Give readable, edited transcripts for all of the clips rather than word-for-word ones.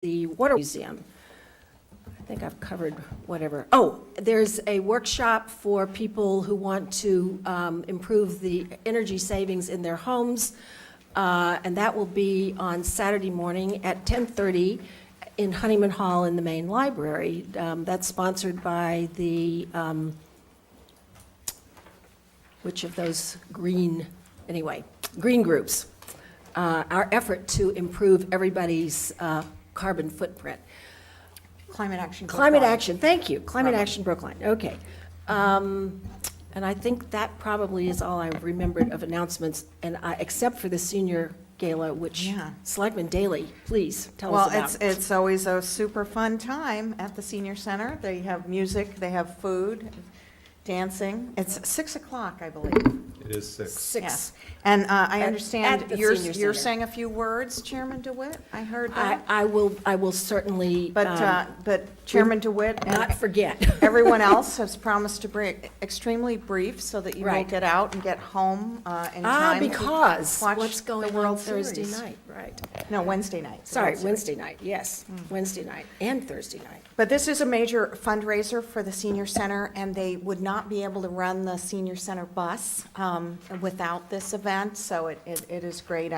the Water Museum. I think I've covered whatever. Oh, there's a workshop for people who want to improve the energy savings in their homes, and that will be on Saturday morning at 10:30 in Honeyman Hall in the main library. That's sponsored by the, which of those green groups. Our effort to improve everybody's carbon footprint. Climate Action Climate Brookline. Action, thank you. Climate Action Brookline, okay. And I think that probably is all I remembered of announcements, and except for the senior gala, which Yeah. Selectman Daley, please tell us Well, about. it's always a super fun time at the senior center. They have music, they have food, dancing. It's 6 o'clock, I believe. It is 6. Six. And I At understand the you're senior you're center. saying a few words, Chairman DeWitt? I heard that. I will certainly But Chairman DeWitt not and forget. everyone else has promised to bring extremely brief so that you will Right. get out and get home in time. to Because watch what's the going on World Thursday Series. night, right. No, Wednesday night. the Sorry, World Series. Wednesday night, yes, Wednesday night and Thursday night. But this is a major fundraiser for the senior center, and they would not be able to run the senior center bus without this event, so it is great.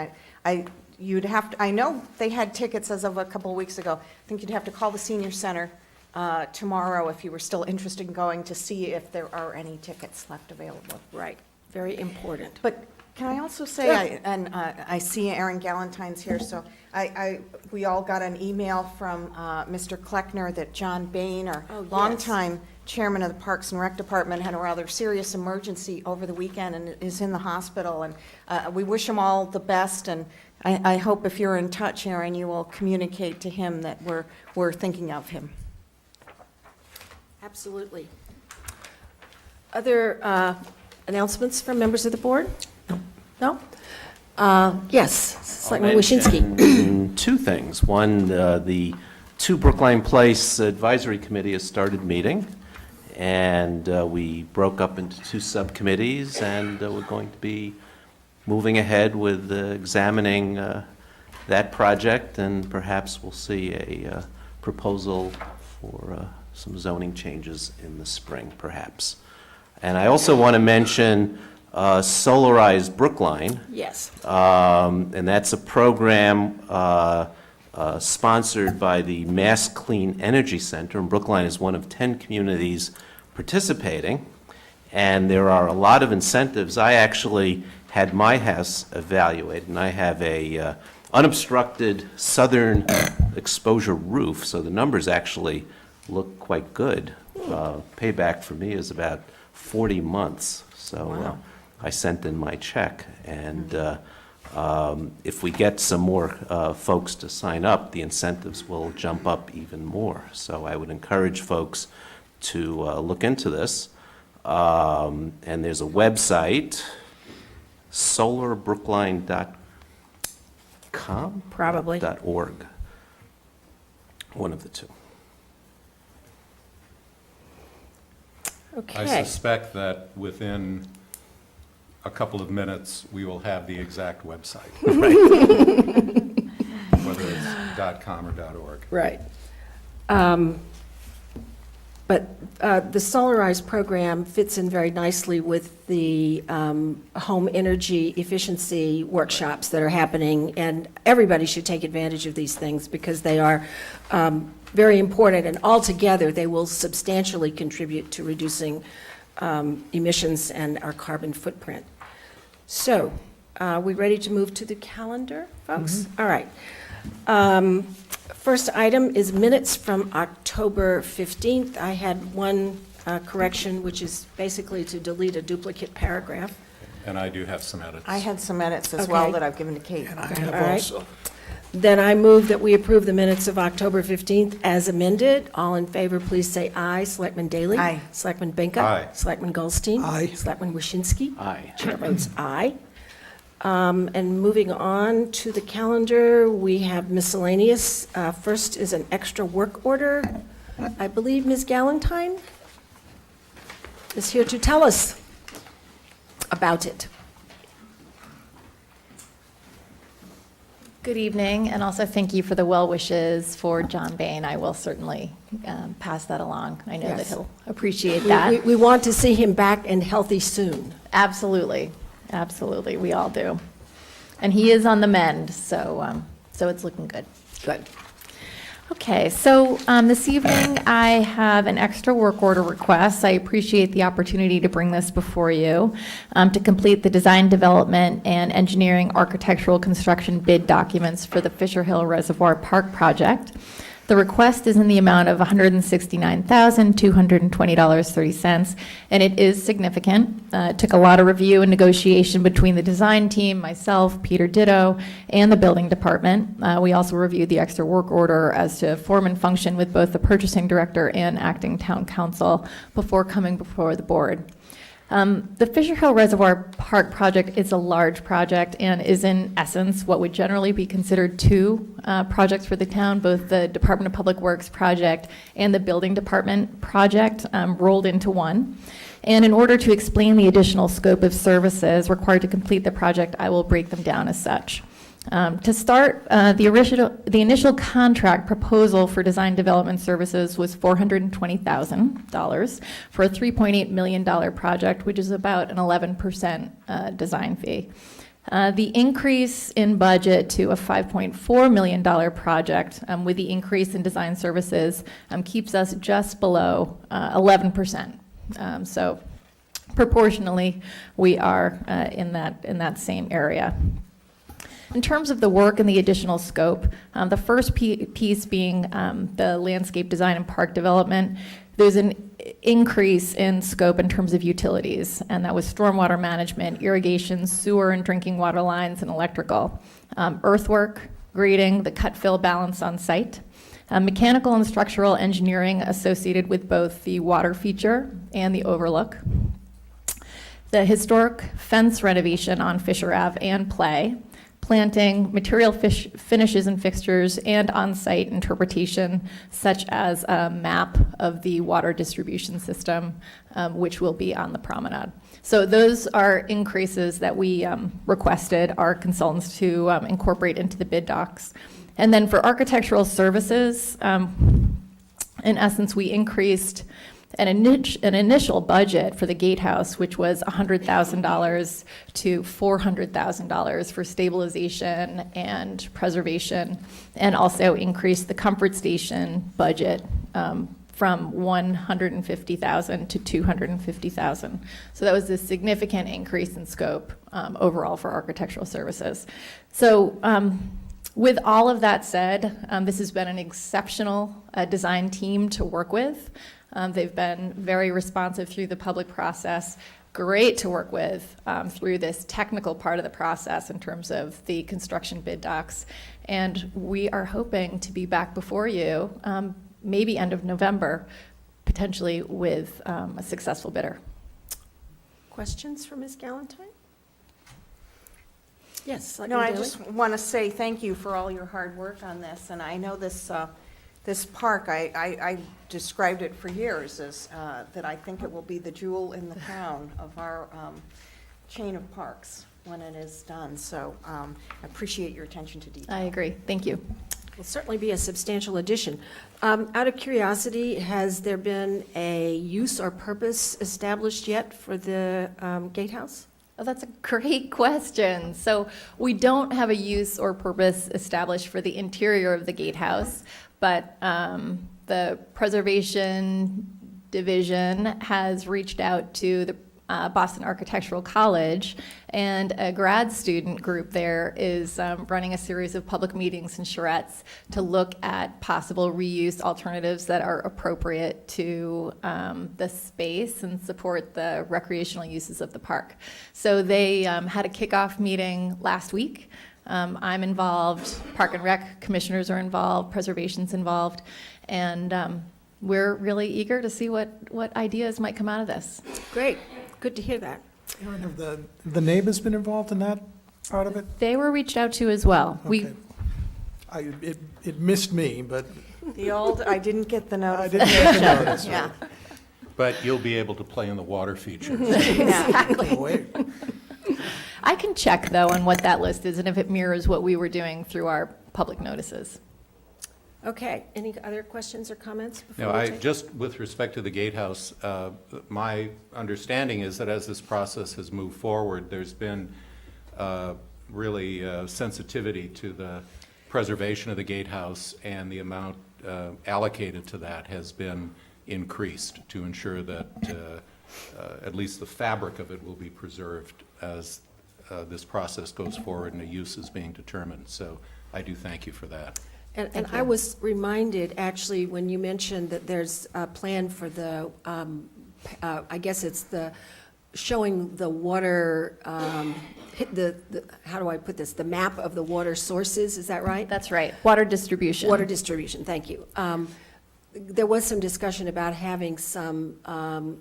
You'd have to, I know they had tickets as of a couple of weeks ago. I think you'd have to call the senior center tomorrow if you were still interested in going to see if there are any tickets left available. Right, very important. But can I also say, I see Aaron Gallantine's here, so we all got an email from Mr. Kleckner that John Bain, our Oh, yes. longtime chairman of the Parks and Rec Department, had a rather serious emergency over the weekend and is in the hospital. And we wish him all the best, and I hope if you're in touch, Aaron, you will communicate to him that we're thinking of him. Absolutely. Other announcements from members of the board? No? Yes, Selectman Waschinsky. mention two things. One, the 2 Brookline Place Advisory Committee has started meeting, and we broke up into 2 subcommittees, and we're going to be moving ahead with examining that project, and perhaps we'll see a proposal for some zoning changes in the spring, perhaps. And I also want to mention Solarize Brookline. Yes. And that's a program sponsored by the Mass Clean Energy Center, and Brookline is one of 10 communities participating, and there are a lot of incentives. I actually had my house evaluated, and I have a unobstructed southern exposure roof, so the numbers actually look quite good. Payback for me is about 40 months, so Wow. I sent in my check, and if we get some more folks to sign up, the incentives will jump up even more. So I would encourage folks to look into this. And there's a website, solarbrookline.com? Probably. .org. One of the two. I Okay. suspect that within a couple of minutes, we will have the exact website, whether it's .com or .org. Right. But the Solarize program fits in very nicely with the home energy efficiency workshops that are happening, and everybody should take advantage of these things because they are very important, and altogether, they will substantially contribute to reducing emissions and our carbon footprint. So, are we ready to move to the calendar, folks? All right. First item is minutes from October 15th. I had one correction, which is basically to delete a duplicate paragraph. And I do have some edits. I had some edits as well Okay. that I've given to Kate. All right. Then I move that we approve the minutes of October 15th as amended. All in favor, please say aye. Selectman Daley? Aye. Selectman Benka? Aye. Selectman Goldstein? Aye. Selectman Waschinsky? Aye. Chair votes aye. And moving on to the calendar, we have miscellaneous. First is an extra work order. I believe Ms. Galantine is here to tell us about it. Good evening, and also thank you for the well wishes for John Bain. I will certainly pass that along. I know that Yes. he'll appreciate We- that. We want to see him back and healthy soon. Absolutely, absolutely, we all do. And he is on the mend, so it's looking good. Good. Okay, so this evening I have an extra work order request. I appreciate the opportunity to bring this before you to complete the design, development, and engineering architectural construction bid documents for the Fisher Hill Reservoir Park project. The request is in the amount of $169,220.30, and it is significant. It took a lot of review and negotiation between the design team, myself, Peter Ditto, and the building department. We also reviewed the extra work order as to form and function with both the purchasing director and acting town council before coming before the board. The Fisher Hill Reservoir Park project is a large project and is in essence what would generally be considered two projects for the town, both the Department of Public Works project and the Building Department project rolled into one. And in order to explain the additional scope of services required to complete the project, I will break them down as such. To start, the initial contract proposal for design development services was $420,000 for a $3.8 million project, which is about an 11% design fee. The increase in budget to a $5.4 million project with the increase in design services keeps us just below 11%. So proportionally, we are in that same area. In terms of the work and the additional scope, the first piece being the landscape design and park development, there's an increase in scope in terms of utilities, and that was stormwater management, irrigation, sewer and drinking water lines, and electrical. Earthwork, grading, the cut-fill balance on site, mechanical and structural engineering associated with both the water feature and the overlook, the historic fence renovation on Fisher Ave and Play, planting, material finishes and fixtures, and on-site interpretation, such as a map of the water distribution system, which will be on the promenade. So those are increases that we requested our consultants to incorporate into the bid docs. And then for architectural services, in essence, we increased an initial budget for the gatehouse, which was $100,000 to $400,000 for stabilization and preservation, and also increased the comfort station budget from $150,000 to $250,000. So that was a significant increase in scope overall for architectural services. So with all of that said, this has been an exceptional design team to work with. They've been very responsive through the public process, great to work with through this technical part of the process in terms of the construction bid docs. And we are hoping to be back before you, maybe end of November, potentially with a successful bidder. Questions for Ms. Galantine? Yes. No, Selectman I Daley? just want to say thank you for all your hard work on this, and I know this park, I described it for years as that I think it will be the jewel in the crown of our chain of parks when it is done, so I appreciate your attention to detail. I agree. Thank you. Will certainly be a substantial addition. Out of curiosity, has there been a use or purpose established yet for the gatehouse? Oh, that's a great question. So we don't have a use or purpose established for the interior of the gatehouse, but the Preservation Division has reached out to the Boston Architectural College, and a grad student group there is running a series of public meetings and charrettes to look at possible reuse alternatives that are appropriate to the space and support the recreational uses of the park. So they had a kickoff meeting last week. I'm involved, Park and Rec commissioners are involved, Preservation's involved, and we're really eager to see what ideas might come out of this. Great, good to hear that. Aaron, have the neighbors been involved in that part of it? They were reached out to as well. Okay. It missed me, but I didn't get the I notification. didn't get the notice. Yeah. But you'll be able to play in the water features. Yeah. Can't wait. I can check, though, on what that list is and if it mirrors what we were doing through our public notices. Okay, any other questions or comments before No, we I, take? just with respect to the gatehouse, my understanding is that as this process has moved forward, there's been really sensitivity to the preservation of the gatehouse, and the amount allocated to that has been increased to ensure that at least the fabric of it will be preserved as this process goes forward and a use is being determined. So I do thank you for that. And I was reminded, actually, when you mentioned that there's a plan for the, I guess it's the, showing the water, how do I put this? The map of the water sources, is that right? That's right. Water distribution. Water distribution, thank you. There was some discussion about having some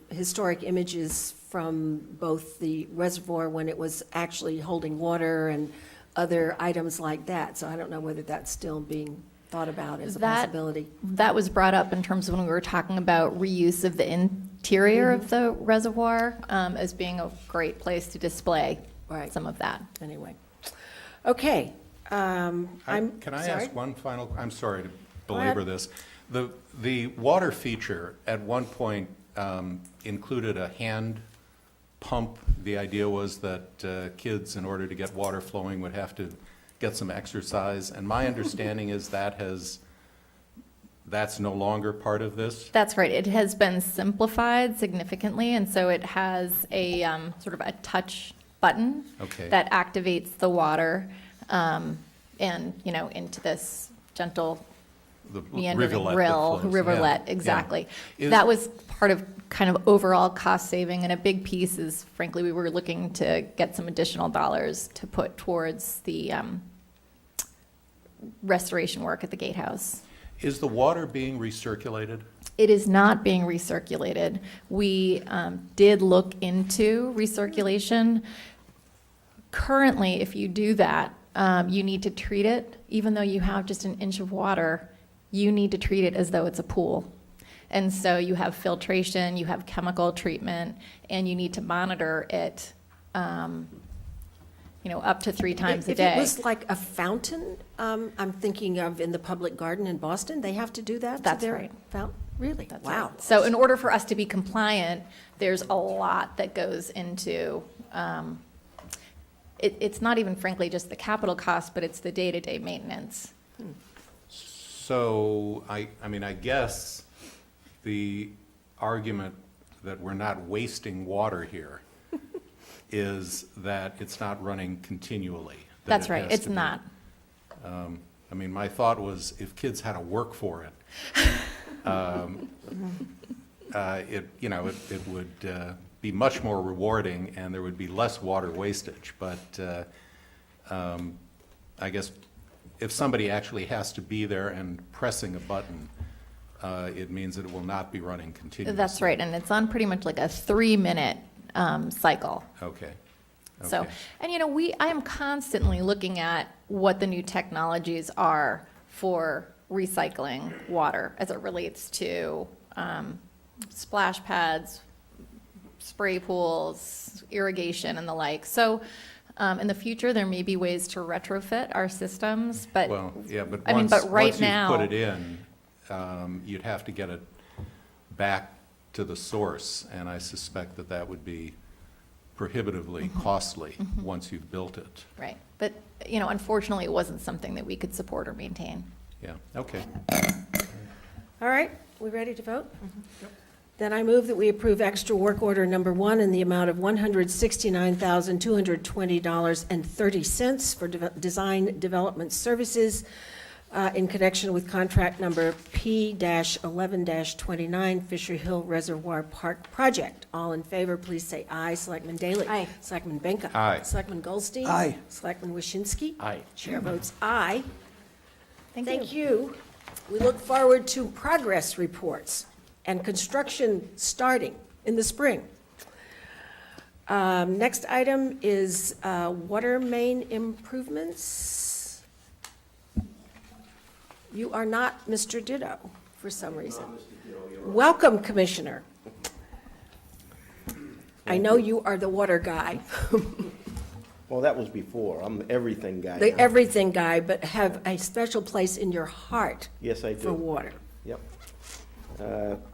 historic images from both the reservoir when it was actually holding water and other items like that. So I don't know whether that's still being thought about as a possibility. That was brought up in terms of when we were talking about reuse of the interior of the reservoir as being a great place to display Right. some of that. Anyway. Okay. Can I ask one final, I'm sorry to belabor this. The water feature at one point included a hand pump. The idea was that kids, in order to get water flowing, would have to get some exercise. And my understanding is that's no longer part of this? That's right. It has been simplified significantly, and so it has a sort of a touch button Okay. that activates the water and, into this gentle The meandering rivulet that flows. rivulet, Yeah. exactly. Yeah. That was part of kind of overall cost saving, and a big piece is, frankly, we were looking to get some additional dollars to put towards the restoration work at the gatehouse. Is the water being recirculated? It is not being recirculated. We did look into recirculation. Currently, if you do that, you need to treat it, even though you have just an inch of water, you need to treat it as though it's a pool. And so you have filtration, you have chemical treatment, and you need to monitor it, up to 3 times a day. If it was like a fountain, I'm thinking of in the public garden in Boston, they have to do that? to That's their right. Fountain? Really? That's Wow. right. So in order for us to be compliant, there's a lot that goes into, it's not even frankly just the capital cost, but it's the day-to-day maintenance. So, I guess the argument that we're not wasting water here is that it's not running continually. that That's it right, has it's to be. not. My thought was if kids had to work for it, it would be much more rewarding and there would be less water wastage. But I guess if somebody actually has to be there and pressing a button, it means that it will not be running continuously. That's right, and it's on pretty much like a 3-minute cycle. Okay. So, Okay. and I am constantly looking at what the new technologies are for recycling water as it relates to splash pads, spray pools, irrigation and the like. So, in the future, there may be ways to retrofit our systems, but. Well, yeah, but I mean, once, but right once you've now. put it in, you'd have to get it back to the source, and I suspect that that would be prohibitively costly once you've built it. Right, but, unfortunately, it wasn't something that we could support or maintain. Yeah, okay. All right, we ready to vote? Then I move that we approve extra work order number 1 in the amount of $169,220.30 for design development services in connection with contract number P-11-29 Fisher Hill Reservoir Park Project. All in favor, please say aye. Selectman Daley? Aye. Selectman Benka? Aye. Selectman Goldstein? Aye. Selectman Waschinsky? Aye. Chair votes aye. Thank Thank you. We look forward to progress reports and construction starting in the spring. Next item is water main improvements. You are not Mr. Ditto for some reason. Welcome, Commissioner. I know you are the water guy. Well, that was before. I'm the everything guy the now. everything guy, but have a special place in your heart Yes, I for do. water. Yep.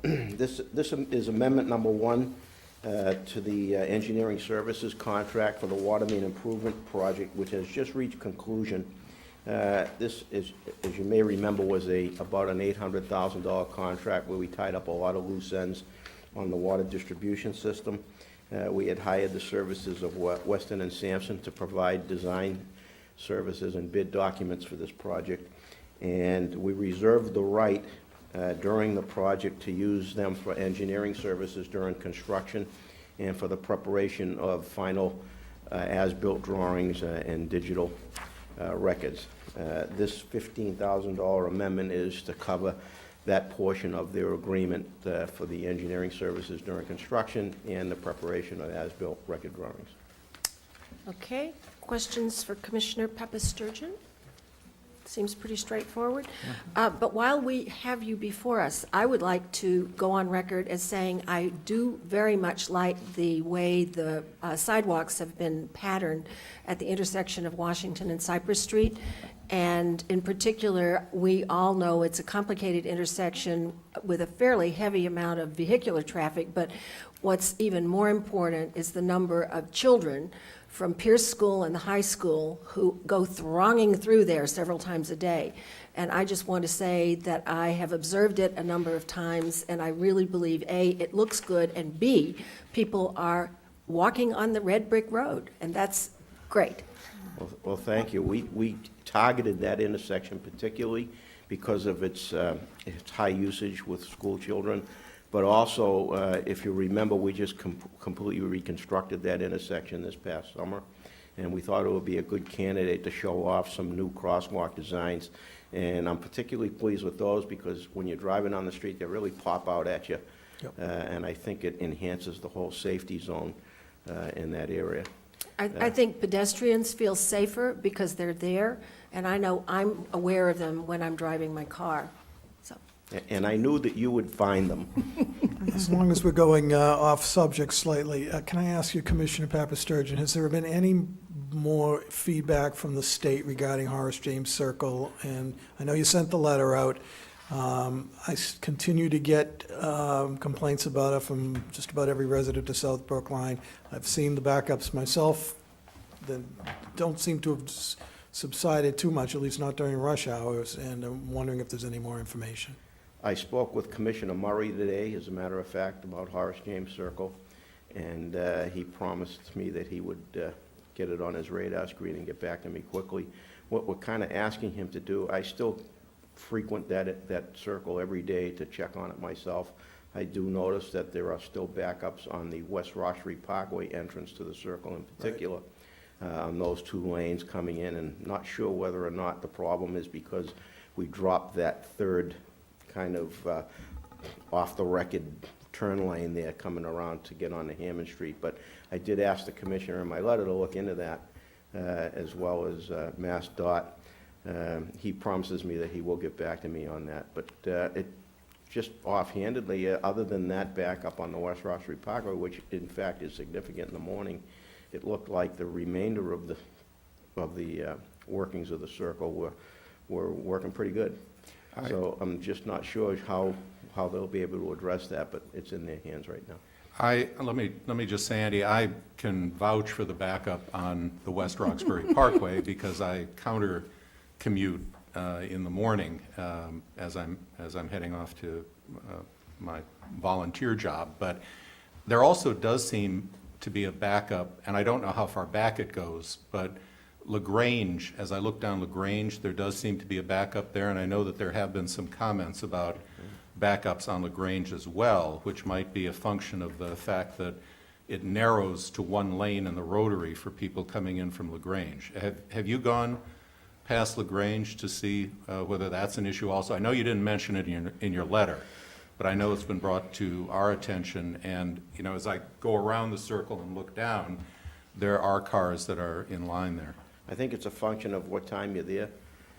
This is amendment number one to the engineering services contract for the water main improvement project, which has just reached conclusion. This is, as you may remember, was about an $800,000 contract where we tied up a lot of loose ends on the water distribution system. We had hired the services of Weston and Sampson to provide design services and bid documents for this project. And we reserved the right during the project to use them for engineering services during construction and for the preparation of final as-built drawings and digital records. This $15,000 amendment is to cover that portion of their agreement for the engineering services during construction and the preparation of as-built record drawings. Okay, questions for Commissioner Papasturgeon? Seems pretty straightforward. But while we have you before us, I would like to go on record as saying I do very much like the way the sidewalks have been patterned at the intersection of Washington and Cypress Street. And in particular, we all know it's a complicated intersection with a fairly heavy amount of vehicular traffic, but what's even more important is the number of children from Pierce School and the high school who go thronging through there several times a day. And I just want to say that I have observed it a number of times, and I really believe, A, it looks good, and B, people are walking on the red brick road, and that's great. Well, thank you. We targeted that intersection particularly because of its high usage with school children. But also, if you remember, we just completely reconstructed that intersection this past summer. And we thought it would be a good candidate to show off some new crosswalk designs. And I'm particularly pleased with those because when you're driving on the street, they really pop out at you. Yep. And I think it enhances the whole safety zone in that area. I think pedestrians feel safer because they're there, and I know I'm aware of them when I'm driving my car, so. And I knew that you would find them. As long as we're going off subject slightly, can I ask you, Commissioner Papasturgeon, has there been any more feedback from the state regarding Horace James Circle? And I know you sent the letter out. Continue to get complaints about it from just about every resident of South Brookline. I've seen the backups myself that don't seem to have subsided too much, at least not during rush hours, and I'm wondering if there's any more information. I spoke with Commissioner Murray today, as a matter of fact, about Horace James Circle, and he promised me that he would get it on his radar screen and get back to me quickly. What we're kind of asking him to do, I still frequent that circle every day to check on it myself. I do notice that there are still backups on the West Rochery Parkway entrance to the circle in particular, on those two lanes coming in, and not sure whether or not the problem is because we dropped that third kind of off-the-record turn lane there coming around to get onto Hammond Street. But I did ask the commissioner in my letter to look into that, as well as Mass DOT. He promises me that he will get back to me on that. But it just offhandedly, other than that backup on the West Rochery Parkway, which in fact is significant in the morning, it looked like the remainder of the workings of the circle were working pretty good. So I'm just not sure how they'll be able to address that, but it's in their hands right now. Let me just say, Andy, I can vouch for the backup on the West Roxbury Parkway because I counter commute in the morning as I'm heading off to my volunteer job. But there also does seem to be a backup, and I don't know how far back it goes, but LaGrange, as I look down LaGrange, there does seem to be a backup there, and I know that there have been some comments about backups on LaGrange as well, which might be a function of the fact that it narrows to one lane in the rotary for people coming in from LaGrange. Have you gone past LaGrange to see whether that's an issue also? I know you didn't mention it in your letter, but I know it's been brought to our attention, and you know, as I go around the circle and look down, there are cars that are in line there. I think it's a function of what time you're there.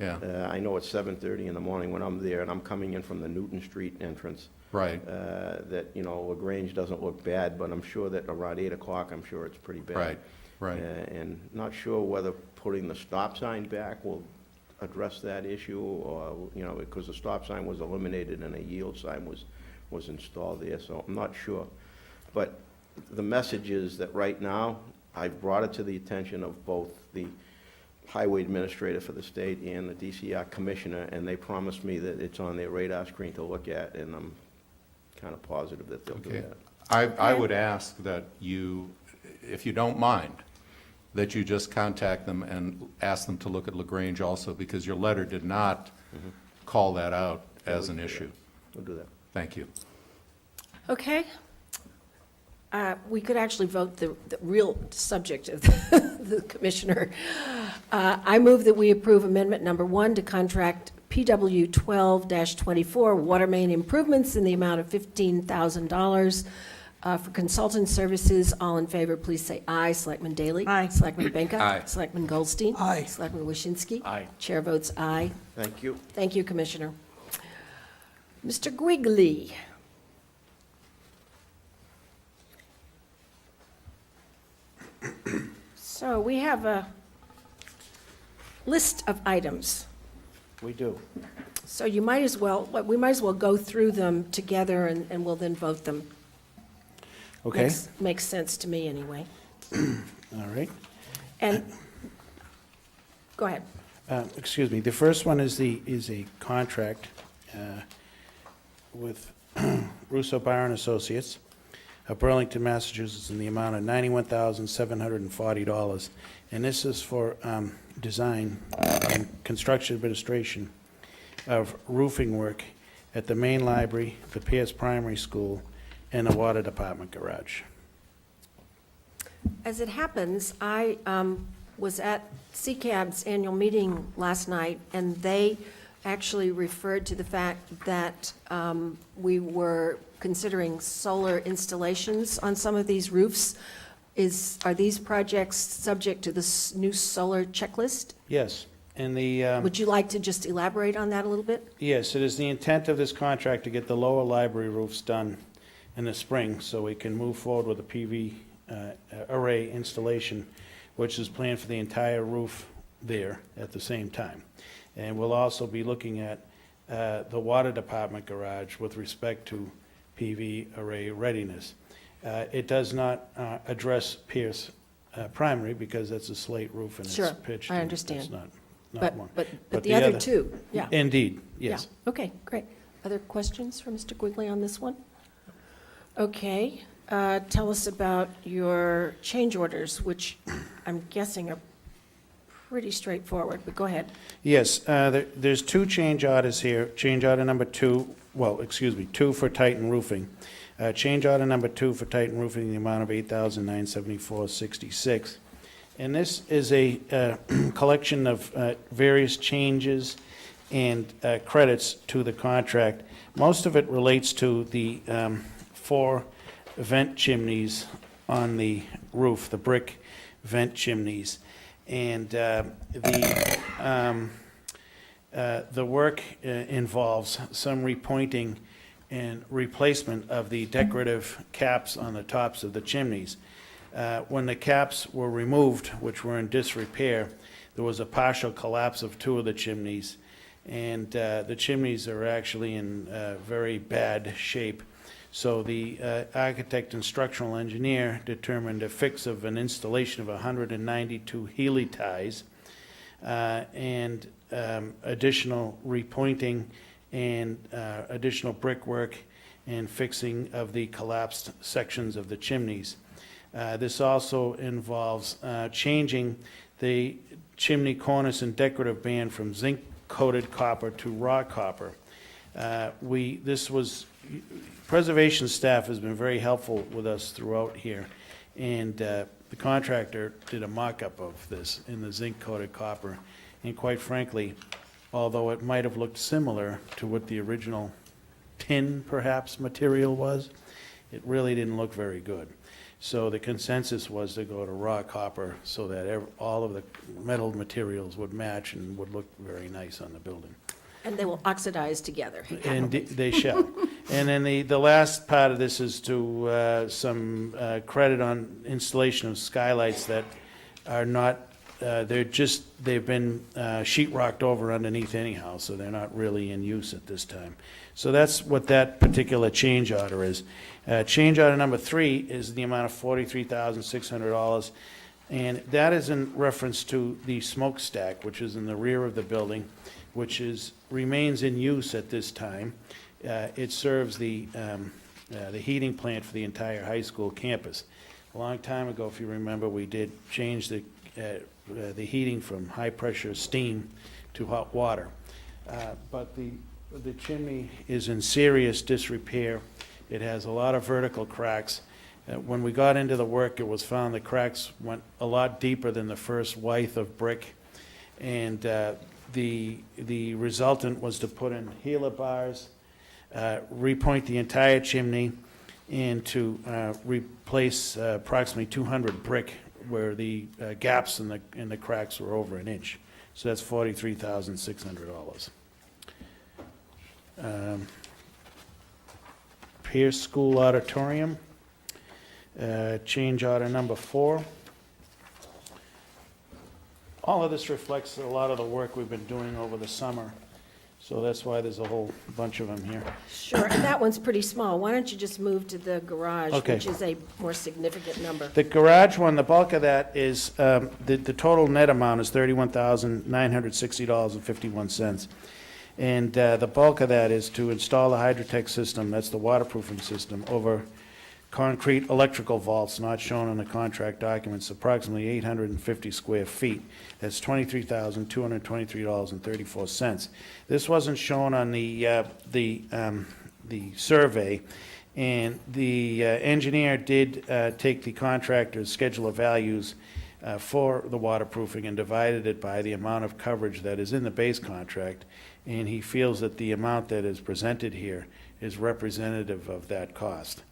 Yeah. I know it's 7:30 in the morning when I'm there, and I'm coming in from the Newton Street entrance. Right. That, you know, LaGrange doesn't look bad, but I'm sure that around 8 o'clock, I'm sure it's pretty bad. Right. Right. And not sure whether putting the stop sign back will address that issue, or, because the stop sign was eliminated and a yield sign was installed there, so I'm not sure. But the message is that right now, I've brought it to the attention of both the highway administrator for the state and the DCR commissioner, and they promised me that it's on their radar screen to look at, and I'm kind of positive that they'll do Okay. that. I would ask that you, if you don't mind, that you just contact them and ask them to look at LaGrange also, because your letter did not call that out as an issue. We'll do that. Thank you. Okay. We could actually vote the real subject of the commissioner. I move that we approve amendment number 1 to contract PW 12-24 water main improvements in the amount of $15,000 for consultant services. All in favor, please say aye. Selectman Daley? Aye. Selectman Benka? Aye. Selectman Goldstein? Aye. Selectman Waschinsky? Aye. Chair votes aye. Thank you. Thank you, Commissioner. Mr. Quigley? So we have a list of items. We do. So you might as well, we might as well go through them together and we'll then vote them. Okay, Makes sense to me anyway. all right. And, go ahead. Excuse me, the first one is a contract with Russo Byron Associates of Burlington, Massachusetts, in the amount of $91,740. And this is for design and construction administration of roofing work at the main library, the Pierce Primary School, and the water department garage. As it happens, I was at CCAB's annual meeting last night, and they actually referred to the fact that we were considering solar installations on some of these roofs. Are these projects subject to this new solar checklist? Yes, and the... Would you like to just elaborate on that a little bit? Yes, it is the intent of this contract to get the lower library roofs done in the spring, so we can move forward with a PV array installation, which is planned for the entire roof there at the same time. And we'll also be looking at the water department garage with respect to PV array readiness. It does not address Pierce Primary, because that's a slate roof and it's Sure, pitched. I and understand. That's not one. But the other two, yeah. Indeed, yes. Yeah. Okay, great. Other questions for Mr. Quigley on this one? Okay, tell us about your change orders, which I'm guessing are pretty straightforward, but go ahead. Yes, there's two change orders here. Change order number 2, well, excuse me, 2 for Titan Roofing. Change order number 2 for Titan Roofing in the amount of $8,974.66. And this is a collection of various changes and credits to the contract. Most of it relates to the 4 vent chimneys on the roof, the brick vent chimneys. And the work involves some repointing and replacement of the decorative caps on the tops of the chimneys. When the caps were removed, which were in disrepair, there was a partial collapse of 2 of the chimneys. And the chimneys are actually in very bad shape. So the architect and structural engineer determined a fix of an installation of 192 Healy ties and additional repointing and additional brickwork and fixing of the collapsed sections of the chimneys. This also involves changing the chimney cornice and decorative band from zinc-coated copper to raw copper. Preservation staff has been very helpful with us throughout here, and the contractor did a mock-up of this in the zinc-coated copper, and quite frankly, although it might have looked similar to what the original tin, perhaps, material was, it really didn't look very good. So the consensus was to go to raw copper so that all of the metal materials would match and would look very nice on the building. And they will oxidize together. And they shall. And then the last part of this is to some credit on installation of skylights that are not, they've been sheetrocked over underneath anyhow, so they're not really in use at this time. So that's what that particular change order is. Change order number 3 is the amount of $43,600, and that is in reference to the smokestack, which is in the rear of the building, which remains in use at this time. It serves the heating plant for the entire high school campus. A long time ago, if you remember, we did change the heating from high-pressure steam to hot water. But the chimney is in serious disrepair. It has a lot of vertical cracks. When we got into the work, it was found the cracks went a lot deeper than the first width of brick. And the resultant was to put in healer bars, repoint the entire chimney, and to replace approximately 200 brick where the gaps in the cracks were over an inch. So that's $43,600. Pierce School Auditorium, change order number 4. All of this reflects a lot of the work we've been doing over the summer, so that's why there's a whole bunch of them here. Sure, and that one's pretty small. Why don't you just move to the garage, Okay. which is a more significant number? The garage one, the bulk of that is, the total net amount is $31,960.51. And the bulk of that is to install the Hydrotech system, that's the waterproofing system, over concrete electrical vaults not shown on the contract documents, approximately 850 square feet. That's $23,223.34. This wasn't shown on the survey, and the engineer did take the contractor's schedule of values for the waterproofing and divided it by the amount of coverage that is in the base contract, and he feels that the amount that is presented here is representative of that cost.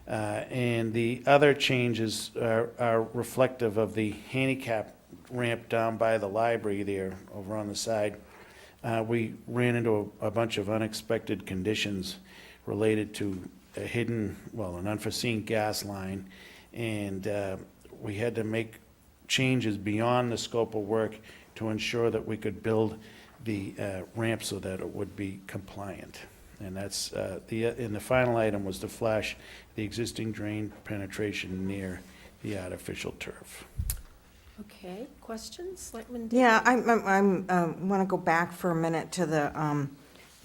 And the other changes are reflective of the handicap ramp down by the library there, over on the side. We ran into a bunch of unexpected conditions related to an unforeseen gas line, and we had to make changes beyond the scope of work to ensure that we could build the ramp so that it would be compliant. And that's, and the final item was to flash the existing drain penetration near the artificial turf. Okay, questions? Selectman? Yeah, I want to go back for a minute to the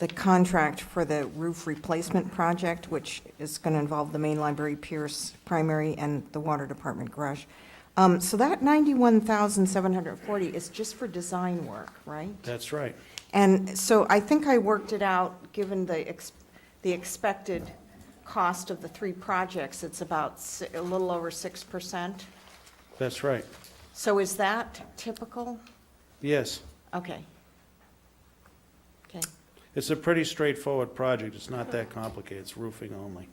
contract for the roof replacement project, which is going to involve the main library, Pierce Primary, and the water department garage. So that $91,740 is just for design work, right? That's right. And so I think I worked it out, given the expected cost of the 3 projects, it's about a little over 6%. That's right. So is that typical? Yes. Okay. Okay. It's a pretty straightforward project. It's not that complicated. It's roofing only.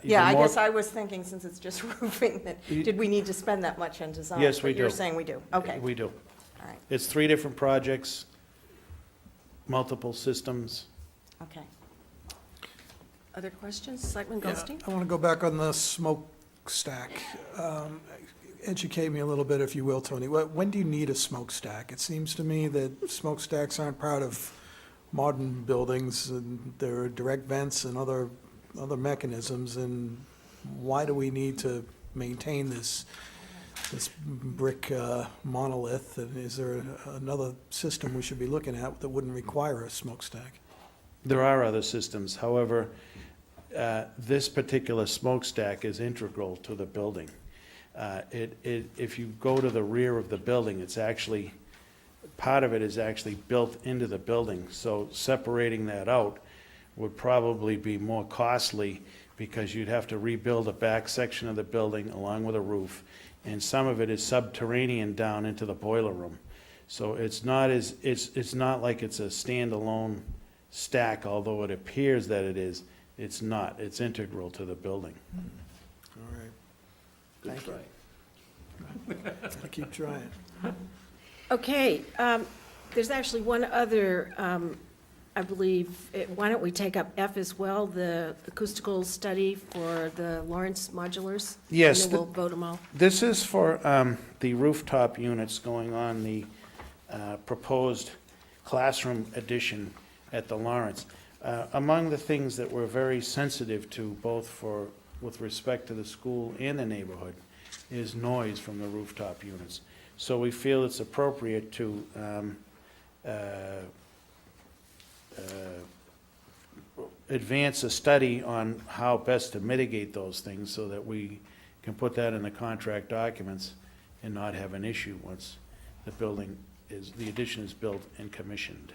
Yeah, I the more- guess I was thinking, since it's just roofing, that, did we need to spend that much on design? Yes, we But you're do. saying we do. Okay, We do. all right, It's 3 different projects, multiple systems. okay. Other questions? Selectman Yeah, Goldstein? I want to go back on the smokestack. Educate me a little bit, if you will, Tony. When do you need a smokestack? It seems to me that smokestacks aren't part of modern buildings, and there are direct vents and other mechanisms, and why do we need to maintain this brick monolith? And is there another system we should be looking at that wouldn't require a smokestack? There are other systems. However, this particular smokestack is integral to the building. If you go to the rear of the building, it's actually, part of it is actually built into the building. So separating that out would probably be more costly, because you'd have to rebuild a back section of the building along with a roof, and some of it is subterranean down into the boiler room. So it's not like it's a standalone stack, although it appears that it is. It's not. It's integral to the building. All right. Thank you. I'll keep trying. Okay, there's actually one other I believe, why don't we take up F as well, the acoustical study for the Lawrence modulars? Yes, And then we'll vote them all. This is for the rooftop units going on the proposed classroom addition at the Lawrence. Among the things that we're very sensitive to, both with respect to the school and the neighborhood, is noise from the rooftop units. So we feel it's appropriate to advance a study on how best to mitigate those things so that we can put that in the contract documents and not have an issue once the addition is built and commissioned.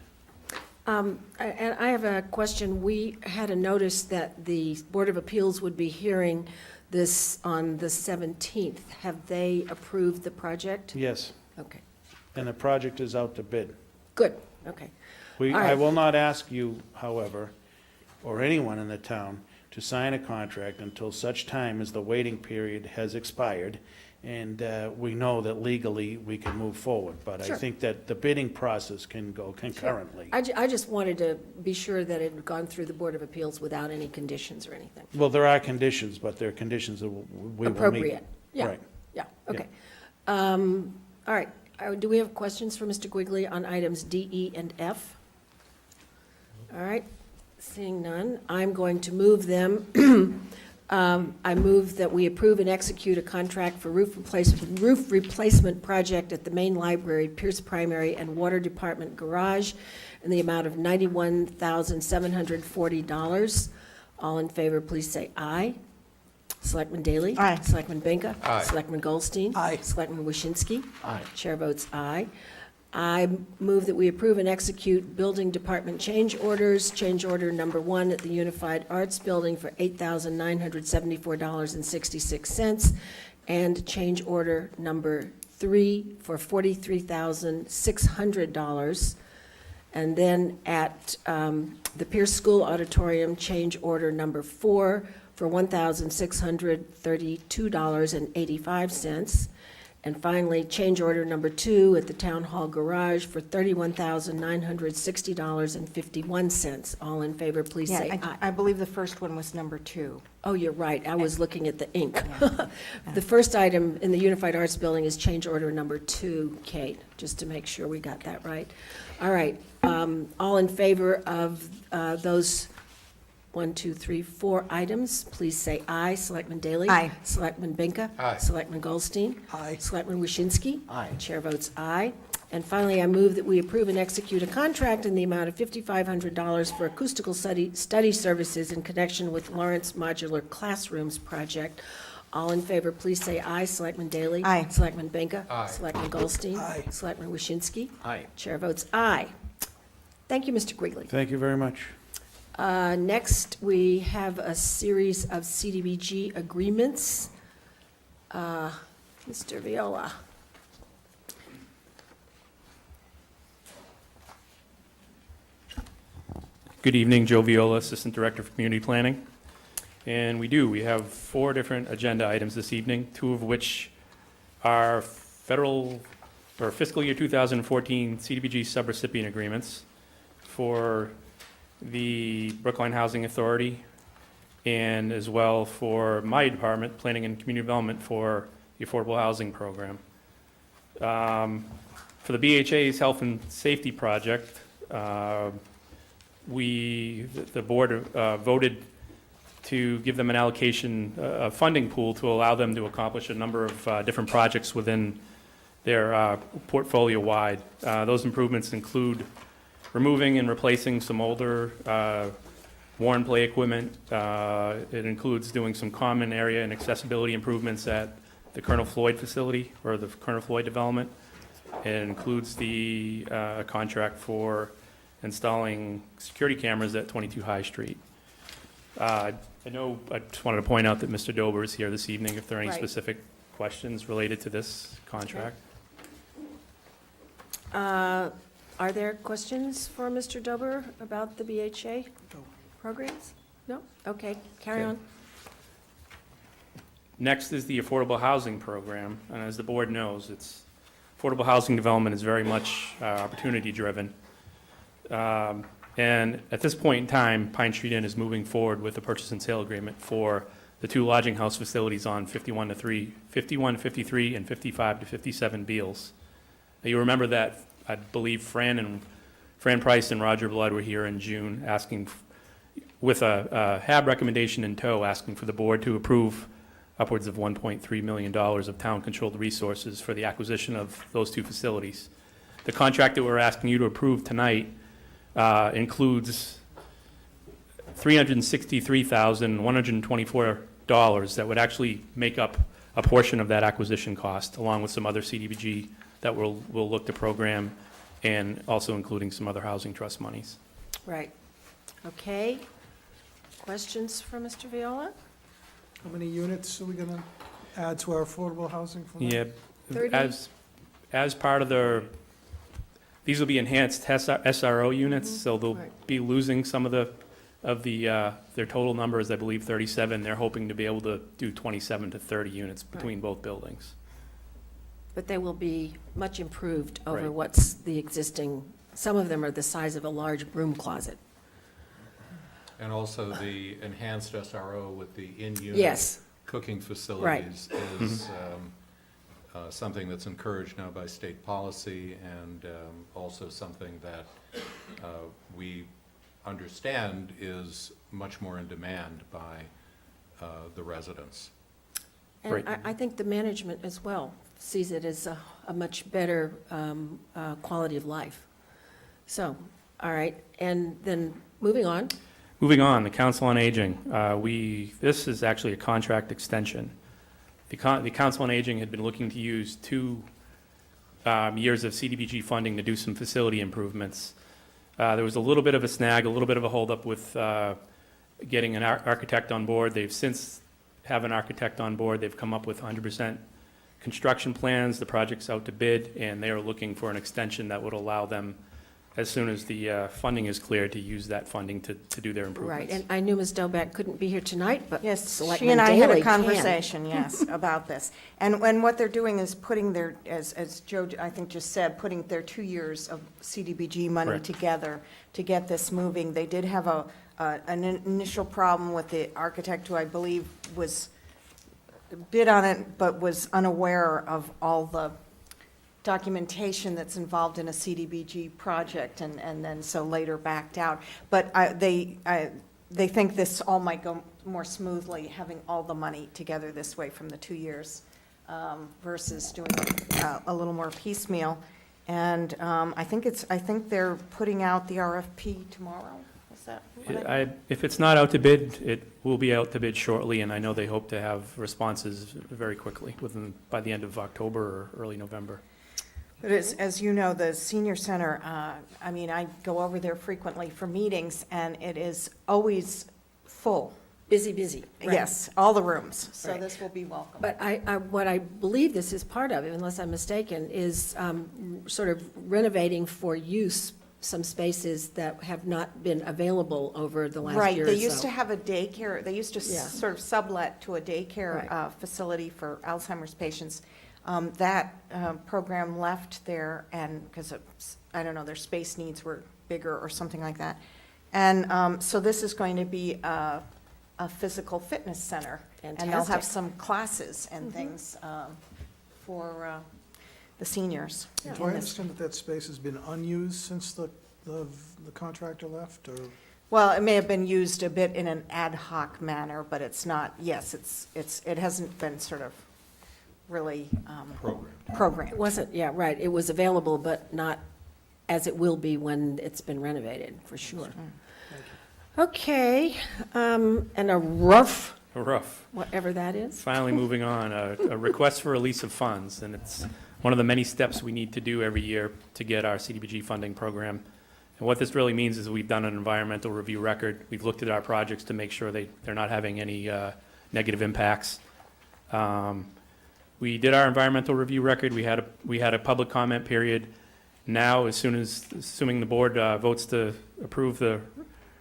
And I have a question. We had a notice that the Board of Appeals would be hearing this on the 17th. Have they approved the project? Yes, Okay, and the project is out to bid. good, okay. All I right. will not ask you, however, or anyone in the town, to sign a contract until such time as the waiting period has expired, and we know that legally we can move forward. But I Sure. think that the bidding process can go concurrently. I just wanted to be sure that it had gone through the Board of Appeals without any conditions or anything. Well, there are conditions, but they're conditions that we will meet. Appropriate, yeah. Right. Yeah, okay. All right, do we have questions for Mr. Quigley on items D, E, and F? All right, seeing none, I'm going to move them. I move that we approve and execute a contract for roof replacement project at the main library, Pierce Primary, and Water Department Garage in the amount of $91,740. All in favor, please say aye. Selectman Daley? Aye. Selectman Benka? Aye. Selectman Goldstein? Aye. Selectman Waschinsky? Aye. Chair votes aye. I move that we approve and execute building department change orders. Change order number 1 at the Unified Arts Building for $8,974.66, and change order number 3 for $43,600. And then at the Pierce School Auditorium, change order number 4 for $1,632.85. And finally, change order number 2 at the Town Hall Garage for $31,960.51. All in favor, please say Yeah, aye. I believe the first one was number 2. Oh, you're right, I was looking at the ink. Yeah. The first item in the Unified Arts Building is change order number 2, Kate, just to make sure we got that right. All right, all in favor of those 1, 2, 3, 4 items, please say aye. Selectman Daley? Aye. Selectman Benka? Aye. Selectman Goldstein? Aye. Selectman Waschinsky? Aye. Chair votes aye. And finally, I move that we approve and execute a contract in the amount of $5,500 for acoustical study services in connection with Lawrence Modular Classrooms project. All in favor, please say aye. Selectman Daley? Aye. Selectman Benka? Aye. Selectman Goldstein? Aye. Selectman Waschinsky? Aye. Chair votes aye. Thank you, Mr. Quigley. Thank you very much. Next, we have a series of CDBG agreements. Mr. Viola. Good evening, Joe Viola, Assistant Director for Community Planning. And we have 4 different agenda items this evening, 2 of which are federal or fiscal year 2014 CDBG subrecipient agreements for the Brookline Housing Authority and as well for my department, Planning and Community Development, for the Affordable Housing Program. For the BHA's Health and Safety Project, the board voted to give them an allocation, a funding pool to allow them to accomplish a number of different projects within their portfolio-wide. Those improvements include removing and replacing some older worn play equipment. It includes doing some common area and accessibility improvements at the Colonel Floyd facility, or the Colonel Floyd development. It includes the contract for installing security cameras at 22 High Street. I just wanted to point out that Mr. Dober is here this evening if there are any Right. specific questions related to this contract. Are there questions for Mr. Dober about the BHA programs? No? Okay, carry on. Next is the Affordable Housing Program, and as the board knows, affordable housing development is very much opportunity-driven. And at this point in time, Pine Street Inn is moving forward with the purchase and sale agreement for the 2 lodging house facilities on 51-53 and 55-57 Beals. Now, you remember that, I believe Fran Price and Roger Blood were here in June asking, with a HAB recommendation in tow, asking for the board to approve upwards of $1.3 million of town-controlled resources for the acquisition of those 2 facilities. The contract that we're asking you to approve tonight includes $363,124 that would actually make up a portion of that acquisition cost, along with some other CDBG that we'll look to program, and also including some other housing trust monies. Right. Okay. Questions for Mr. Viola? How many units are we going to add to our affordable housing from that? Yeah, 30? as part of these will be enhanced SRO units, so they'll Right. be losing some of their total number is, I believe, 37. They're hoping to be able to do 27 to 30 units between both buildings. But they will be much improved over Right. what's the existing, some of them are the size of a large broom closet. And also the enhanced SRO with the in-unit Yes. cooking facilities is something that's encouraged now by state policy, and also something that we understand is much more in demand by the residents. And Right. I think the management as well sees it as a much better quality of life. So, all right, and then moving on. Moving on, the Council on Aging. This is actually a contract extension. The Council on Aging had been looking to use 2 years of CDBG funding to do some facility improvements. There was a little bit of a snag, a little bit of a holdup with getting an architect on board. They've since have an architect on board. They've come up with 100% construction plans. The project's out to bid, and they are looking for an extension that would allow them, as soon as the funding is cleared, to use that funding to do their Right, improvements. and I knew Ms. Doback couldn't be here tonight, but Yes, she Selectman and I had Daley a can. conversation, yes, about this. And what they're doing is putting their, as Joe, I think, just said, putting their 2 years of CDBG money Correct. together to get this moving. They did have an initial problem with the architect, who I believe was bid on it, but was unaware of all the documentation that's involved in a CDBG project, and then so later backed out. But they think this all might go more smoothly, having all the money together this way from the 2 years versus doing a little more piecemeal. And I think they're putting out the RFP tomorrow. Is that what I? If it's not out to bid, it will be out to bid shortly, and I know they hope to have responses very quickly, by the end of October or early November. But as you know, the senior center, I mean, I go over there frequently for meetings, and it is always full. Busy, busy. Right. Yes, all the rooms, so Right. this will be welcome. But what I believe this is part of, unless I'm mistaken, is sort of renovating for use some spaces that have not been available over the last Right, year or they so. used to have a daycare, they used to Yeah. sort of sublet to a daycare Right. facility for Alzheimer's patients. That program left there, and, because, I don't know, their space needs were bigger or something like that. And so this is going to be a physical fitness center. And they'll have Fantastic. some classes and things for the seniors. Do I in this. understand that that space has been unused since the contractor left, or? Well, it may have been used a bit in an ad hoc manner, but it's not, yes, it hasn't been sort of really It programmed. wasn't, yeah, right, it was available, but not as it will be when it's been renovated, for sure. Okay, and a rough, whatever that is. Finally moving on, a request for release of funds, and it's one of the many steps we need to do every year to get our CDBG funding program. And what this really means is we've done an environmental review record. We've looked at our projects to make sure they're not having any negative impacts. We did our environmental review record. We had a public comment period. Now, assuming the board votes to approve the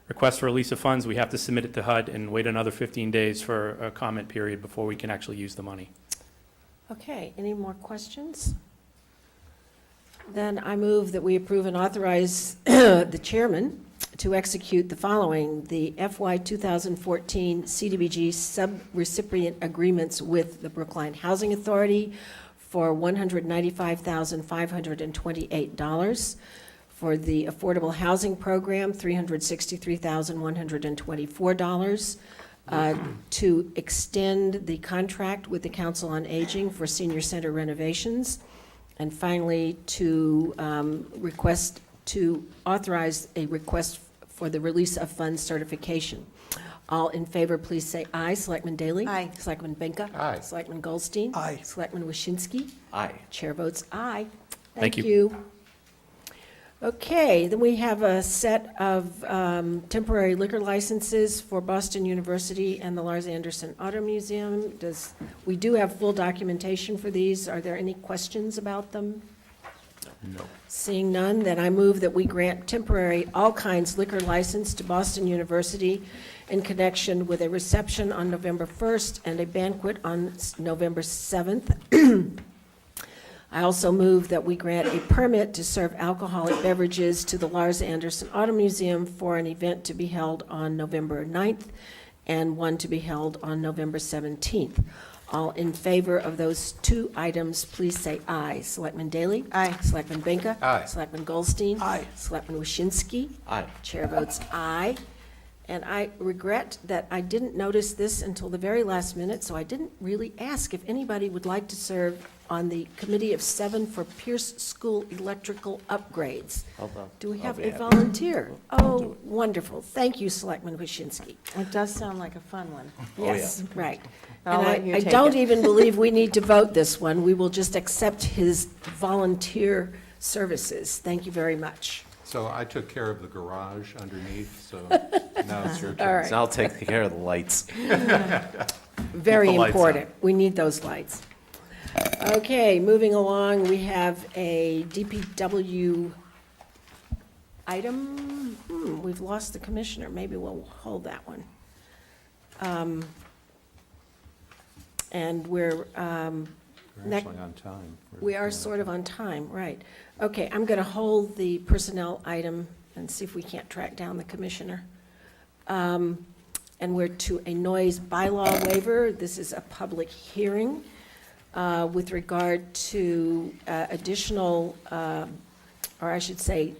request for release of funds, we have to submit it to HUD and wait another 15 days for a comment period before we can actually use the money. Okay, any more questions? Then I move that we approve and authorize the chairman to execute the following: the FY 2014 CDBG sub-recipient agreements with the Brookline Housing Authority for $195,528. For the Affordable Housing Program, $363,124. To extend the contract with the Council on Aging for senior center renovations. And finally, to authorize a request for the release of funds certification. All in favor, please say aye. Selectman Daley? Aye. Selectman Benka? Aye. Selectman Goldstein? Aye. Selectman Waschinsky? Aye. Chair votes aye. Thank you. you. Okay, then we have a set of temporary liquor licenses for Boston University and the Lars Anderson Auto Museum. We do have full documentation for these. Are there any questions about them? No. Seeing none, then I move that we grant temporary all kinds liquor license to Boston University in connection with a reception on November 1st and a banquet on November 7th. I also move that we grant a permit to serve alcoholic beverages to the Lars Anderson Auto Museum for an event to be held on November 9th and one to be held on November 17th. All in favor of those two items, please say aye. Selectman Daley? Aye. Selectman Benka? Aye. Selectman Goldstein? Aye. Selectman Waschinsky? Aye. Chair votes aye. And I regret that I didn't notice this until the very last minute, so I didn't really ask if anybody would like to serve on the Committee of 7 for Pierce School electrical upgrades. Do we have be a happy. volunteer? Oh, wonderful. Thank you, Selectman Waschinsky. It does sound like a fun one. Yes, right. I'll And let you I take don't it. even believe we need to vote this one. We will just accept his volunteer services. Thank you very much. So I took care of the garage underneath, so now it's your turn. All right. So I'll take care of the lights. Very Keep the lights important. We need those lights. Okay, moving along, we have a DPW item. We've lost the commissioner. Maybe we'll hold that one. And we're, We're Next- actually on time. we are sort of on time, right. Okay, I'm going to hold the personnel item and see if we can't track down the commissioner. And we're to a noise bylaw waiver. This is a public hearing with regard to additional, or I should say,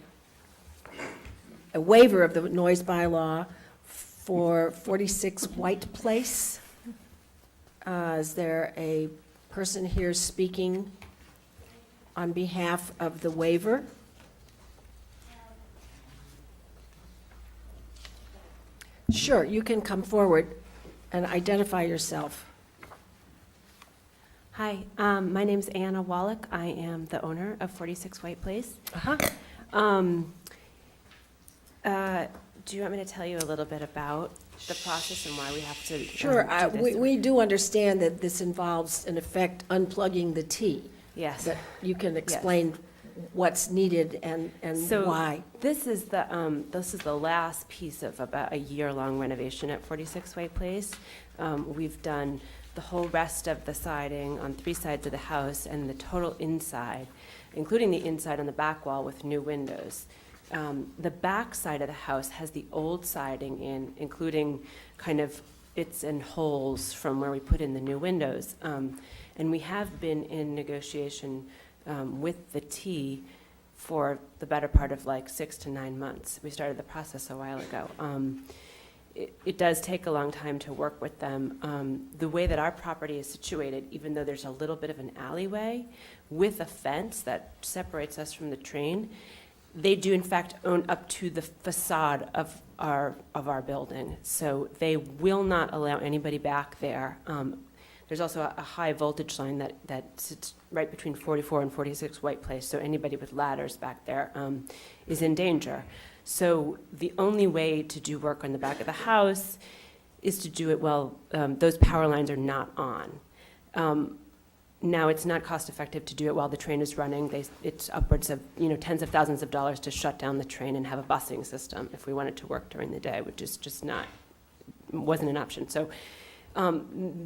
a waiver of the noise bylaw for 46 White Place. Is there a person here speaking on behalf of the waiver? Sure, you can come forward and identify yourself. Hi, my name's Anna Wallach. I am the owner of 46 White Place. Uh-huh. Do you want me to tell you a little bit about the process and why we have to Sure, do this? we do understand that this involves, in effect, unplugging the T. Yes. But you can explain what's needed and So why. this is the last piece of about a year-long renovation at 46 White Place. We've done the whole rest of the siding on 3 sides of the house and the total inside, including the inside on the back wall with new windows. The back side of the house has the old siding in, including kind of bits and holes from where we put in the new windows. And we have been in negotiation with the T for the better part of like 6 to 9 months. We started the process a while ago. It does take a long time to work with them. The way that our property is situated, even though there's a little bit of an alleyway with a fence that separates us from the train, they do in fact own up to the facade of our building. So they will not allow anybody back there. There's also a high voltage line that sits right between 44 and 46 White Place, so anybody with ladders back there is in danger. So the only way to do work on the back of the house is to do it while those power lines are not on. Now, it's not cost-effective to do it while the train is running. It's upwards of tens of thousands of dollars to shut down the train and have a busing system if we wanted to work during the day, which is just wasn't an option. So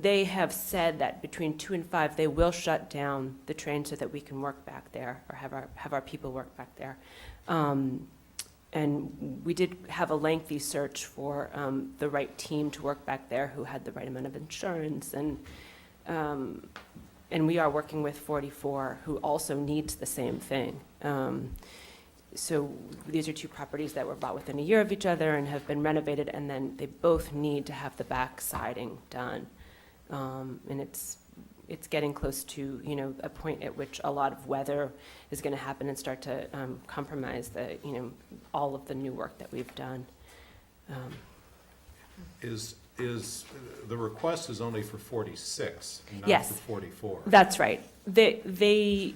they have said that between 2 and 5, they will shut down the train so that we can work back there or have our people work back there. And we did have a lengthy search for the right team to work back there who had the right amount of insurance. And we are working with 44, who also needs the same thing. So these are two properties that were bought within a year of each other and have been renovated, and then they both need to have the back siding done. And it's getting close to, you know, a point at which a lot of weather is going to happen and start to compromise the, you know, all of the new work that we've done. Is, the request is only for 46, not Yes. for 44? That's right. They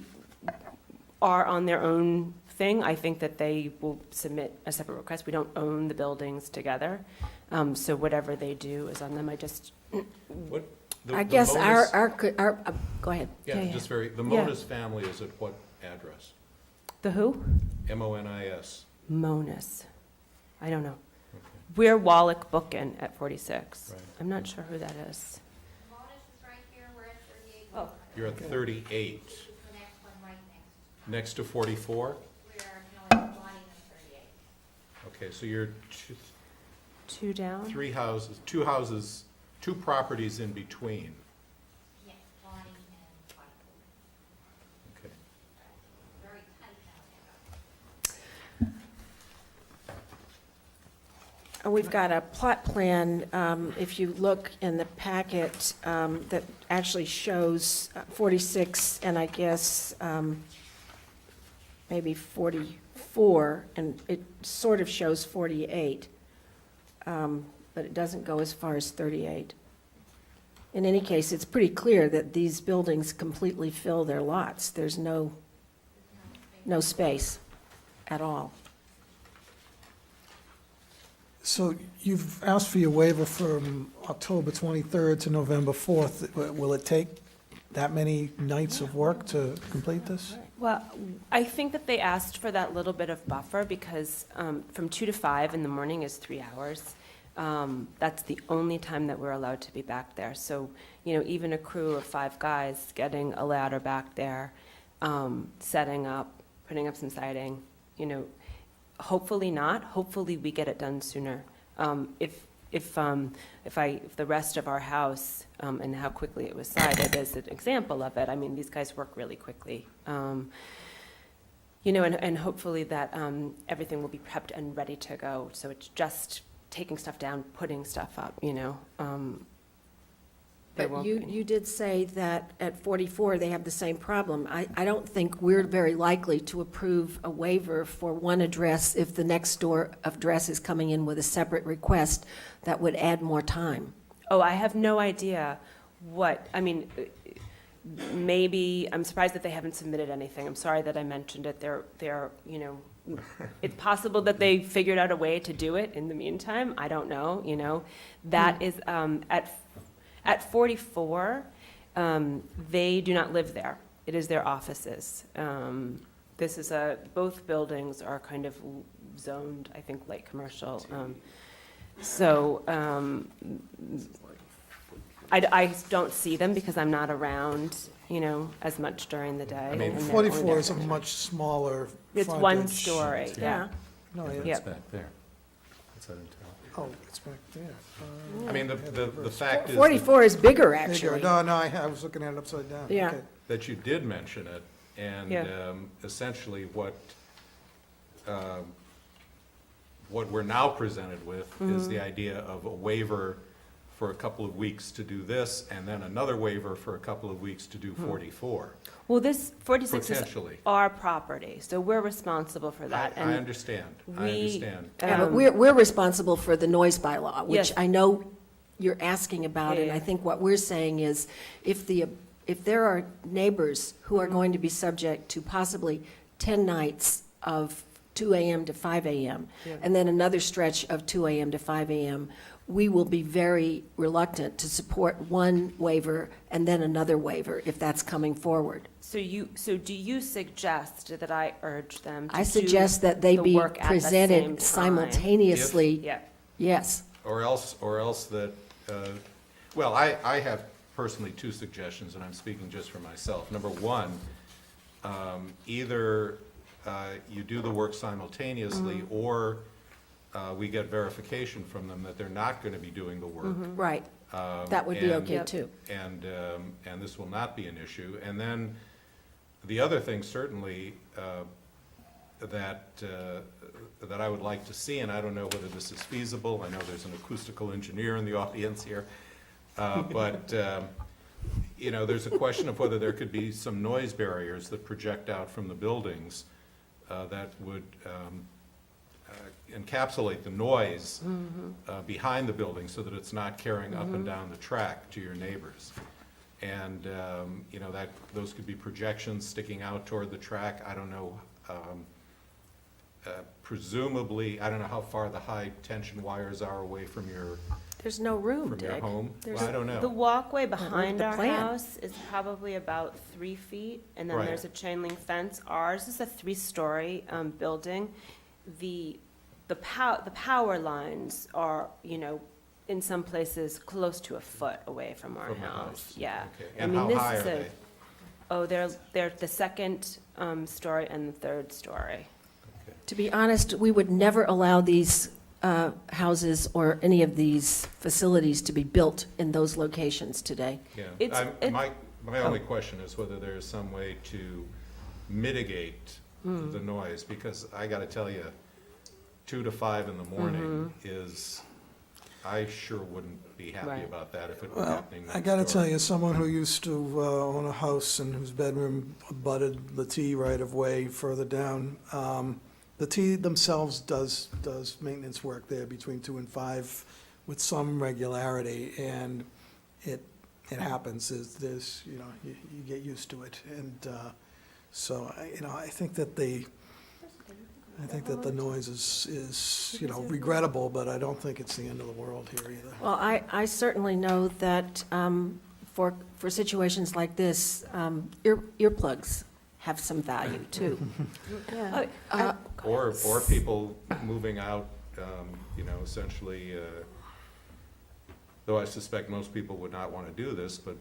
are on their own thing. I think that they will submit a separate request. We don't own the buildings together, so whatever they do is on them. I just, What? the- I the guess Monas- go ahead. Yeah, just very, the Yeah. Monas family is at what address? the who? MONIS. Monas. I don't know. Okay. We're Wallach Bookin at 46. Right. I'm not sure who that is. Monash is right here, we're at 38. Oh. You're at 38, The next one right next. next to 44? We're, no, it's Bonnie is 38. Okay, so you're Two down? two houses, two properties in between. Yes, Bonnie and White. Okay. Very tight down We've got a plot plan, if you look in the packet, that actually shows 46, and I guess maybe 44, and it sort of shows 48, but it doesn't go as far as 38. In any case, it's pretty clear that these buildings completely fill their lots. There's no space at all. So you've asked for your waiver from October 23rd to November 4th. Will it take that many nights of work to complete this? Well, I think that they asked for that little bit of buffer because from 2 to 5 in the morning is 3 hours. That's the only time that we're allowed to be back there. So, you know, even a crew of 5 guys getting a ladder back there, setting up, putting up some siding, you know, hopefully not. Hopefully we get it done sooner. If the rest of our house and how quickly it was sided is an example of it, I mean, these guys work really quickly. You know, and hopefully that everything will be prepped and ready to go. So it's just taking stuff down, putting stuff up, you know. There But won't you, be- you did say that at 44, they have the same problem. I don't think we're very likely to approve a waiver for one address if the next door address is coming in with a separate request that would add more time. Oh, I have no idea what, I mean, maybe, I'm surprised that they haven't submitted anything. I'm sorry that I mentioned it. They're, you know, it's possible that they figured out a way to do it in the meantime. I don't know, you know. That is, at 44, they do not live there. It is their offices. This is both buildings are kind of zoned, I think, light commercial. So I don't see them because I'm not around, you know, as much during the day. I mean, and they're 44 only is a there. much smaller It's frontage. one story, yeah. No, It's Yep. back there. It's at Untitled. oh, it's back there. I mean, the fact is 44 is bigger, There you go. actually. No, I was looking at it upside down. Yeah. Okay. that you did mention it, and Yeah. essentially what we're now presented with is the idea of a waiver for a couple of weeks to do this, and then another waiver for a couple of weeks to do 44. Well, this 46 is Potentially. our property, so we're responsible for that. I and understand, I we- understand. Yeah, but Um, we're responsible for the noise bylaw, which Yes. I know you're asking about, and Yeah, I yeah. think what we're saying is, if there are neighbors who are going to be subject to possibly 10 nights of 2 AM to 5 AM, Yeah. and then another stretch of 2 AM to 5 AM, we will be very reluctant to support one waiver and then another waiver if that's coming forward. So do you suggest that I urge them to I do suggest that they the be work at the same presented time? simultaneously. Yeah, Yes. Or else that, well, I have personally 2 suggestions, and I'm speaking just for myself. Number one, either you do the work simultaneously, or we get verification from them that they're not going to be doing the work. Right. That would be and- okay, too. And this will not be an issue. And then, the other thing certainly that I would like to see, and I don't know whether this is feasible, I know there's an acoustical engineer in the audience here, but, you know, there's a question of whether there could be some noise barriers that project out from the buildings that would encapsulate the noise behind the building so that it's not carrying up and down the track to your neighbors. And, you know, those could be projections sticking out toward the track. I don't know, presumably, I don't know how far the high-tension wires are away from your There's no room, your Dick. home. There's- Well, I don't The know. walkway behind the our plan. house is probably about 3 feet, and then Right. there's a chain link fence. Ours is a 3-story building. The power lines are, you know, in some places close to a foot away from our From the house. house. Yeah. Okay. I And mean, how this high is are a- they? Oh, they're the second story and the third story. To be honest, we would never allow these houses or any of these facilities to be built in those locations today. Yeah. It's- My only question is whether there's some way to mitigate the noise, because I gotta tell you, 2 to 5 in the morning is, I sure wouldn't be happy Right. about that if it were Well, happening I next gotta door. tell you, as someone who used to own a house and whose bedroom abutted the T right of way further down, the T themselves does maintenance work there between 2 and 5 with some regularity, and it happens. There's, you know, you get used to it, and so, you know, I think that the noise is, you know, regrettable, but I don't think it's the end of the world here either. Well, I certainly know that for situations like this, earplugs have some value, too. Yeah. Or people moving out, you know, essentially, though I suspect most people would not want to do this, but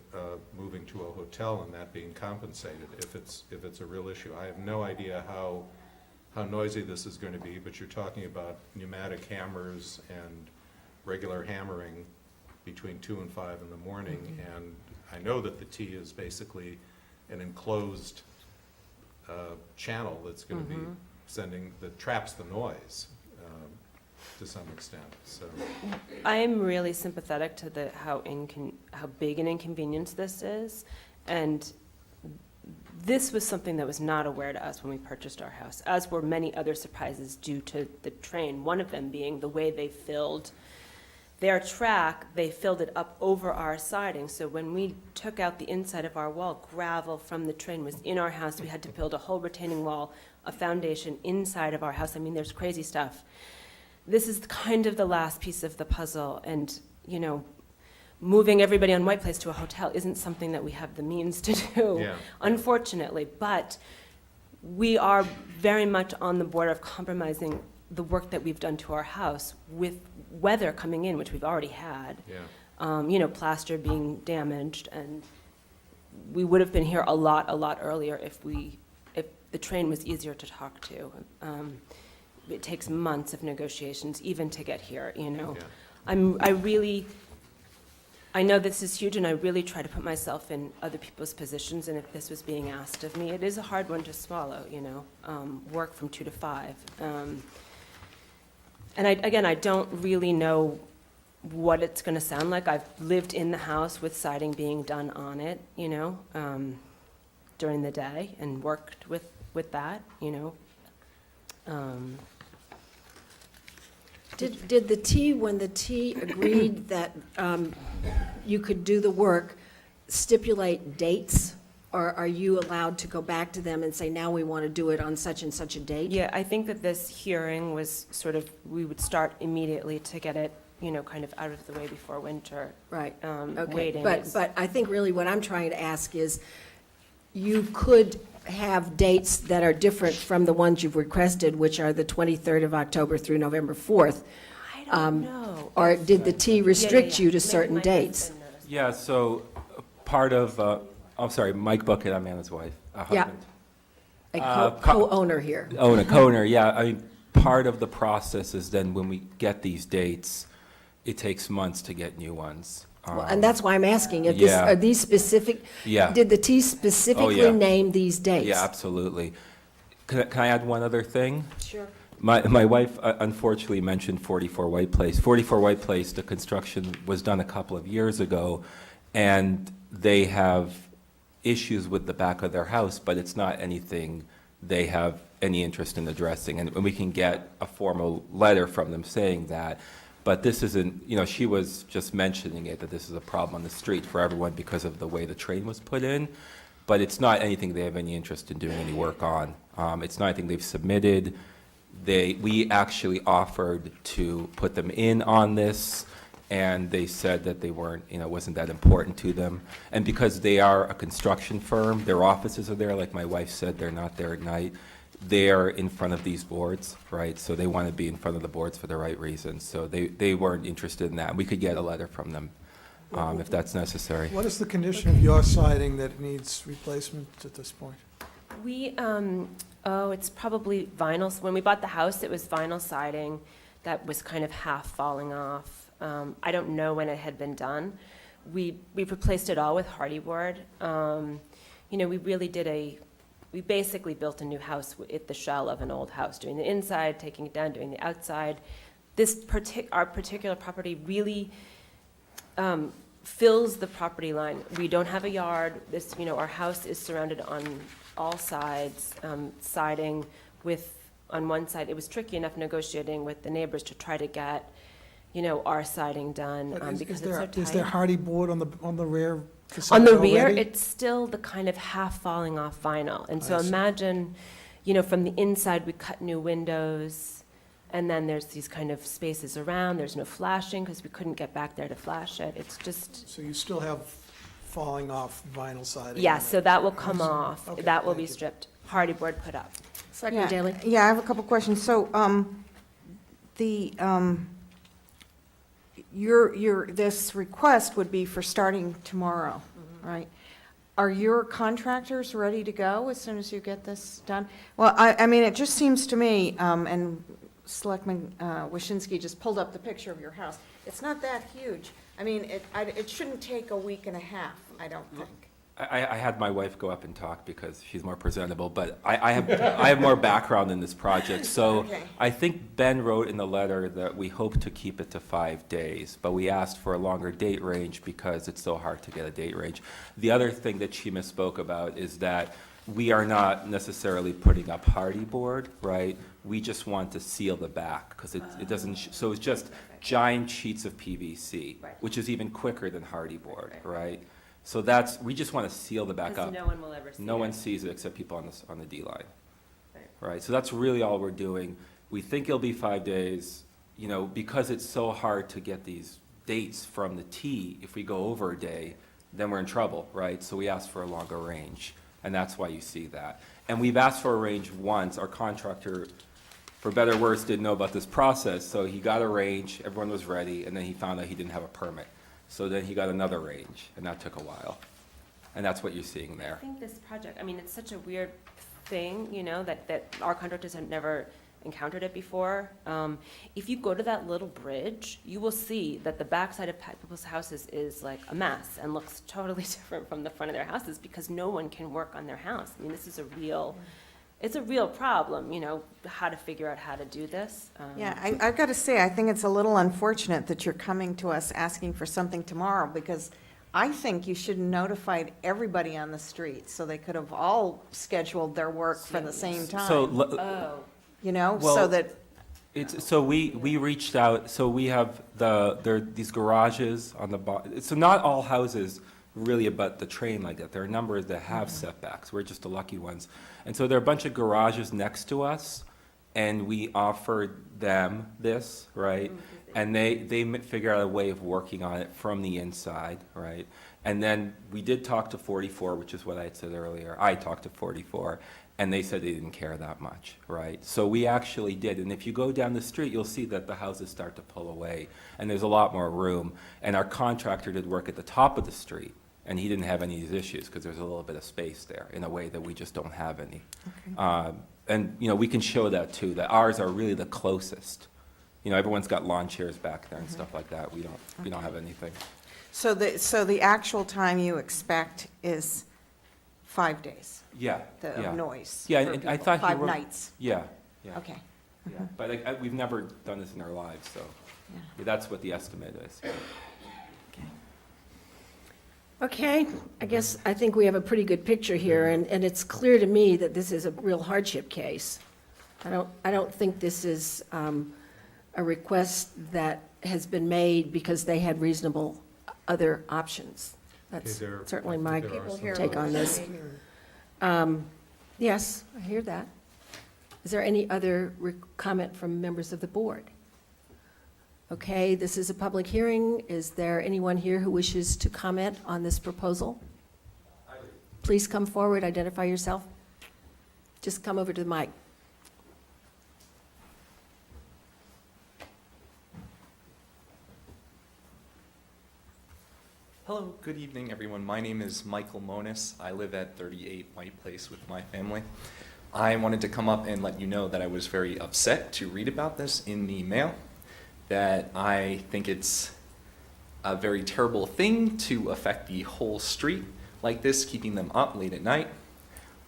moving to a hotel and that being compensated if it's a real issue. I have no idea how noisy this is going to be, but you're talking about pneumatic hammers and regular hammering between 2 and 5 in the morning. And I know that the T is basically an enclosed channel that's going to be that traps the noise to some extent, so. I am really sympathetic to how big an inconvenience this is, and this was something that was not aware to us when we purchased our house, as were many other surprises due to the train, one of them being the way they filled their track, they filled it up over our siding, so when we took out the inside of our wall, gravel from the train was in our house, we had to build a whole retaining wall, a foundation inside of our house. I mean, there's crazy stuff. This is kind of the last piece of the puzzle, and, you know, moving everybody on White Place to a hotel isn't something that we have the means to do, Yeah. unfortunately, but we are very much on the border of compromising the work that we've done to our house with weather coming in, which we've already had. Yeah. You know, plaster being damaged, and we would have been here a lot earlier if the train was easier to talk to. It takes months of negotiations even to get here, you know. Yeah. I know this is huge, and I really try to put myself in other people's positions, and if this was being asked of me, it is a hard one to swallow, you know, work from 2 to 5. And I don't really know what it's going to sound like. I've lived in the house with siding being done on it, you know, during the day, and worked with that, you know. Did the T, when the T agreed that you could do the work, stipulate dates? Or are you allowed to go back to them and say, now we want to do it on such and such a date? Yeah, I think that this hearing was sort of, we would start immediately to get it, you know, kind of out of the way before winter. Right, okay. Waiting But is- I think really what I'm trying to ask is, you could have dates that are different from the ones you've requested, which are the 23rd of October through November 4th. I don't know. Or did the T restrict you to Maybe certain my dates? husband knows. Yeah, so part of, I'm sorry, Mike Bucket, I'm Anna's wife, Yeah. husband. A co-owner here. A co-owner, yeah. I mean, part of the process is then when we get these dates, it takes months to get new ones. Well, and that's why I'm asking, yeah. are these specific? Yeah. Did the T specifically yeah. name these dates? Yeah, absolutely. Can I add one other thing? Sure. My wife unfortunately mentioned 44 White Place. 44 White Place, the construction was done a couple of years ago, and they have issues with the back of their house, but it's not anything they have any interest in addressing. And we can get a formal letter from them saying that. But this isn't, she was just mentioning it, that this is a problem on the street for everyone because of the way the train was put in. But it's not anything they have any interest in doing any work on. It's not anything they've submitted. We actually offered to put them in on this, and they said that they weren't, it wasn't that important to them. And because they are a construction firm, their offices are there, like my wife said, they're not there at night. They're in front of these boards, right? So they want to be in front of the boards for the right reasons. So they weren't interested in that. We could get a letter from them if that's necessary. What is the condition of your siding that needs replacement at this point? We, it's probably vinyl. When we bought the house, it was vinyl siding that was kind of half falling off. I don't know when it had been done. We replaced it all with hardy board. We basically built a new house with the shell of an old house, doing the inside, taking it down, doing the outside. Our particular property really fills the property line. We don't have a yard. Our house is surrounded on all sides, siding with, on one side, it was tricky enough negotiating with the neighbors to try to get, our siding done, because it's so tight. Is there hardy board on the rear facade On the rear, already? it's still the kind of half falling off vinyl. And so I see. imagine, from the inside, we cut new windows, and then there's these kind of spaces around. There's no flashing because we couldn't get back there to flash it. It's just, So you still have falling off vinyl siding? yeah, on so it. that will come off. Okay, That will be thank you. stripped. Hardy board put up. Selectman Daley? Yeah, I have a couple questions. So, this request would be for starting tomorrow, right? Are your contractors ready to go as soon as you get this done? Well, I mean, it just seems to me, and Selectman Waschinsky just pulled up the picture of your house. It's not that huge. I mean, it shouldn't take a week and a half, I don't think. I had my wife go up and talk because she's more presentable, but I have more background in this project. So Okay. I think Ben wrote in the letter that we hope to keep it to 5 days, but we asked for a longer date range because it's so hard to get a date range. The other thing that she misspoke about is that we are not necessarily putting up hardy board, right? We just want to seal the back because it doesn't, so it's just giant sheets of PVC, which is even quicker than hardy board, right? So we just want to seal the back up. Because no one will ever see it. No one sees it except people on the D line. Right, so that's really all we're doing. We think it'll be 5 days, because it's so hard to get these dates from the T, if we go over a day, then we're in trouble, right? So we asked for a longer range, and that's why you see that. And we've asked for a range once. Our contractor, for better or worse, didn't know about this process, so he got a range, everyone was ready, and then he found out he didn't have a permit. So then he got another range, and that took a while. And that's what you're seeing I there. think this project, it's such a weird thing, that our contractors have never encountered it before. If you go to that little bridge, you will see that the backside of people's houses is like a mess and looks totally different from the front of their houses because no one can work on their house. This is it's a real problem, how to figure out how to do this. Yeah, I've got to say, I think it's a little unfortunate that you're coming to us asking for something tomorrow, because I think you should have notified everybody on the street, so they could have all scheduled their work for the same time. So, Oh, so well, that, so we reached out, so we have there are these garages on the bottom. So not all houses really abut the train like that. There are a number that have setbacks. We're just the lucky ones. And so there are a bunch of garages next to us, and we offered them this, right? And they figure out a way of working on it from the inside, right? And then we did talk to 44, which is what I had said earlier. I talked to 44, and they said they didn't care that much, right? So we actually did. And if you go down the street, you'll see that the houses start to pull away, and there's a lot more room. And our contractor did work at the top of the street, And he didn't have any of these issues because there's a little bit of space there in a way that we just don't have any. And, we can show that too, that ours are really the closest. Everyone's got lawn chairs back there and stuff like that. We don't have anything. So the actual time you expect is 5 days, Yeah, the yeah. noise? Yeah, for and I people, thought you 5 were. nights? Yeah, yeah. Okay. Yeah. But we've never done this in our lives, so Yeah. that's what the estimate is. Okay, I think we have a pretty good picture here, and it's clear to me that this is a real hardship case. I don't think this is a request that has been made because they had reasonable other options. That's certainly my take on this. Yes, I hear that. Is there any other comment from members of the board? Okay, this is a public hearing. Is there anyone here who wishes to comment on this proposal? Please come forward, identify yourself. Just come over to the mic. Hello, good evening, everyone. My name is Michael Monis. I live at 38 White Place with my family. I wanted to come up and let you know that I was very upset to read about this in the mail, that I think it's a very terrible thing to affect the whole street like this, keeping them up late at night.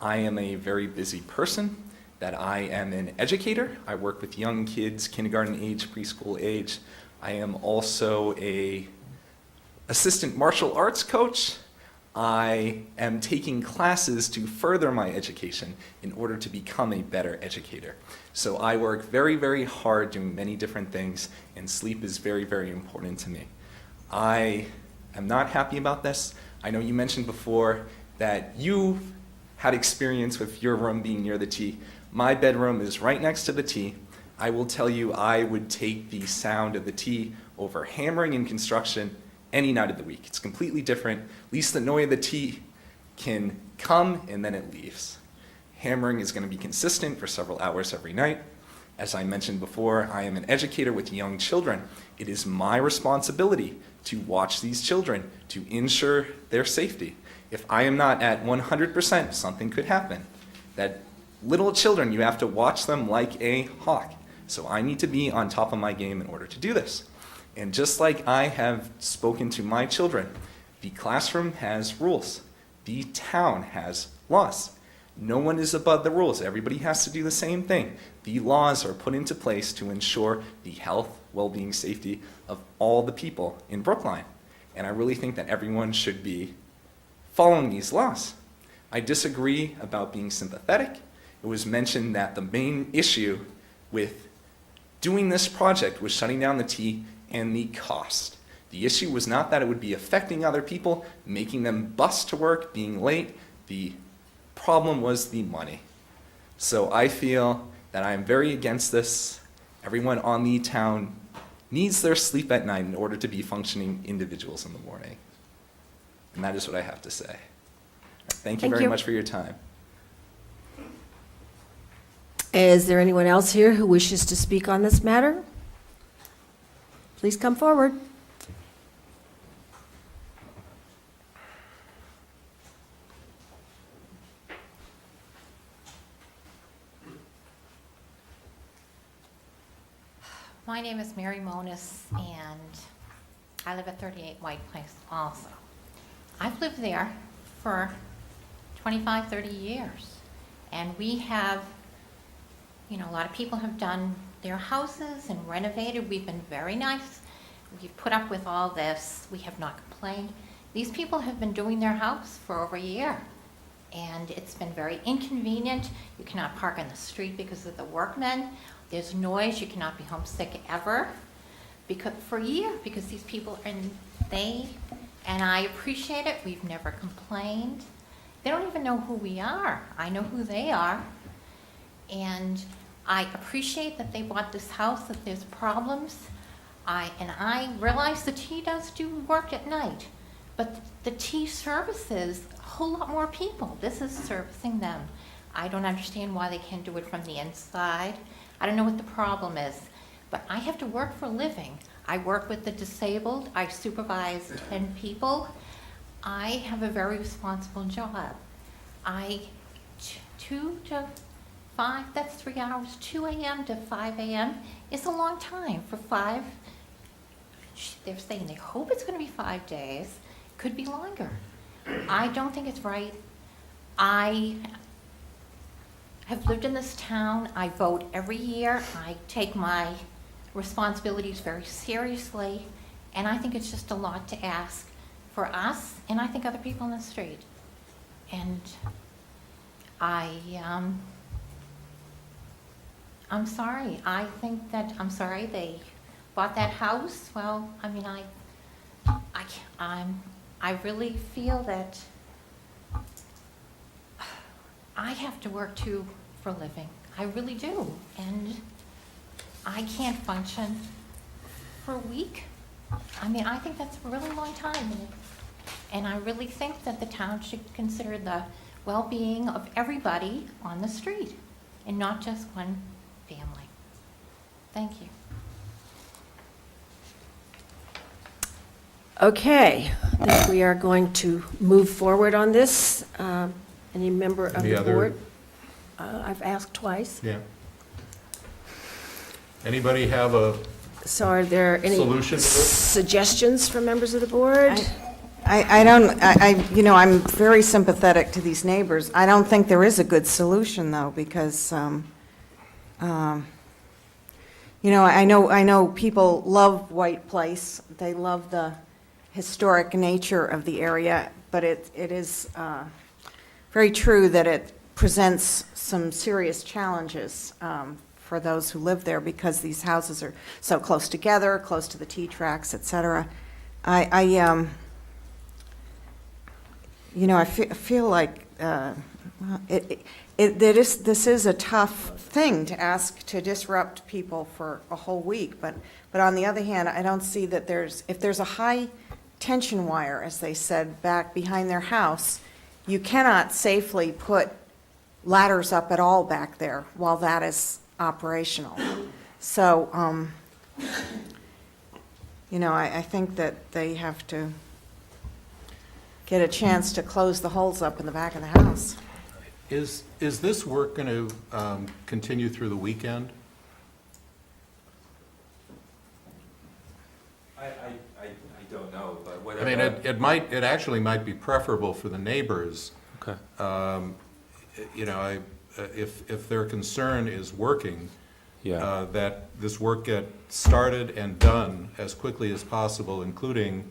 I am a very busy person, that I am an educator. I work with young kids, kindergarten age, preschool age. I am also a assistant martial arts coach. I am taking classes to further my education in order to become a better educator. So I work very, very hard doing many different things, and sleep is very, very important to me. I am not happy about this. I know you mentioned before that you had experience with your room being near the T. My bedroom is right next to the T. I will tell you, I would take the sound of the T over hammering in construction any night of the week. It's completely different. At least the noise of the T can come and then it leaves. Hammering is going to be consistent for several hours every night. As I mentioned before, I am an educator with young children. It is my responsibility to watch these children, to ensure their safety. If I am not at 100%, something could happen. That little children, you have to watch them like a hawk. So I need to be on top of my game in order to do this. And just like I have spoken to my children, the classroom has rules. The town has laws. No one is above the rules. Everybody has to do the same thing. The laws are put into place to ensure the health, well-being, safety of all the people in Brookline. And I really think that everyone should be following these laws. I disagree about being sympathetic. It was mentioned that the main issue with doing this project was shutting down the T and the cost. The issue was not that it would be affecting other people, making them bus to work, being late. The problem was the money. So I feel that I am very against this. Everyone on the town needs their sleep at night in order to be functioning individuals in the morning. And that is what I have to say. Thank you very much for your time. Is there anyone else here who wishes to speak on this matter? Please come forward. My name is Mary Monis, and I live at 38 White Place also. I've lived there for 25, 30 years, and we have, a lot of people have done their houses and renovated. We've been very nice. We've put up with all this. We have not complained. These people have been doing their house for over a year, and it's been very inconvenient. You cannot park on the street because of the workmen. There's noise. You cannot be homesick ever for a year because these people and I appreciate it. We've never complained. They don't even know who we are. I know who they are. And I appreciate that they bought this house, that there's problems. I realize the T does do work at night, but the T services a whole lot more people. This is servicing them. I don't understand why they can't do it from the inside. I don't know what the problem is, but I have to work for a living. I work with the disabled. I supervise 10 people. I have a very responsible job. 2 to 5, that's 3 hours. 2 a.m. to 5 a.m. is a long time for 5. They're saying they hope it's going to be 5 days. Could be longer. I don't think it's right. I have lived in this town. I vote every year. I take my responsibilities very seriously. And I think it's just a lot to ask for us, and I think other people in the street. And I'm sorry. I'm sorry they bought that house. Well, I mean, I really feel that I have to work too for a living. I really do. And I can't function for a week. I mean, I think that's a really long time. And I really think that the town should consider the well-being of everybody on the street and not just one family. Thank you. Okay, I think we are going to move forward on this. Any member of Any the other- board? I've asked twice. Yeah. Anybody have a So are there any solution to this? suggestions from members of the board? I'm very sympathetic to these neighbors. I don't think there is a good solution, though, because, I know people love White Place. They love the historic nature of the area, but it is very true that it presents some serious challenges for those who live there because these houses are so close together, close to the T-tracks, et cetera. I feel like this is a tough thing to ask to disrupt people for a whole week, but on the other hand, I don't see that if there's a high tension wire, as they said, back behind their house, you cannot safely put ladders up at all back there while that is operational. So, I think that they have to get a chance to close the holes up in the back of the house. Is this work going to continue through the weekend? I don't know, but I whatever. mean, it actually might be preferable for the neighbors. Okay. If their concern is working, Yeah. that this work get started and done as quickly as possible, including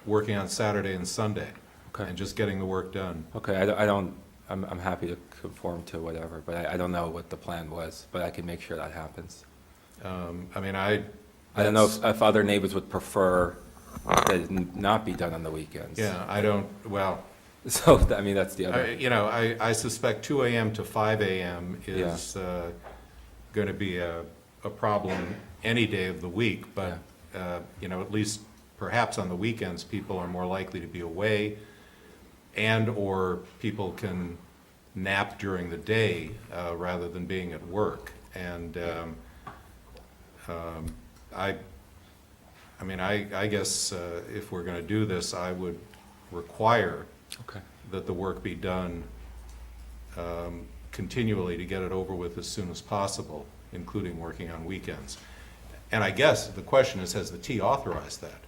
working on Saturday and Sunday. Okay. And just getting the work done. Okay, I'm happy to conform to whatever, but I don't know what the plan was, but I can make sure that happens. I don't know if other neighbors would prefer that it not be done on the weekends. Yeah, I don't, well, So, I mean, that's the other. I suspect 2 a.m. to 5 a.m. is going to be a problem any day of the week, but, at least perhaps on the weekends, people are more likely to be away, and/or people can nap during the day rather than being at work. And I guess if we're going to do this, I would require Okay. that the work be done continually to get it over with as soon as possible, including working on weekends. And I guess the question is, has the T authorized that?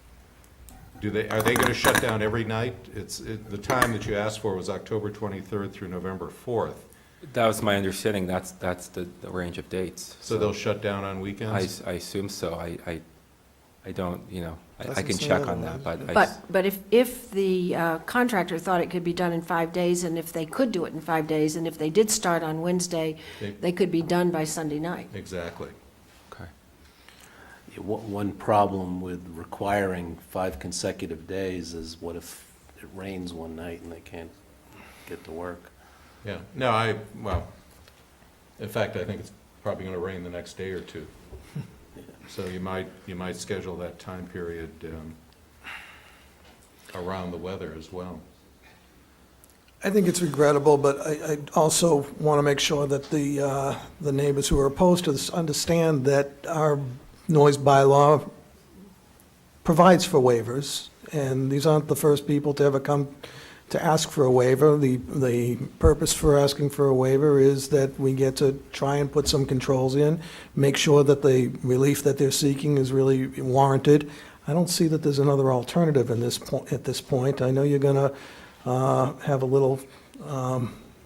Are they going to shut down every night? The time that you asked for was October 23rd through November 4th. That was my understanding, that's the range of dates. So they'll shut down on weekends? I assume so. I don't, I Doesn't can say check on that, otherwise. but But if the contractor thought it could be done in 5 days, and if they could do it in 5 days, and if they did start on Wednesday, they could be done by Sunday night. Exactly. okay. One problem with requiring 5 consecutive days is what if it rains one night and they can't get to work? Yeah. No, in fact, I think it's probably going to rain the next day or two. So you might schedule that time period around the weather as well. I think it's regrettable, but I also want to make sure that the neighbors who are opposed to this understand that our noise bylaw provides for waivers and these aren't the first people to ever come to ask for a waiver. The purpose for asking for a waiver is that we get to try and put some controls in, make sure that the relief that they're seeking is really warranted. I don't see that there's another alternative at this point. I know you're going to have a little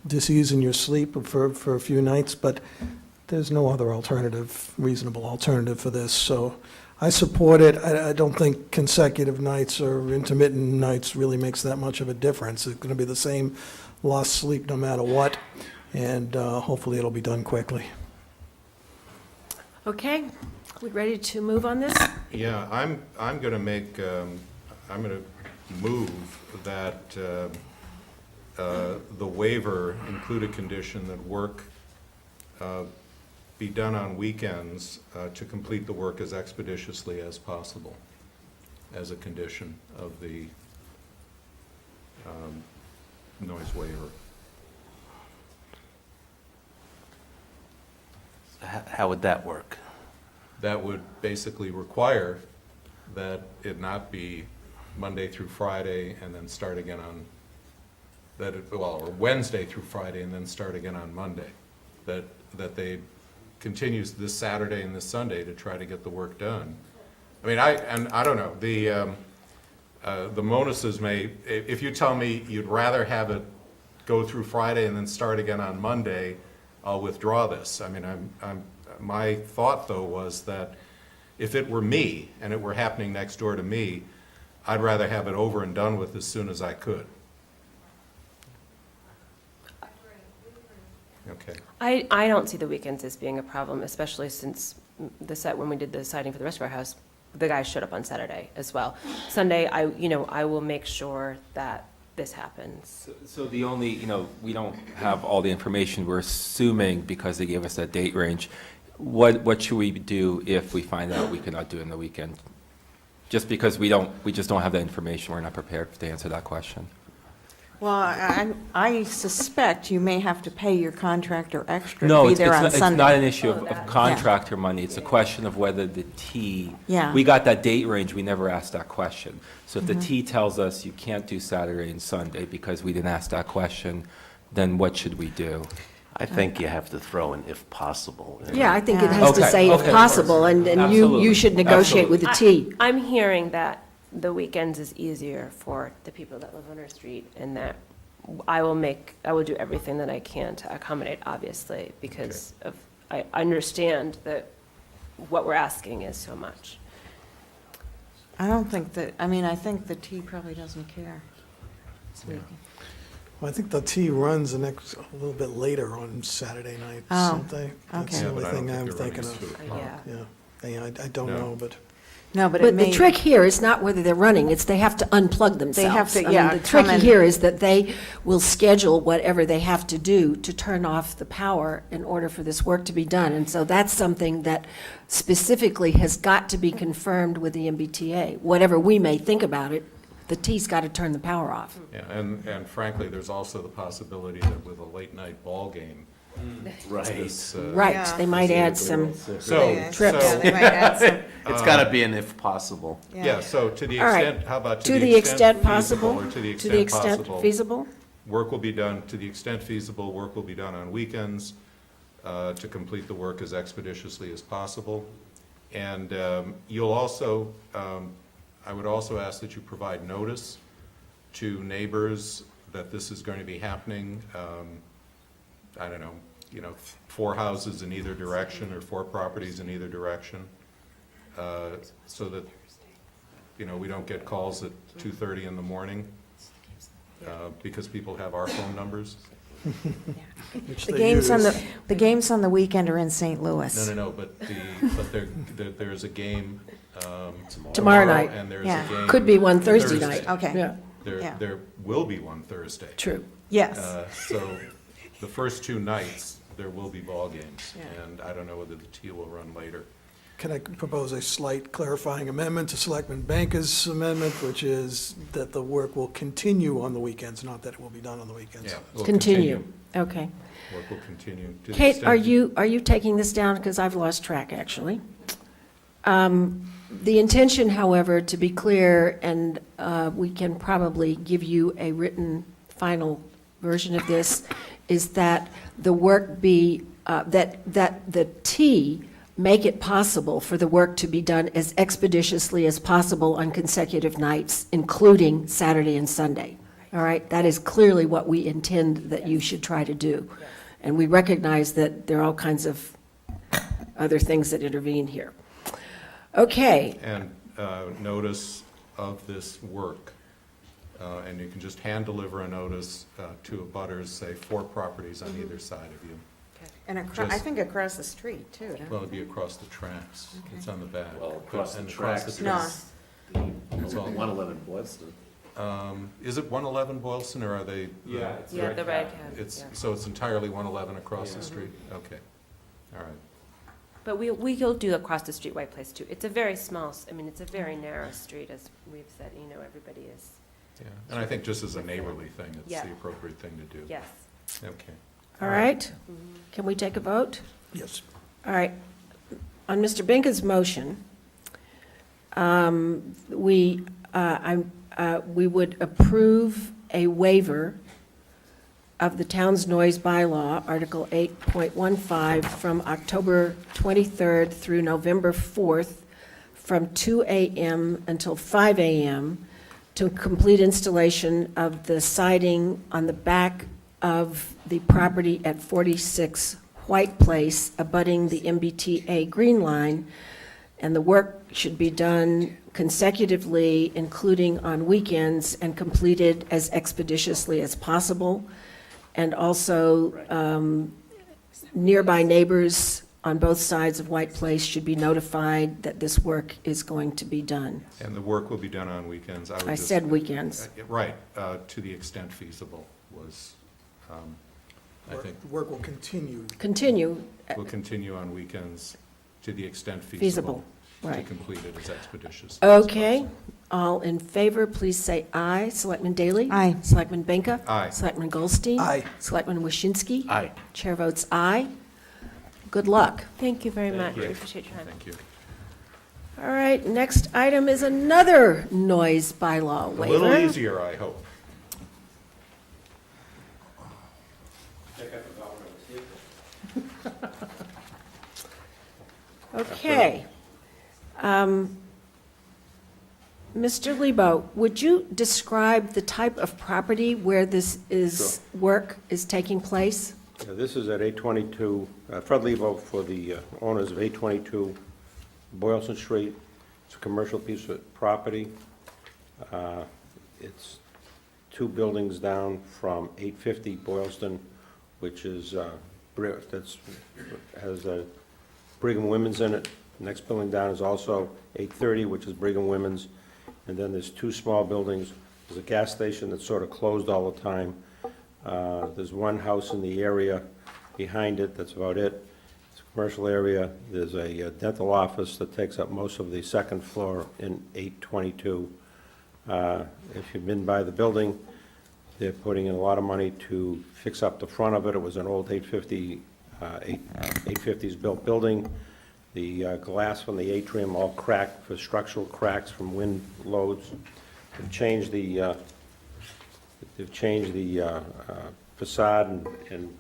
dis-ease in your sleep for a few nights, but there's no other reasonable alternative for this. So I support it. I don't think consecutive nights or intermittent nights really makes that much of a difference. It's going to be the same lost sleep no matter what, and hopefully it'll be done quickly. Okay, we ready to move on this? Yeah, I'm going to make, I'm going to move that the waiver include a condition that work be done on weekends to complete the work as expeditiously as possible, as a condition of the noise waiver. How would that work? That would basically require that it not be Monday through Friday and then start again on, or Wednesday through Friday and then start again on Monday. That they continue this Saturday and this Sunday to try to get the work done. I mean, I don't know, the Monuses may, if you tell me you'd rather have it go through Friday and then start again on Monday, I'll withdraw this. I mean, my thought, though, was that if it were me and it were happening next door to me, I'd rather have it over and done with as soon as I could. Okay. I don't see the weekends as being a problem, especially since when we did the siding for the rest of our house, the guys showed up on Saturday as well. Sunday, I will make sure that this happens. So the only, we don't have all the information. We're assuming, because they gave us that date range, what should we do if we find out we cannot do it in the weekend? Just because we just don't have that information, we're not prepared to answer that question. Well, I suspect you may have to pay your contractor extra No, to be it's there on not, Sunday. it's not an issue of contractor money. It's a question of whether the T, Yeah. we got that date range, we never asked that question. So if the Mm-hmm. T tells us you can't do Saturday and Sunday because we didn't ask that question, then what should we do? I think you have to throw in if possible. Yeah, I think it has to Okay, say if okay. possible, and you Absolutely, should negotiate with the T. I'm hearing that the weekends is easier for the people that live on our street, and that I will do everything that I can to accommodate, obviously, because I understand that what we're asking is so much. I don't think that, I think the T probably doesn't care. This weekend. Well, I think the T runs a little bit later on Saturday nights, Oh, don't they? That's okay. the only but I don't thing I'm think they're running thinking of. 2 o'clock. Yeah. I don't No. know, but. No, but it But may. the trick here is not whether they're running, it's they have to unplug themselves. have to, I mean, yeah, the come tricky in. here is that they will schedule whatever they have to do to turn off the power in order for this work to be done. And so that's something that specifically has got to be confirmed with the MBTA. Whatever we may think about it, the T's got to turn the power off. Yeah, and frankly, there's also the possibility that with a late-night ball game, Right. this, Right, Yeah. they might add some, So, Trips. Yeah, they might add some. It's got to be an if possible. yeah, so to the All right. extent, how about to the extent feasible, possible, or to the extent possible, feasible? work will be done, to the extent feasible, work will be done on weekends to complete the work as expeditiously as possible. And you'll also, I would also ask that you provide notice to neighbors that this is going to be happening. I don't know, 4 houses in either direction or 4 properties in either direction, so that, we don't get calls at 2:30 in the morning because people have our phone numbers. Which The they games on use. the games on the weekend are in St. Louis. No, but there's a game Tomorrow night. and there's Yeah. a game. Could be one Thursday night. Okay. Yeah, Yeah. There will be one Thursday. true. Yes. So the first 2 nights, there will be ball games, and I don't know whether the T will run later. Can I propose a slight clarifying amendment to Selectman Banker's amendment, which is that the work will continue on the weekends, not that it will be done on the weekends? Yeah, we'll Continue, okay. Work will continue. to the Kate, extent- are you taking this down? Because I've lost track, actually. The intention, however, to be clear, and we can probably give you a written final version of this, is that the work be, that the T make it possible for the work to be done as expeditiously as possible on consecutive nights, including Saturday and Sunday. All right? That is clearly what we intend that you should try to do. And we recognize that there are all kinds of other things that intervene here. Okay, And notice of this work, and you can just hand deliver a notice to abutters, say 4 properties on either side of you. And I Just- think across the street, too. Well, it'd be across the tracks, it's on the back. Well, across the And tracks. No. It's all- 111 Boylston. Is it 111 Boylston, or are they? Yeah, the red cab. It's, so it's entirely 111 across the street? Okay, all right. But we'll do across the street White Place too. It's a very small, I mean, it's a very narrow street, as we've said, everybody is, Yeah, and I think just as a neighborly thing, it's Yeah. the appropriate thing to do. yes. Okay. all right. Can we take a vote? Yes. All right. On Mr. Binka's motion, we would approve a waiver of the town's noise bylaw, Article 8.15, from October 23rd through November 4th, from 2 a.m. until 5 a.m., to complete installation of the siding on the back of the property at 46 White Place, abutting the MBTA Green Line, and the work should be done consecutively, including on weekends, and completed as expeditiously as possible. And also, nearby neighbors on both sides of White Place should be notified that this work is going to be done. And the work will be done on weekends. would I just- said weekends. Right, to the extent feasible was, I think, The work will continue. Continue, will continue on weekends to the extent feasible, feasible. To right. complete it as expeditiously. as Okay, possible. all in favor, please say aye. Selectman Daley? Aye. Selectman Benka? Aye. Selectman Goldstein? Aye. Selectman Waschinsky? Aye. Chair votes aye. Good luck. Thank you very much. you. We appreciate your time. Thank you. All right, next item is another noise bylaw A waiver. little easier, I hope. Okay. Mr. Lebo, would you describe the type of property where this is, work is taking place? This is at 822, Fred Lebo for the owners of 822 Boylston Street. It's a commercial piece of property. It's 2 buildings down from 850 Boylston, which is, has Brigham Women's in it. Next building down is also 830, which is Brigham Women's. And then there's 2 small buildings. There's a gas station that's sort of closed all the time. There's 1 house in the area behind it, that's about it. It's a commercial area. There's a dental office that takes up most of the 2nd floor in 822. If you've been by the building, they're putting in a lot of money to fix up the front of it. It was an old 850s built building. The glass from the atrium all cracked for structural cracks from wind loads. They've changed the facade and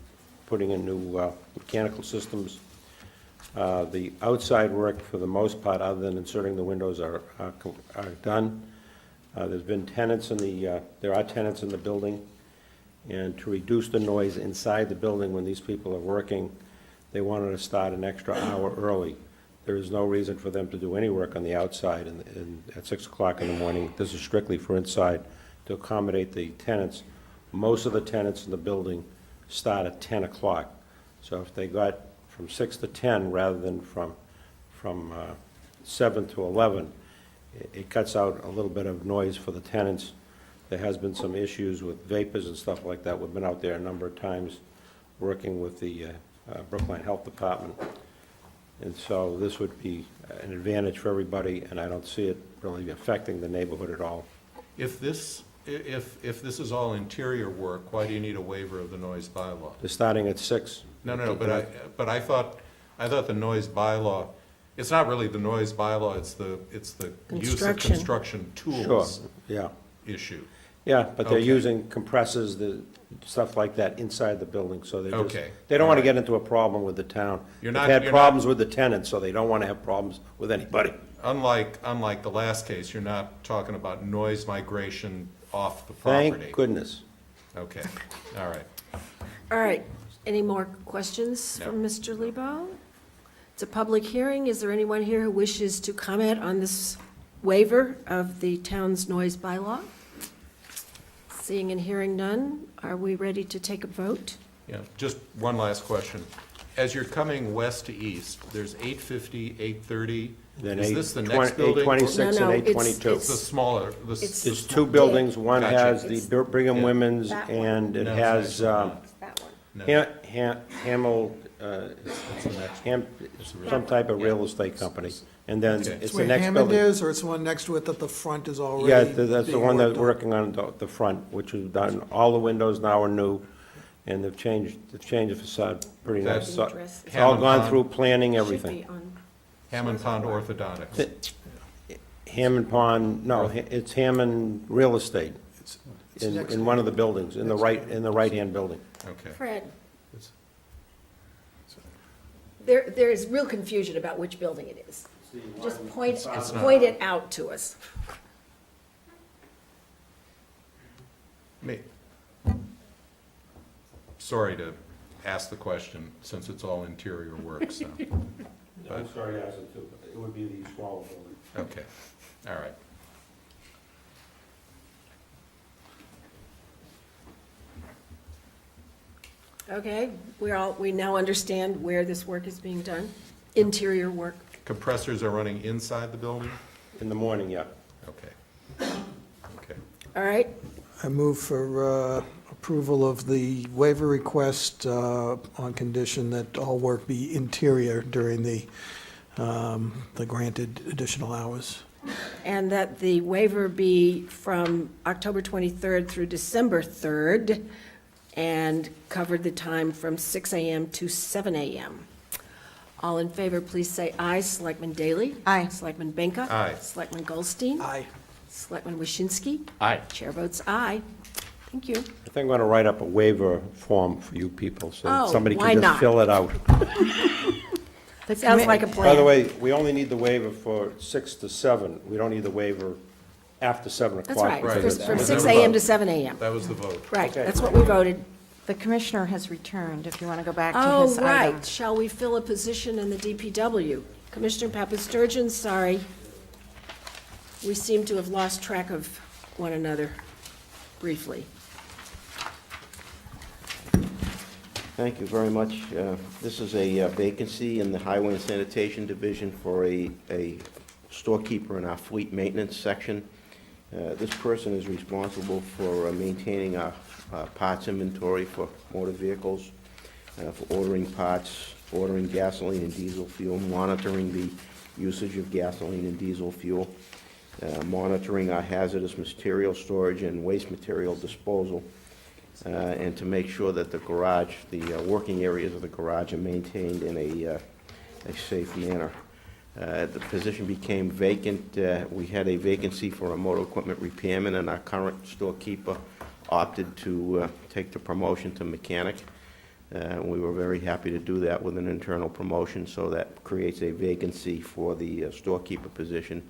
putting in new mechanical systems. The outside work, for the most part, other than inserting the windows, are done. There's been tenants in there are tenants in the building, and to reduce the noise inside the building when these people are working, they wanted to start an extra hour early. There is no reason for them to do any work on the outside at 6 o'clock in the morning. This is strictly for inside, to accommodate the tenants. Most of the tenants in the building start at 10 o'clock. So if they got from 6 to 10 rather than from 7 to 11, it cuts out a little bit of noise for the tenants. There has been some issues with vapors and stuff like that. We've been out there a number of times working with the Brookline Health Department. And so this would be an advantage for everybody, and I don't see it really affecting the neighborhood at all. If this is all interior work, why do you need a waiver of the noise bylaw? They're starting at 6. No, but I thought the noise bylaw It's not really the noise bylaw, it's the use of Construction. construction Sure, tools yeah. issue. Yeah, but they're Okay. using compressors, stuff like that inside the building, so they just, Okay, they don't want to all right. get into a problem with the town. You're They've not- had you're problems with the tenants, so they don't want to have problems with anybody. Unlike the last case, you're not talking about noise migration off the property. Thank goodness. Okay, all right. All right, any more questions No. from Mr. Lebo? It's a public hearing. Is there anyone here who wishes to comment on this waiver of the town's noise bylaw? Seeing and hearing none, are we ready to take a vote? Yeah, just one last question. As you're coming west to east, there's 850, 830. Then Is this the next building? 826 No, and no, it's- 822. It's the smaller, It's- There's two buildings, one Gotcha. has It's- the Brigham Yeah. Women's, That one. and it No, has it's actually That one. No. Hamel, some type of real estate company. And then Okay. it's It's the where next Hammond building. is, or it's the one next to it that the front is already Yeah, that's the being one they're worked on? working on, the front, which is done, all the windows now are new, and they've changed the facade pretty That's- nice. So Address it's all Hammond gone Pond. through planning, Should everything. be on- Hammond Pond Orthodontics. Hammond Pond, no, it's Hammond Real Estate, It's in, next- in one of the buildings, in the right-hand building. Okay. Fred, It's- there is real confusion about which building it is. Just point not- it out to us. Me. Sorry to ask the question, since it's all interior work, so, I'm sorry, it would be the smaller building. okay, all right. Okay, we now understand where this work is being done, interior work. Compressors are running inside the building? In the morning, yeah. Okay. Okay. All right, I move for approval of the waiver request on condition that all work be interior during the granted additional hours. and that the waiver be from October 23rd through December 3rd, and covered the time from 6 a.m. to 7 a.m. All in favor, please say aye. Selectman Daley? Aye. Selectman Benka? Aye. Selectman Goldstein? Aye. Selectman Waschinsky? Aye. Chair votes aye. Thank you. I think I'm gonna write up a waiver form for you people, so Oh, somebody why can not? just fill it out. The Sounds commi- like a By the plan. way, we only need the waiver for 6 to 7. We don't need the waiver after 7 o'clock. That's right, Right. because from it's- 6 a.m. to 7 a.m. That was the vote. Right, Okay. that's what we voted. The commissioner has returned, if you want to go back to Oh, his item. right. Shall we fill a position in the DPW? Commissioner Papasturgeon, sorry. We seem to have lost track of one another briefly. Thank you very much. This is a vacancy in the Highway and Sanitation Division for a storekeeper in our fleet maintenance section. This person is responsible for maintaining our parts inventory for motor vehicles, for ordering parts, ordering gasoline and diesel fuel, monitoring the usage of gasoline and diesel fuel, monitoring our hazardous material storage and waste material disposal, and to make sure that the garage, the working areas of the garage are maintained in a safe manner. The position became vacant. We had a vacancy for a motor equipment repairman, and our current storekeeper opted to take the promotion to mechanic. We were very happy to do that with an internal promotion, so that creates a vacancy for the storekeeper position,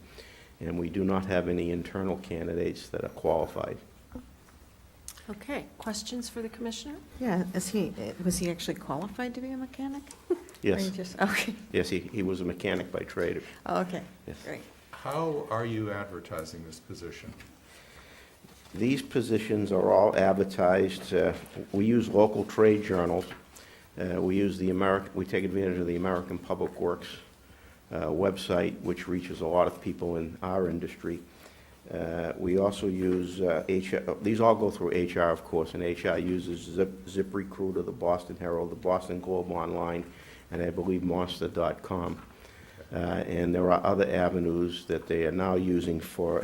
and we do not have any internal candidates that are qualified. Okay, questions for the commissioner? Yeah, was he actually qualified to be a mechanic? Or Yes, you just- Okay, yes, he was a mechanic by trade. oh, okay, Yes. great. How are you advertising this position? These positions are all advertised. We use local trade journals. We take advantage of the American Public Works website, which reaches a lot of people in our industry. We also use HR. These all go through HR, of course, and HR uses ZipRecruiter, the Boston Herald, the Boston Globe Online, and I believe Monster.com. And there are other avenues that they are now using for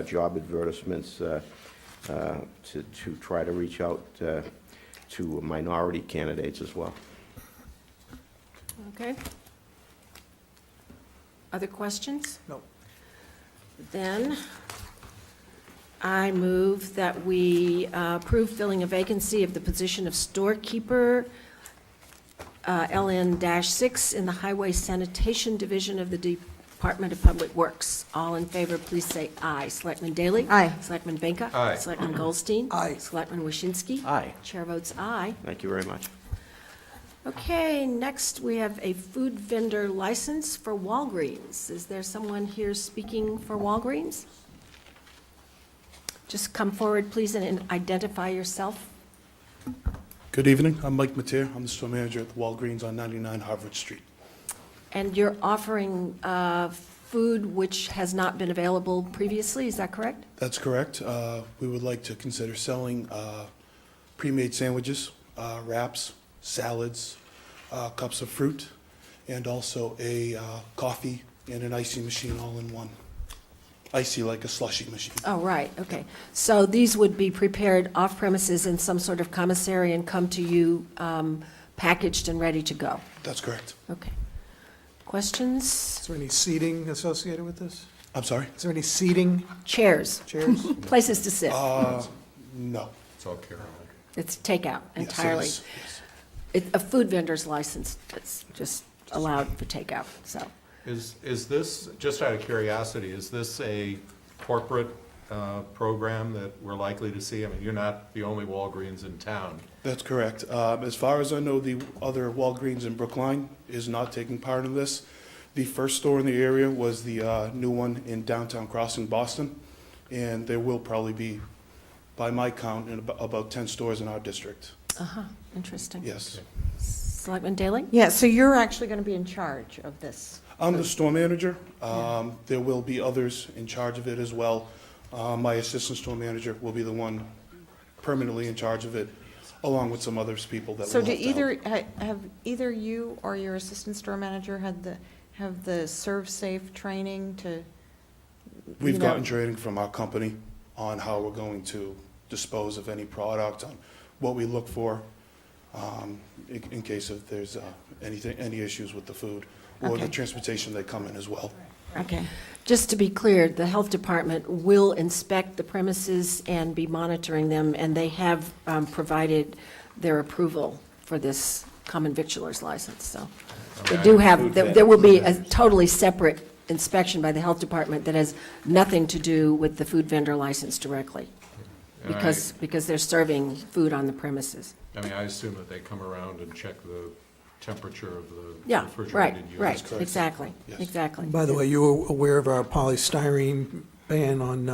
job advertisements to try to reach out to minority candidates as well. Okay. Other questions? No. Then I move that we approve filling a vacancy of the position of storekeeper, LN-6, in the Highway Sanitation Division of the Department of Public Works. All in favor, please say aye. Selectman Daley? Aye. Selectman Benka? Aye. Selectman Goldstein? Aye. Selectman Waschinsky? Aye. Chair votes aye. Thank you very much. Okay, next we have a food vendor license for Walgreens. Is there someone here speaking for Walgreens? Just come forward, please, and identify yourself. Good evening, I'm Mike Mateer, I'm the store manager at the Walgreens on 99 Harvard Street. And you're offering food which has not been available previously, is that correct? That's correct. We would like to consider selling pre-made sandwiches, wraps, salads, cups of fruit, and also a coffee and an icy machine all in one. Icy like a slushy machine. Oh, right, okay. So these would be prepared off premises in some sort of commissary and come to you packaged and ready to go? That's correct. Okay. Questions? Is there any seating associated with this? I'm sorry? Is there any seating, Chairs? chairs? Places to sit? No. It's all carry-on. It's takeout Yes, it entirely? is. Yes. A food vendor's license, it's just allowed for takeout, so. Is this, just out of curiosity, is this a corporate program that we're likely to see? I mean, you're not the only Walgreens in town. That's correct. As far as I know, the other Walgreens in Brookline is not taking part in this. The first store in the area was the new one in downtown Crossing, Boston, and there will probably be, by my count, in about 10 stores in our district. Uh-huh, interesting. Yes. Selectman Daley? Yeah, so you're actually going to be in charge of this? I'm the store manager. There will be others in charge of it as well. My assistant store manager will be the one permanently in charge of it, along with some others people that will So have to help. have either you or your assistant store manager have the Serve Safe training to, We've you know- gotten training from our company on how we're going to dispose of any product, on what we look for, in case if there's any issues with the food, or the Okay. transportation they come in as well. okay. Just to be clear, the health department will inspect the premises and be monitoring them, and they have provided their approval for this common victualer's license, so. They do have, there will be a totally separate inspection by the health department that has nothing to do with the food vendor license directly, And because they're serving food on the premises. I mean, I assume that they come around and check the temperature of the Yeah, right, refrigerated units. right, exactly, Yes. exactly. By the way, you were aware of our polystyrene ban on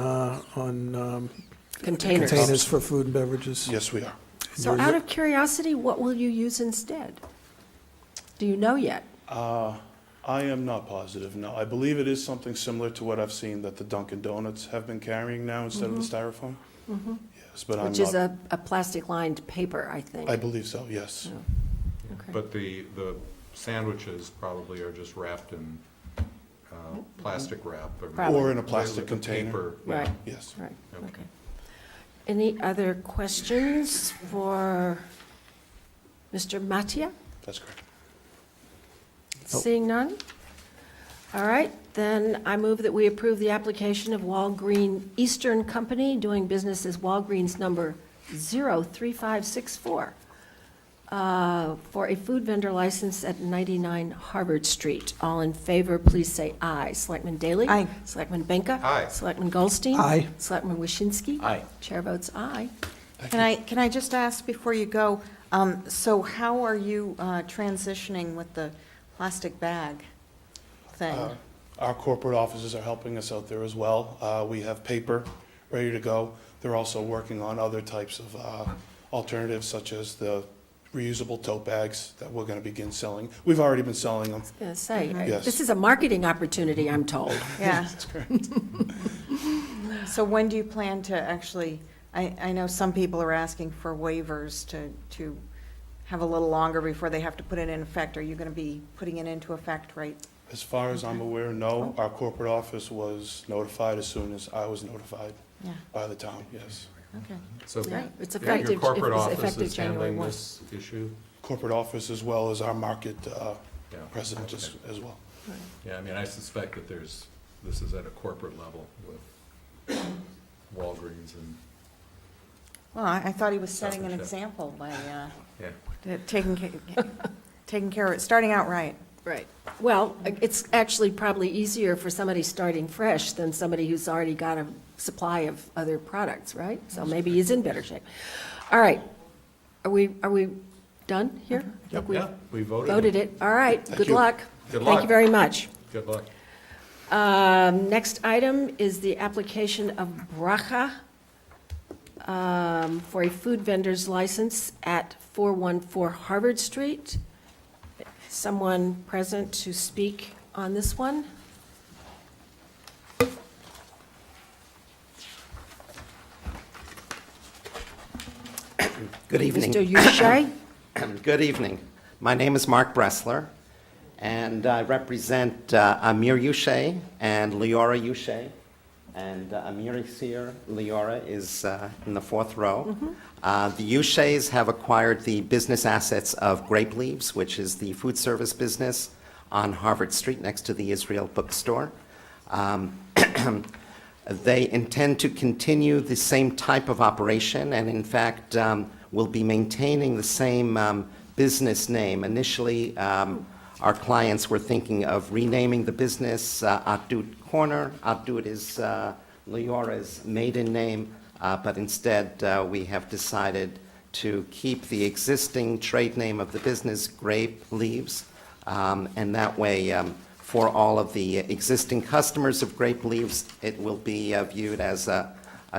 Containers. containers for food and beverages? Yes, we are. So out of curiosity, what will you use instead? Do you know yet? I am not positive, no. I believe it is something similar to what I've seen that the Dunkin' Donuts have been carrying now instead of the styrofoam. Yes, but I'm Which is not, a plastic-lined paper, I think. I believe so, yes. Okay. But the sandwiches probably are just wrapped in plastic wrap. Probably. Or in a plastic Like a container. paper. Right, Yes. right, Okay. okay. Any other questions for Mr. Matia? That's correct. Nope. Seeing none? All right, then I move that we approve the application of Walgreen Eastern Company, doing business as Walgreens number 03564, for a food vendor license at 99 Harvard Street. All in favor, please say aye. Selectman Daley? Aye. Selectman Benka? Aye. Selectman Goldstein? Aye. Selectman Waschinsky? Aye. Chair votes aye. Can I just ask before you go, so how are you transitioning with the plastic bag thing? Our corporate offices are helping us out there as well. We have paper ready to go. They're also working on other types of alternatives, such as the reusable tote bags that we're going to begin selling. We've already been selling them. Gonna say, Yes. this is a marketing opportunity, I'm told. Yeah. That's correct. So when do you plan to actually, I know some people are asking for waivers to have a little longer before they have to put it in effect. Are you going to be putting it into effect right? As far as I'm aware, no. Our corporate office was notified as soon as I was notified Yeah, by the town, yes. okay. So Yeah, it's your effective, corporate it was office effective is January handling 1. this issue? Corporate office as well as our market Yeah. president as well. Yeah, I mean, I suspect that this is at a corporate level with Walgreens and, Well, I thought he was setting an Chef. example by yeah. taking care of it, starting out right. Right. Well, it's actually probably easier for somebody starting fresh than somebody who's already got a supply of other products, right? So maybe he's in better shape. All right. Are we done here? I think Yeah, we voted. Voted it. All right. Good you. luck. Good Thank luck. you very much. Good luck. Next item is the application of bracha for a food vendor's license at 414 Harvard Street. Someone present to speak on this one? Good evening. Mr. Ushai? Good evening. My name is Mark Bressler, and I represent Amir Ushai and Leora Ushai. And Amir is here, Leora is in the fourth row. The Ushais have acquired the business assets of Grape Leaves, which is the food service business on Harvard Street next to the Israel bookstore. They intend to continue the same type of operation, and in fact, will be maintaining the same business name. Initially, our clients were thinking of renaming the business Atdut Corner. Atdut is Leora's maiden name, but instead we have decided to keep the existing trade name of the business, Grape Leaves, and that way, for all of the existing customers of Grape Leaves, it will be viewed as a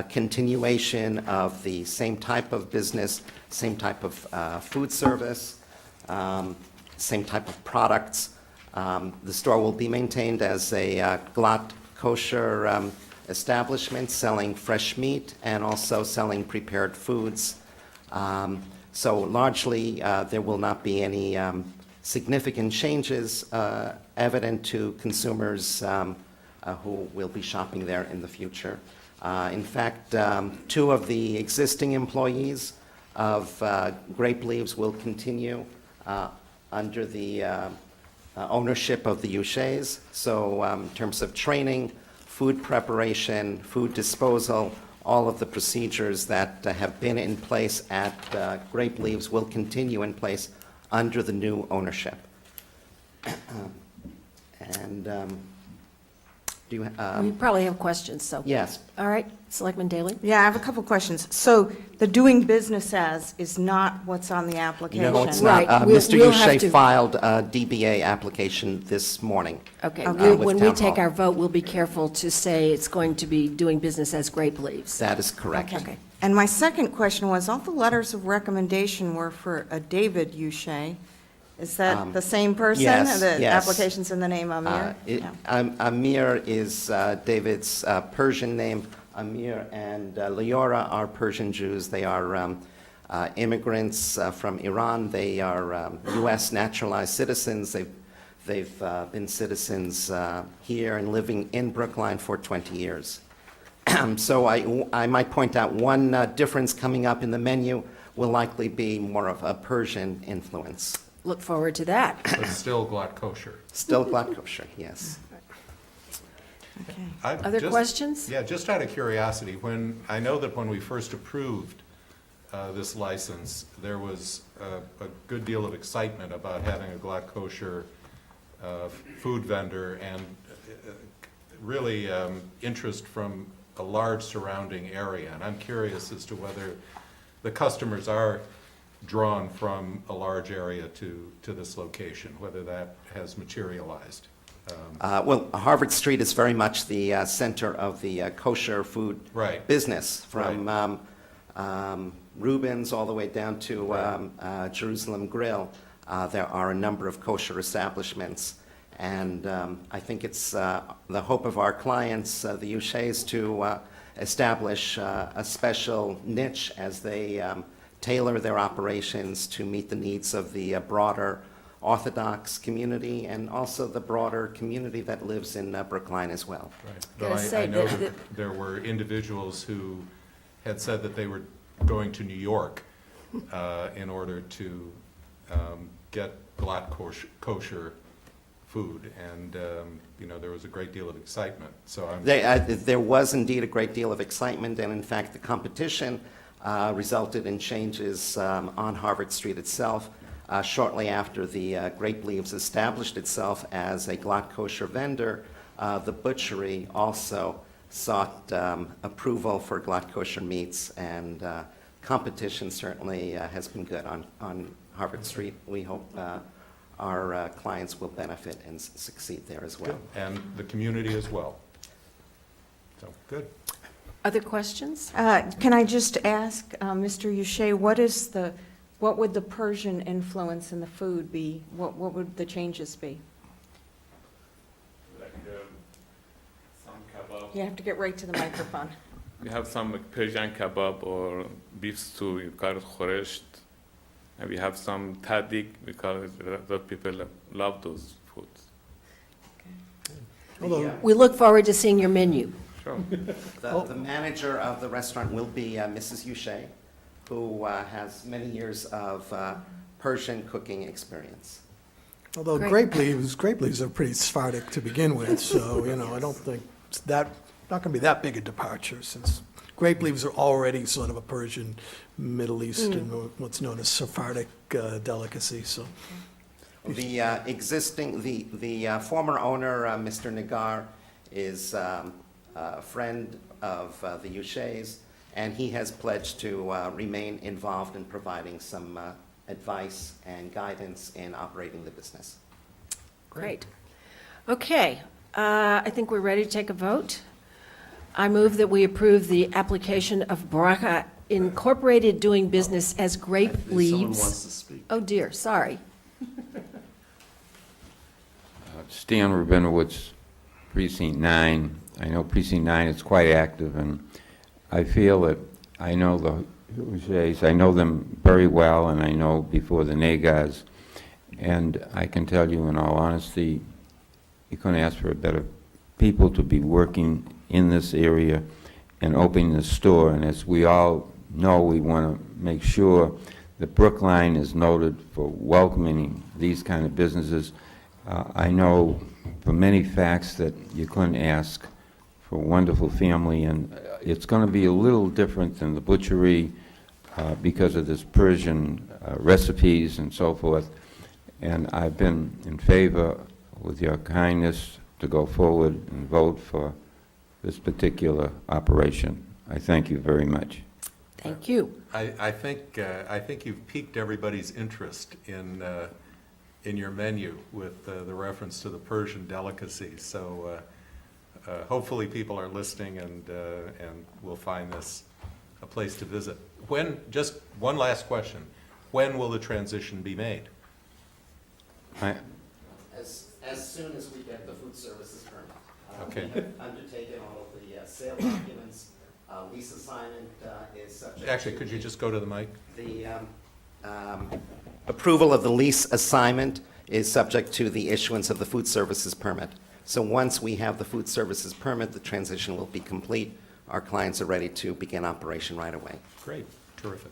continuation of the same type of business, same type of food service, same type of products. The store will be maintained as a glatt kosher establishment selling fresh meat and also selling prepared foods. So largely, there will not be any significant changes evident to consumers who will be shopping there in the future. In fact, two of the existing employees of Grape Leaves will continue under the ownership of the Ushais. So in terms of training, food preparation, food disposal, all of the procedures that have been in place at Grape Leaves will continue in place under the new ownership. And do you, We probably have questions, so. yes, All right, Selectman Daley? Yeah, I have a couple questions. So the doing business as is not what's on the application? no, it's Right, not. we'll- Mr. we'll have Ushai to- filed a DBA application this morning. Okay, Okay. with when we Town take Hall. our vote, we'll be careful to say it's going to be doing business as Grape Leaves. That is correct. Okay. And my second question was, all the letters of recommendation were for a David Ushai. Is that the same person? yes, The yes. application's in the name Amir? Yeah. Amir is David's Persian name. Amir and Leora are Persian Jews. They are immigrants from Iran. They are U.S. naturalized citizens. They've been citizens here and living in Brookline for 20 years. So I might point out one difference coming up in the menu will likely be more of a Persian influence. Look forward to that. But still glatt kosher. Still glatt kosher, yes. Okay. Other questions? Yeah, just out of curiosity, I know that when we first approved this license, there was a good deal of excitement about having a glatt kosher food vendor and really interest from a large surrounding area. And I'm curious as to whether the customers are drawn from a large area to this location, whether that has materialized. Well, Harvard Street is very much the center of the kosher food Right. business, from Reuben's all the way down to Jerusalem Grill. There are a number of kosher establishments, and I think it's the hope of our clients, the Ushais, to establish a special niche as they tailor their operations to meet the needs of the broader Orthodox community and also the broader community that lives in Brookline as well. Right. Though Gotta say I know that- that there were individuals who had said that they were going to New York in order to get glatt kosher food, and, there was a great deal of excitement, so I'm. There was indeed a great deal of excitement, and in fact, the competition resulted in changes on Harvard Street itself. Shortly after the Grape Leaves established itself as a glatt kosher vendor, the butchery also sought approval for glatt kosher meats, and competition certainly has been good on Harvard Street. We hope our clients will benefit and succeed there as well. And the community as well. So, good. Other questions? Can I just ask, Mr. Uche, what would the Persian influence in the food be? What would the changes be? Like some kebab. You have to get right to the microphone. You have some like Persian kebab or beef stew, you call it khoresht. And we have some tadik, because a lot of people love those foods. We look forward to seeing your menu. Sure. The manager of the restaurant will be Mrs. Uche, who has many years of Persian cooking experience. Although Great. grape leaves are pretty Sephardic to begin with, so, I don't think it's not going to be that big a departure, since grape leaves are already sort of a Persian, Middle Eastern, what's known as Sephardic delicacy, so. The former owner, Mr. Nagar, is a friend of the Uches, and he has pledged to remain involved in providing some advice and guidance in operating the business. Great. Okay, I think we're ready to take a vote. I move that we approve the application of Bracha Incorporated doing business as Grape Leaves. Someone wants to speak. Oh dear, sorry. Stan Rabinowitz, Precinct 9. I know Precinct 9 is quite active, and I feel that I know the Uches, I know them very well, and I know before the Nagars, and I can tell you in all honesty, you couldn't ask for better people to be working in this area and opening the store, and as we all know, we want to make sure that Brookline is noted for welcoming these kind of businesses. I know for many facts that you couldn't ask for a wonderful family, and it's going to be a little different than the butchery because of this Persian recipes and so forth. And I've been in favor, with your kindness, to go forward and vote for this particular operation. I thank you very much. Thank you. I think you've piqued everybody's interest in your menu with the reference to the Persian delicacies. So hopefully people are listening, and will find this a place to visit. Just one last question, when will the transition be made? As soon as we get the food services permit. Okay. We have undertaken all of the sale documents. Lease assignment is subject. Actually, could you just go to the mic? The approval of the lease assignment is subject to the issuance of the food services permit. So once we have the food services permit, the transition will be complete. Our clients are ready to begin operation right away. Great, terrific.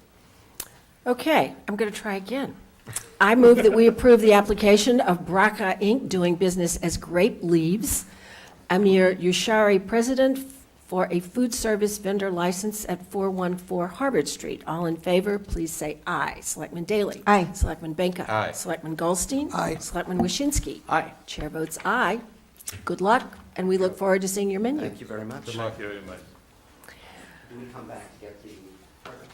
Okay, I'm going to try again. I move that we approve the application of Bracha Inc. doing business as Grape Leaves, Amir Yushari, president, for a food service vendor license at 414 Harvard Street. All in favor, please say aye. Selectman Daley? Aye. Selectman Benka? Aye. Selectman Goldstein? Aye. Selectman Waschinsky? Aye. Chair votes aye. Good luck, and we look forward to seeing your menu. Thank you very much. Good luck. Thank you very much. Do we come back to get the permit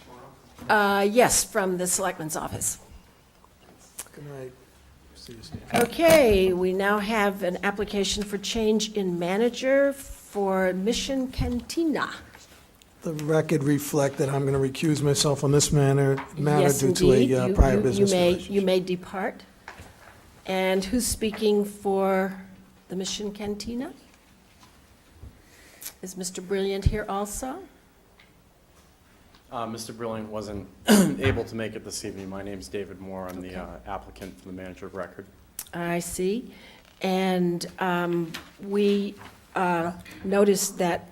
tomorrow? Yes, from the Selectman's office. Good night. See you, Stan. Okay, we now have an application for change in manager for Mission Cantina. The record reflect that I'm going to recuse myself on this matter Yes, due to indeed. a You- prior you- business You relationship. may depart. And who's speaking for the Mission Cantina? Is Mr. Brilliant here also? Mr. Brilliant wasn't able to make it this evening. My name's David Moore. I'm the applicant for the manager of record. I see. And we noticed that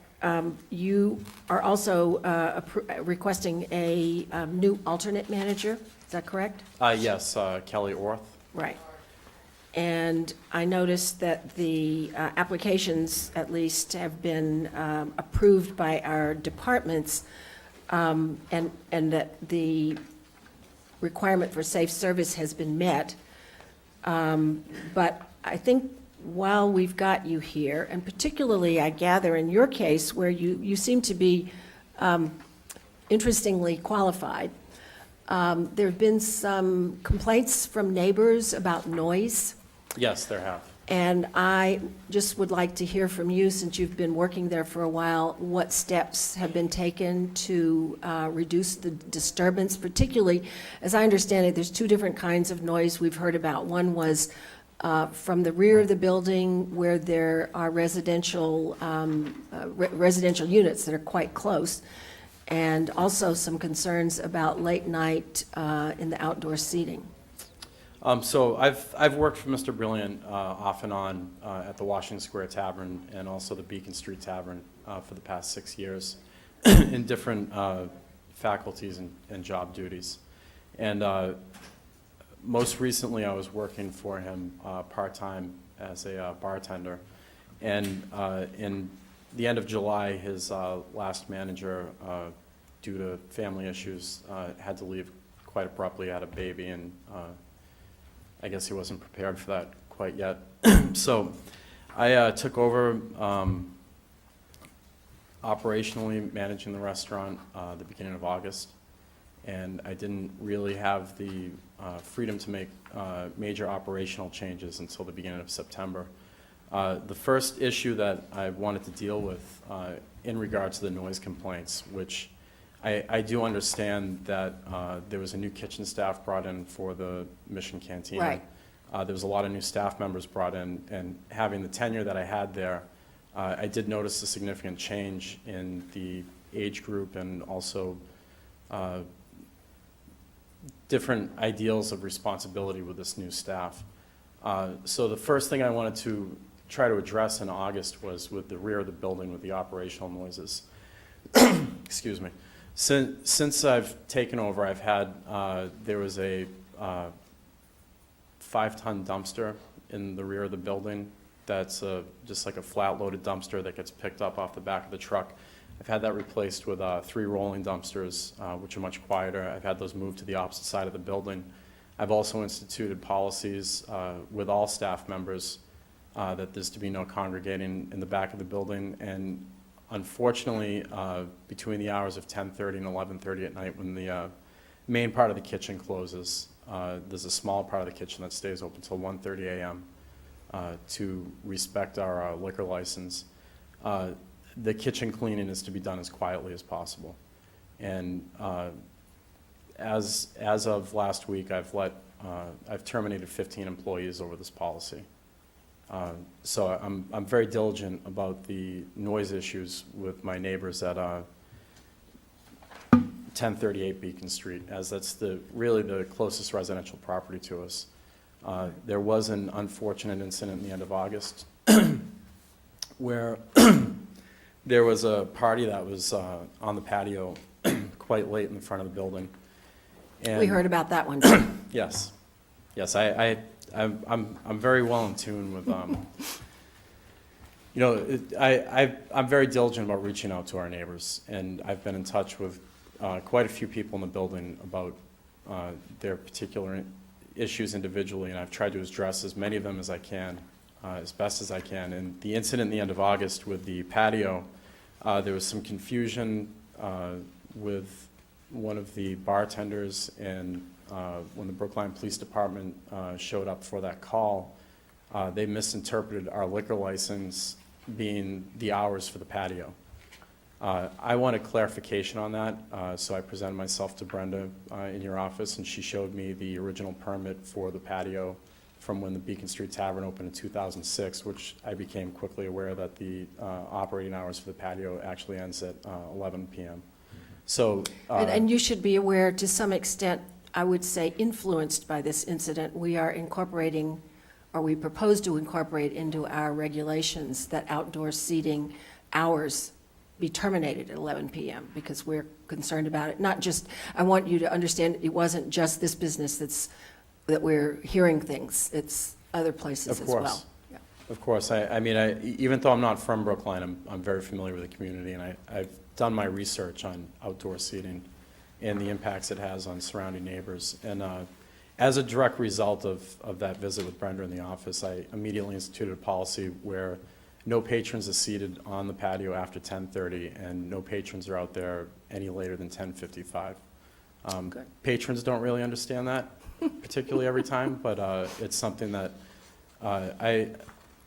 you are also requesting a new alternate manager. Is that correct? Yes, Kelly Orth. Right. And I noticed that the applications, at least, have been approved by our departments, and that the requirement for safe service has been met. But I think while we've got you here, and particularly, I gather, in your case, where you seem to be interestingly qualified, there have been some complaints from neighbors about noise. Yes, there have. And I just would like to hear from you, since you've been working there for a while, what steps have been taken to reduce the disturbance, particularly, as I understand it, there's two different kinds of noise we've heard about. One was from the rear of the building, where there are residential units that are quite close, and also some concerns about late night in the outdoor seating. So I've worked for Mr. Brilliant off and on at the Washington Square Tavern and also the Beacon Street Tavern for the past 6 years in different faculties and job duties. And most recently, I was working for him part-time as a bartender. And in the end of July, his last manager, due to family issues, had to leave quite abruptly, had a baby, and I guess he wasn't prepared for that quite yet. So I took over operationally managing the restaurant the beginning of August, and I didn't really have the freedom to make major operational changes until the beginning of September. The first issue that I wanted to deal with in regards to the noise complaints, which I do understand that there was a new kitchen staff brought in for the Mission Cantina. Right. There was a lot of new staff members brought in, and having the tenure that I had there, I did notice a significant change in the age group and also different ideals of responsibility with this new staff. So the first thing I wanted to try to address in August was with the rear of the building with the operational noises. Excuse me. Since I've taken over, I've had, there was a 5-ton dumpster in the rear of the building that's just like a flat-loaded dumpster that gets picked up off the back of the truck. I've had that replaced with 3 rolling dumpsters, which are much quieter. I've had those moved to the opposite side of the building. I've also instituted policies with all staff members that there's to be no congregating in the back of the building. And unfortunately, between the hours of 10:30 and 11:30 at night, when the main part of the kitchen closes, there's a small part of the kitchen that stays open until 1:30 a.m. To respect our liquor license. The kitchen cleaning is to be done as quietly as possible. And as of last week, I've terminated 15 employees over this policy. So I'm very diligent about the noise issues with my neighbors at 1038 Beacon Street, as that's really the closest residential property to us. There was an unfortunate incident in the end of August where there was a party that was on the patio quite late in the front of the building. And We heard about that one, too. Yes, yes, I'm very well in tune with, I'm very diligent about reaching out to our neighbors, and I've been in touch with quite a few people in the building about their particular issues individually, and I've tried to address as many of them as I can, as best as I can. And the incident in the end of August with the patio, there was some confusion with one of the bartenders, and when the Brookline Police Department showed up for that call, they misinterpreted our liquor license being the hours for the patio. I wanted clarification on that, so I presented myself to Brenda in your office, and she showed me the original permit for the patio from when the Beacon Street Tavern opened in 2006, which I became quickly aware that the operating hours for the patio actually ends at 11 p.m. So, And you should be aware, to some extent, I would say, influenced by this incident, we are incorporating, or we propose to incorporate into our regulations that outdoor seating hours be terminated at 11 p.m. because we're concerned about it. Not just, I want you to understand, it wasn't just this business that we're hearing things. It's other places as well. Yeah. Of course. I mean, even though I'm not from Brookline, I'm very familiar with the community, and I've done my research on outdoor seating and the impacts it has on surrounding neighbors. And as a direct result of that visit with Brenda in the office, I immediately instituted a policy where no patrons are seated on the patio after 10:30, and no patrons are out there any later than 10:55. Patrons don't really understand that, particularly every time, but it's something that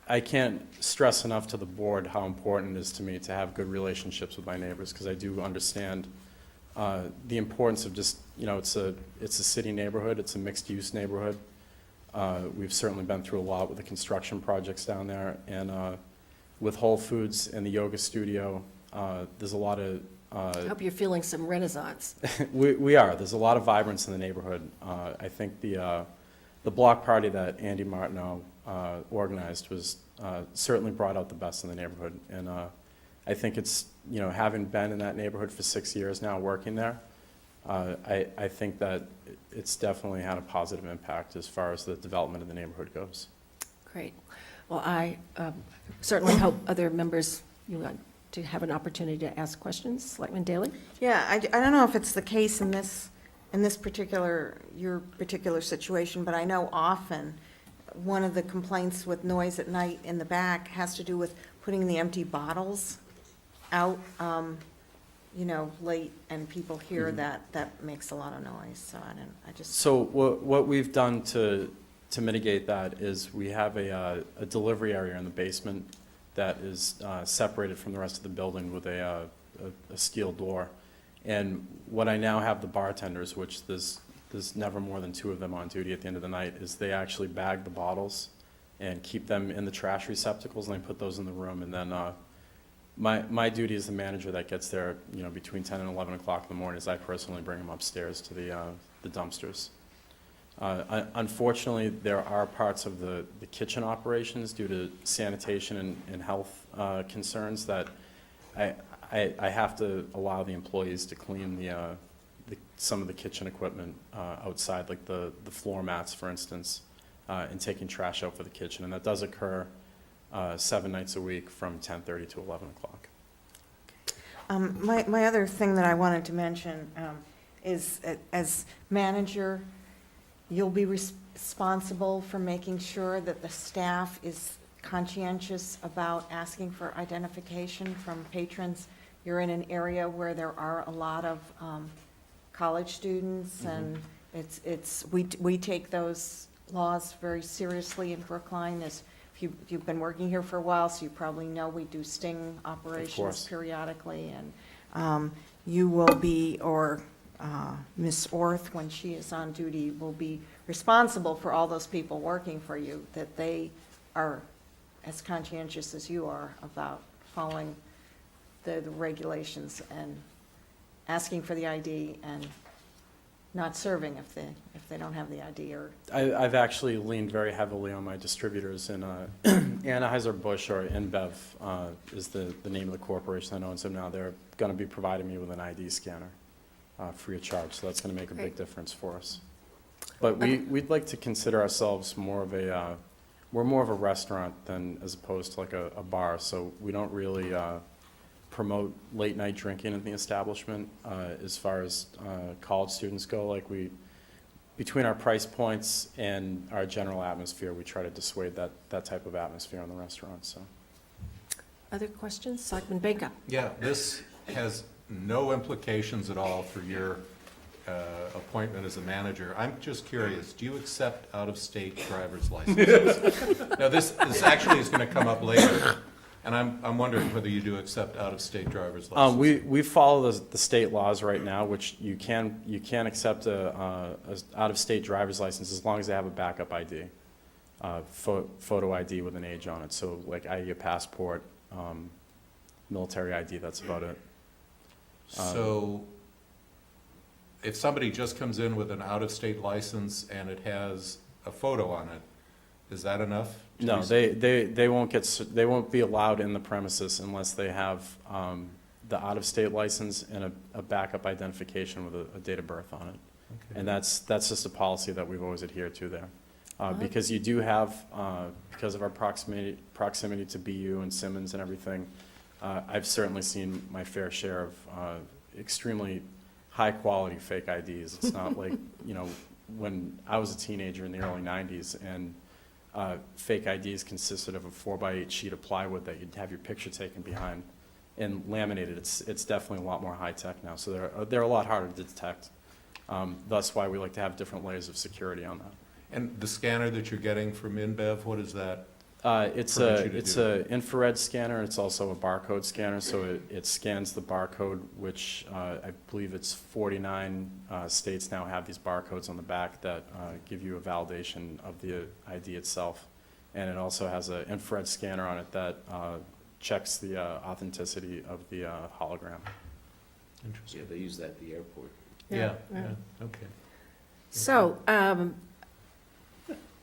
I can't stress enough to the board how important it is to me to have good relationships with my neighbors, because I do understand the importance of just, it's a city neighborhood, it's a mixed-use neighborhood. We've certainly been through a lot with the construction projects down there, and with Whole Foods and the yoga studio, there's a lot of... I hope you're feeling some renaissance. we are. There's a lot of vibrance in the neighborhood. I think the block party that Andy Martineau organized was certainly brought out the best in the neighborhood. And I think it's, having been in that neighborhood for 6 years now, working there, I think that it's definitely had a positive impact as far as the development of the neighborhood goes. Great. Well, I certainly hope other members, you want to have an opportunity to ask questions. Selectman Daley? Yeah, I don't know if it's the case in this particular, your particular situation, but I know often one of the complaints with noise at night in the back has to do with putting the empty bottles out, late, and people hear that makes a lot of noise, so I just. So what we've done to mitigate that is we have a delivery area in the basement that is separated from the rest of the building with a steel door. And what I now have the bartenders, which there's never more than 2 of them on duty at the end of the night, is they actually bag the bottles and keep them in the trash receptacles, and they put those in the room. And then my duty as the manager that gets there, between 10 and 11 o'clock in the morning, is I personally bring them upstairs to the dumpsters. Unfortunately, there are parts of the kitchen operations due to sanitation and health concerns that I have to allow the employees to clean some of the kitchen equipment outside, like the floor mats, for instance, and taking trash out for the kitchen. And that does occur 7 nights a week from 10:30 to 11 o'clock. My other thing that I wanted to mention is, as manager, you'll be responsible for making sure that the staff is conscientious about asking for identification from patrons. You're in an area where there are a lot of college students, and we take those laws very seriously in Brookline. If you've been working here for a while, so you probably know we do sting operations periodically, and you will be, or Ms. Orth, when she is on duty, will be responsible for all those people working for you, that they are as conscientious as you are about following the regulations and asking for the ID and not serving if they don't have the ID. Or I've actually leaned very heavily on my distributors, and Anheuser-Busch, or InBev is the name of the corporation that owns them now. They're going to be providing me with an ID scanner free of charge, so that's going to make a big difference for us. But we'd like to consider ourselves more of a restaurant than as opposed to like a bar, so we don't really promote late night drinking in the establishment as far as college students go. Like between our price points and our general atmosphere, we try to dissuade that type of atmosphere in the restaurant. So, other questions? Selectman Baker? Yeah, this has no implications at all for your appointment as a manager. I'm just curious, do you accept out-of-state driver's licenses? Now, this actually is going to come up later, and I'm wondering whether you do accept out-of-state driver's licenses. we follow the state laws right now, which you can accept a out-of-state driver's license as long as they have a backup ID, photo ID with an age on it. So like ID, a passport, military ID. That's about it. So if somebody just comes in with an out-of-state license and it has a photo on it, is that enough? No, they won't be allowed in the premises unless they have the out-of-state license and a backup identification with a date of birth on it. Okay. And that's just a policy that we've always adhered to there. Because you do have, because of our proximity to BU and Simmons and everything, I've certainly seen my fair share of extremely high-quality fake IDs. It's not like, when I was a teenager in the early 90s, and fake IDs consisted of a 4x8 sheet of plywood that you'd have your picture taken behind and laminated. It's definitely a lot more high-tech now, so they're a lot harder to detect. That's why we like to have different layers of security on that. And the scanner that you're getting from InBev, what is that? It's permit you to a infrared scanner. It's also a barcode scanner, so it scans the barcode, which I believe it's 49 states now have these barcodes on the back that give you a validation of the ID itself. And it also has an infrared scanner on it that checks the authenticity of the hologram. Interesting. Yeah, they use that at the airport. Yeah, okay. So,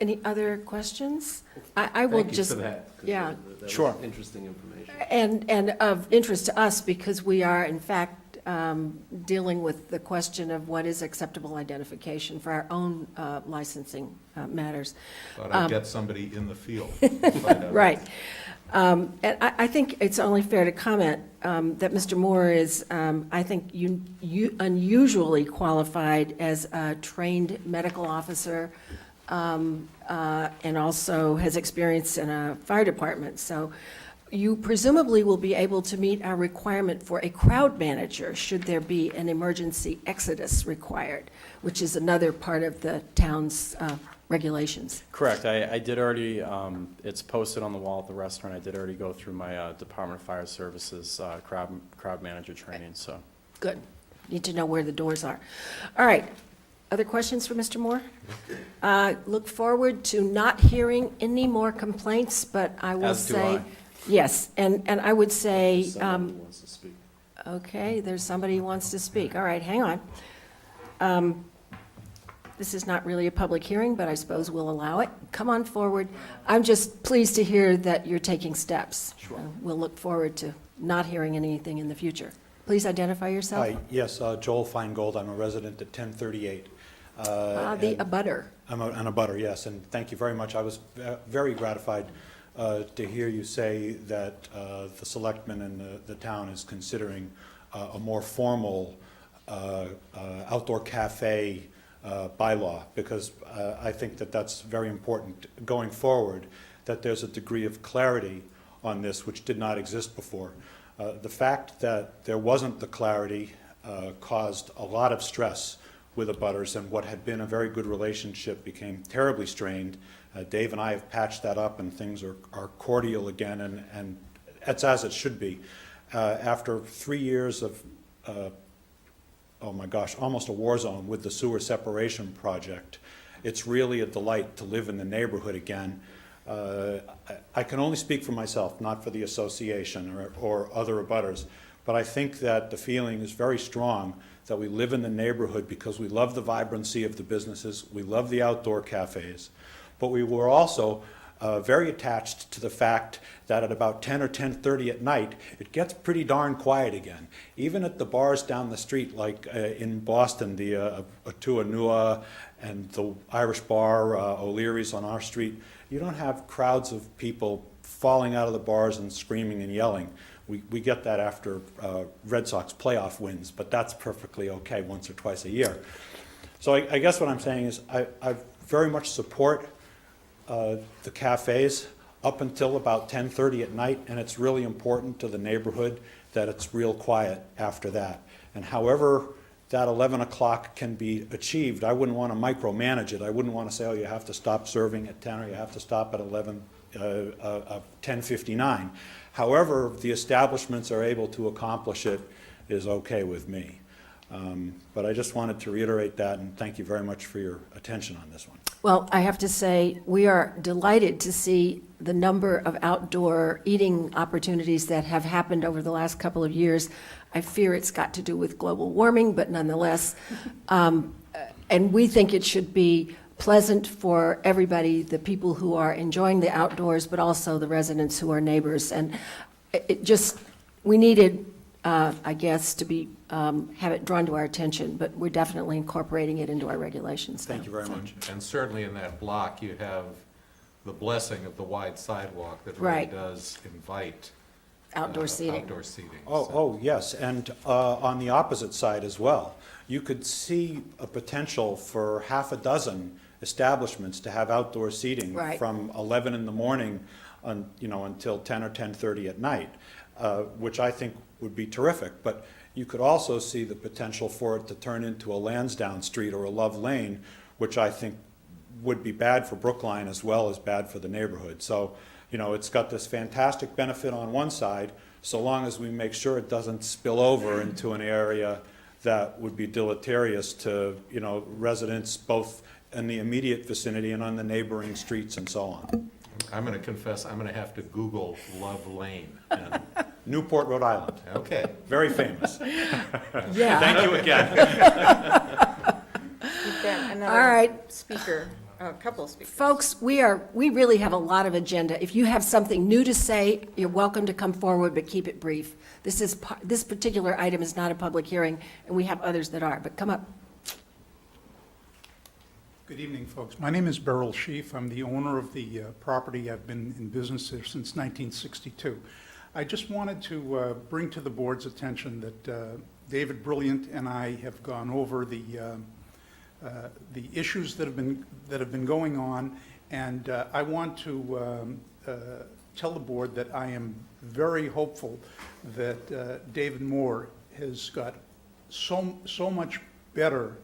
any other questions? I will just. Thank you for that. 'Cause Yeah. that Sure. was interesting information. And of interest to us, because we are, in fact, dealing with the question of what is acceptable identification for our own licensing matters. Thought I'd get somebody in the field. to find out. Right. And I think it's only fair to comment that Mr. Moore is, I think, unusually qualified as a trained medical officer, and also has experience in a fire department. So you presumably will be able to meet our requirement for a crowd manager should there be an emergency exodus required, which is another part of the town's regulations. Correct. I did already, it's posted on the wall at the restaurant. I did already go through my Department of Fire Services crowd manager training, so. Good. Need to know where the doors are. All right. Other questions for Mr. Moore? Look forward to not hearing any more complaints, but I will As do say. I. Yes, and I would say, Somebody wants to speak. okay, there's somebody who wants to speak. All right, hang on. This is not really a public hearing, but I suppose we'll allow it. Come on forward. I'm just pleased to hear that you're taking steps. Sure. We'll look forward to not hearing anything in the future. Please identify yourself. Hi, yes, Joel Feingold, I'm a resident at 1038. The abutter. I'm an abutter, yes, and thank you very much. I was very gratified to hear you say that the Selectmen and the town is considering a more formal outdoor cafe bylaw, because I think that that's very important going forward, that there's a degree of clarity on this which did not exist before. The fact that there wasn't the clarity caused a lot of stress with abutters, and what had been a very good relationship became terribly strained. Dave and I have patched that up, and things are cordial again, and it's as it should be. After 3 years of, oh my gosh, almost a war zone with the sewer separation project, it's really a delight to live in the neighborhood again. I can only speak for myself, not for the association or other abutters, but I think that the feeling is very strong that we live in the neighborhood because we love the vibrancy of the businesses, we love the outdoor cafes, but we were also very attached to the fact that at about 10 or 10:30 at night, it gets pretty darn quiet again. Even at the bars down the street, like in Boston, the Atua Nua and the Irish bar, O'Leary's on our street, you don't have crowds of people falling out of the bars and screaming and yelling. We get that after Red Sox playoff wins, but that's perfectly okay once or twice a year. So I guess what I'm saying is I very much support the cafes up until about 10:30 at night, and it's really important to the neighborhood that it's real quiet after that. And however that 11 o'clock can be achieved, I wouldn't want to micromanage it. I wouldn't want to say, oh, you have to stop serving at 10 or you have to stop at 10:59. However the establishments are able to accomplish it is okay with me. But I just wanted to reiterate that, and thank you very much for your attention on this one. Well, I have to say, we are delighted to see the number of outdoor eating opportunities that have happened over the last couple of years. I fear it's got to do with global warming, but nonetheless, and we think it should be pleasant for everybody, the people who are enjoying the outdoors, but also the residents who are neighbors. And it just, we needed, I guess, to be have it drawn to our attention, but we're definitely incorporating it into our regulations now. Thank you very much. And certainly in that block, you have the blessing of the wide sidewalk that really Right. does invite Outdoor seating. Outdoor seating. Oh, yes, and on the opposite side as well. You could see a potential for half a dozen establishments to have outdoor seating Right. from 11 in the morning until 10 or 10:30 at night, which I think would be terrific. But you could also see the potential for it to turn into a Lansdowne Street or a Love Lane, which I think would be bad for Brookline as well as bad for the neighborhood. So, it's got this fantastic benefit on one side, so long as we make sure it doesn't spill over into an area that would be deleterious to, residents both in the immediate vicinity and on the neighboring streets and so on. I'm going to confess, I'm going to have to Google Love Lane. And Newport, Rhode Island. Okay. Very famous. Yeah. Thank you again. We've got All another right. speaker, a couple of speakers. Folks, we really have a lot of agenda. If you have something new to say, you're welcome to come forward, but keep it brief. This particular item is not a public hearing, and we have others that are, but come up. Good evening, folks. My name is Beryl Sheaf. I'm the owner of the property. I've been in business there since 1962. I just wanted to bring to the board's attention that David Brilliant and I have gone over the issues that have been going on, and I want to tell the board that I am very hopeful that David Moore has got so much better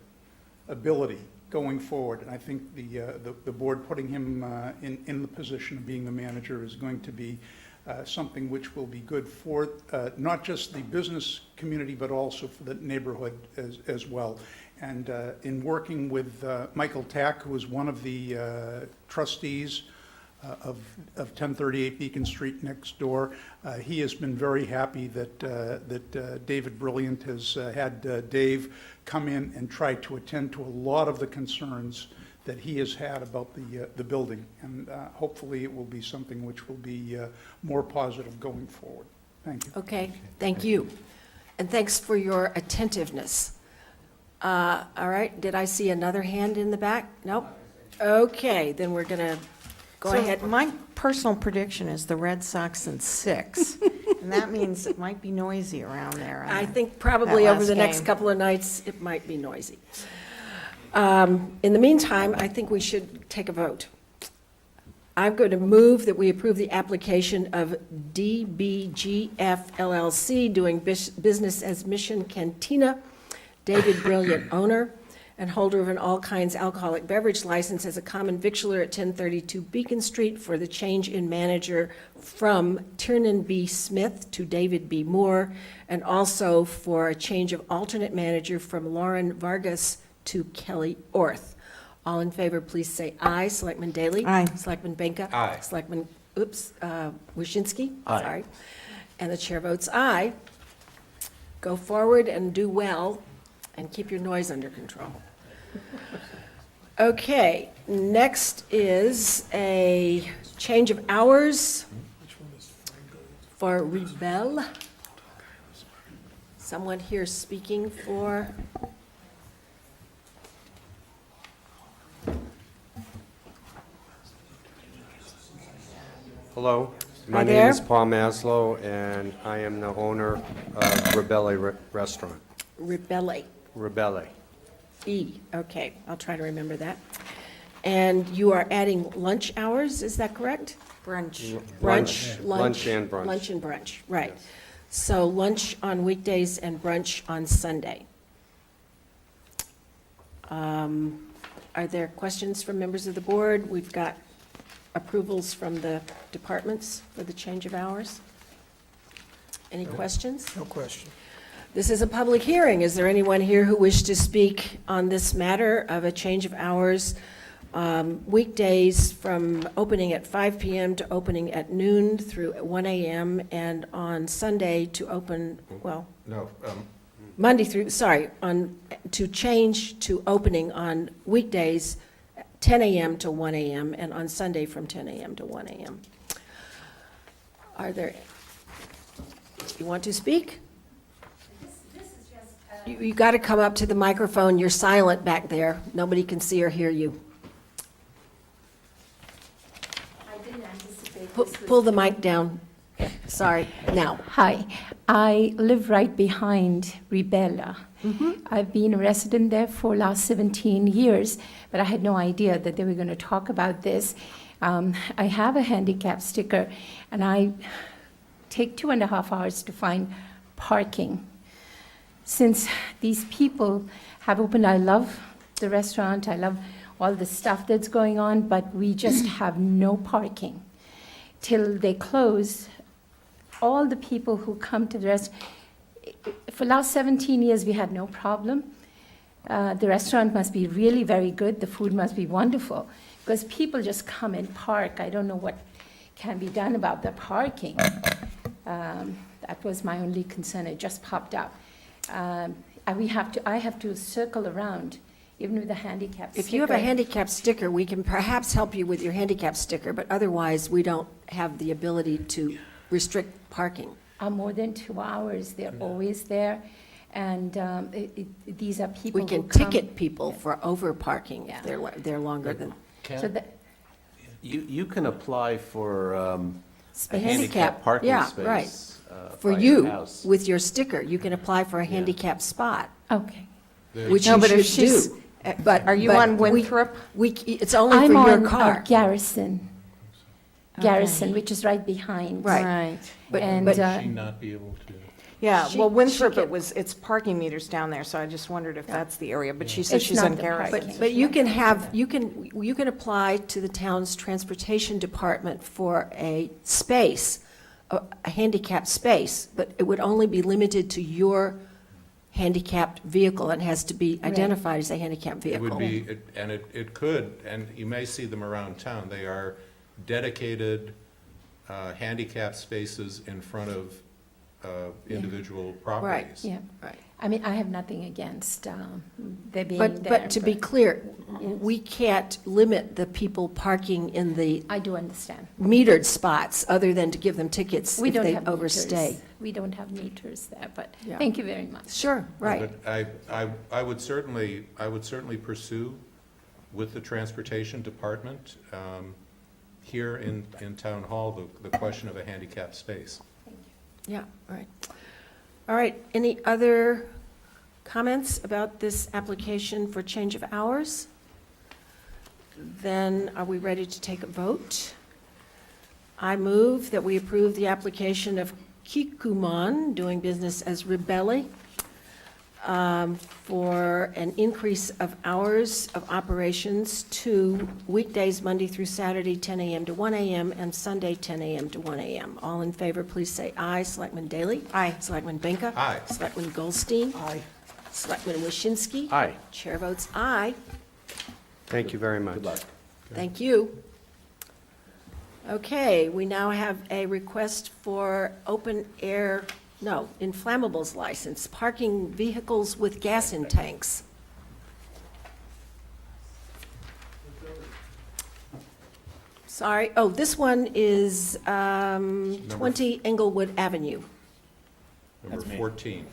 ability going forward, and I think the board putting him in the position of being the manager is going to be something which will be good for not just the business community, but also for the neighborhood as well. And in working with Michael Tack, who is one of the trustees of 1038 Beacon Street next door, he has been very happy that David Brilliant has had Dave come in and try to attend to a lot of the concerns that he has had about the building. And hopefully it will be something which will be more positive going forward. Thank you. Okay, thank you. And thanks for your attentiveness. All right, did I see another hand in the back? Nope. Okay, then we're going to go ahead. My personal prediction is the Red Sox in 6, and that means it might be noisy around there. I think probably that over the last next game. couple of nights, it might be noisy. In the meantime, I think we should take a vote. I'm going to move that we approve the application of DBGF LLC, doing business as Mission Cantina, David Brilliant, owner and holder of an all-kinds alcoholic beverage license as a common victualler at 1032 Beacon Street, for the change in manager from Tiernan B. Smith to David B. Moore, and also for a change of alternate manager from Lauren Vargas to Kelly Orth. All in favor, please say aye. Selectman Daley? Aye. Selectman Benka? Aye. Selectman, Waschinsky? Aye. Sorry. And the chair votes aye. Go forward and do well, and keep your noise under control. Okay, next is a change of hours for Rebel. Someone here speaking for? Hello, my Hi name there. is Paul Maslow, and I am the owner of Rebelle Restaurant. Rebelle. Rebelle. E, okay, I'll try to remember that. And you are adding lunch hours, is that correct? Brunch. Lunch and brunch. Lunch and brunch, right. So lunch on weekdays and brunch on Sunday. Are there questions from members of the board? We've got approvals from the departments for the change of hours. Any questions? No question. This is a public hearing. Is there anyone here who wishes to speak on this matter of a change of hours, weekdays from opening at 5 p.m. to opening at noon through 1 a.m., and on Sunday to open, well, No, Monday through, to change to opening on weekdays 10 a.m. to 1 a.m., and on Sunday from 10 a.m. to 1 a.m. Are there, you want to speak? This is just You got to come up to the microphone. You're silent back there. Nobody can see or hear you. I didn't anticipate Pull the mic down. Sorry, now. Hi, I live right behind Ribella. I've been a resident there for last 17 years, but I had no idea that they were going to talk about this. I have a handicap sticker, and I take 2.5 hours to find parking. Since these people have opened, I love the restaurant, I love all the stuff that's going on, but we just have no parking. Till they close, all the people who come to the restaurant, for the last 17 years, we had no problem. The restaurant must be really very good, the food must be wonderful, because people just come and park. I don't know what can be done about the parking. That was my only concern, it just popped up. And I have to circle around, even with a handicap sticker. If you have a handicap sticker, we can perhaps help you with your handicap sticker, but otherwise, we don't have the ability to restrict parking. More than 2 hours, they're always there, and these are people We who can come. ticket people for over parking if they're longer than. So that, You can apply for a Space. handicap parking Yeah, space. right. For by your you, house. with your sticker, you can apply for a handicap spot, okay. which No, you but if should she's- do. But Are you but on Winthrop? It's only I'm for your on car. Garrison, which is right behind. Right. But- And, but- Would she not be able to? Yeah, She- well, Winthrop, she can- it's parking meters down there, so I just wondered if that's the area, but she said It's she's not on the Garrison. parking. But you can have, you can apply to the town's transportation department for a space, a handicapped space, but it would only be limited to your handicapped vehicle and has to be identified as a handicapped It vehicle. would be, and it could, and you may see them around town. They are dedicated handicap spaces in front of individual properties. Yeah. Right. I mean, I have nothing against they being But, there. but to be clear, we can't limit the people parking in the I do understand. metered spots, other than to give them tickets We if don't they have overstay. meters. We don't have meters there, but Yeah. thank you very much. Sure, right. But I would certainly pursue with the transportation department here in Town Hall, the question of a handicap space. Yeah, right. All right, any other comments about this application for change of hours? Then are we ready to take a vote? I move that we approve the application of Kikuman, doing business as Ribelli, for an increase of hours of operations to weekdays, Monday through Saturday, 10 a.m. to 1 a.m., and Sunday, 10 a.m. to 1 a.m. All in favor, please say aye. Selectman Daley? Aye. Selectman Benka? Aye. Selectman Goldstein? Aye. Selectman Waschinsky? Aye. Chair votes aye. Thank you very much. Good luck. Thank you. Okay, we now have a request for inflammables license, parking vehicles with gas in tanks. Sorry, this one is 20 Englewood Avenue. Number 14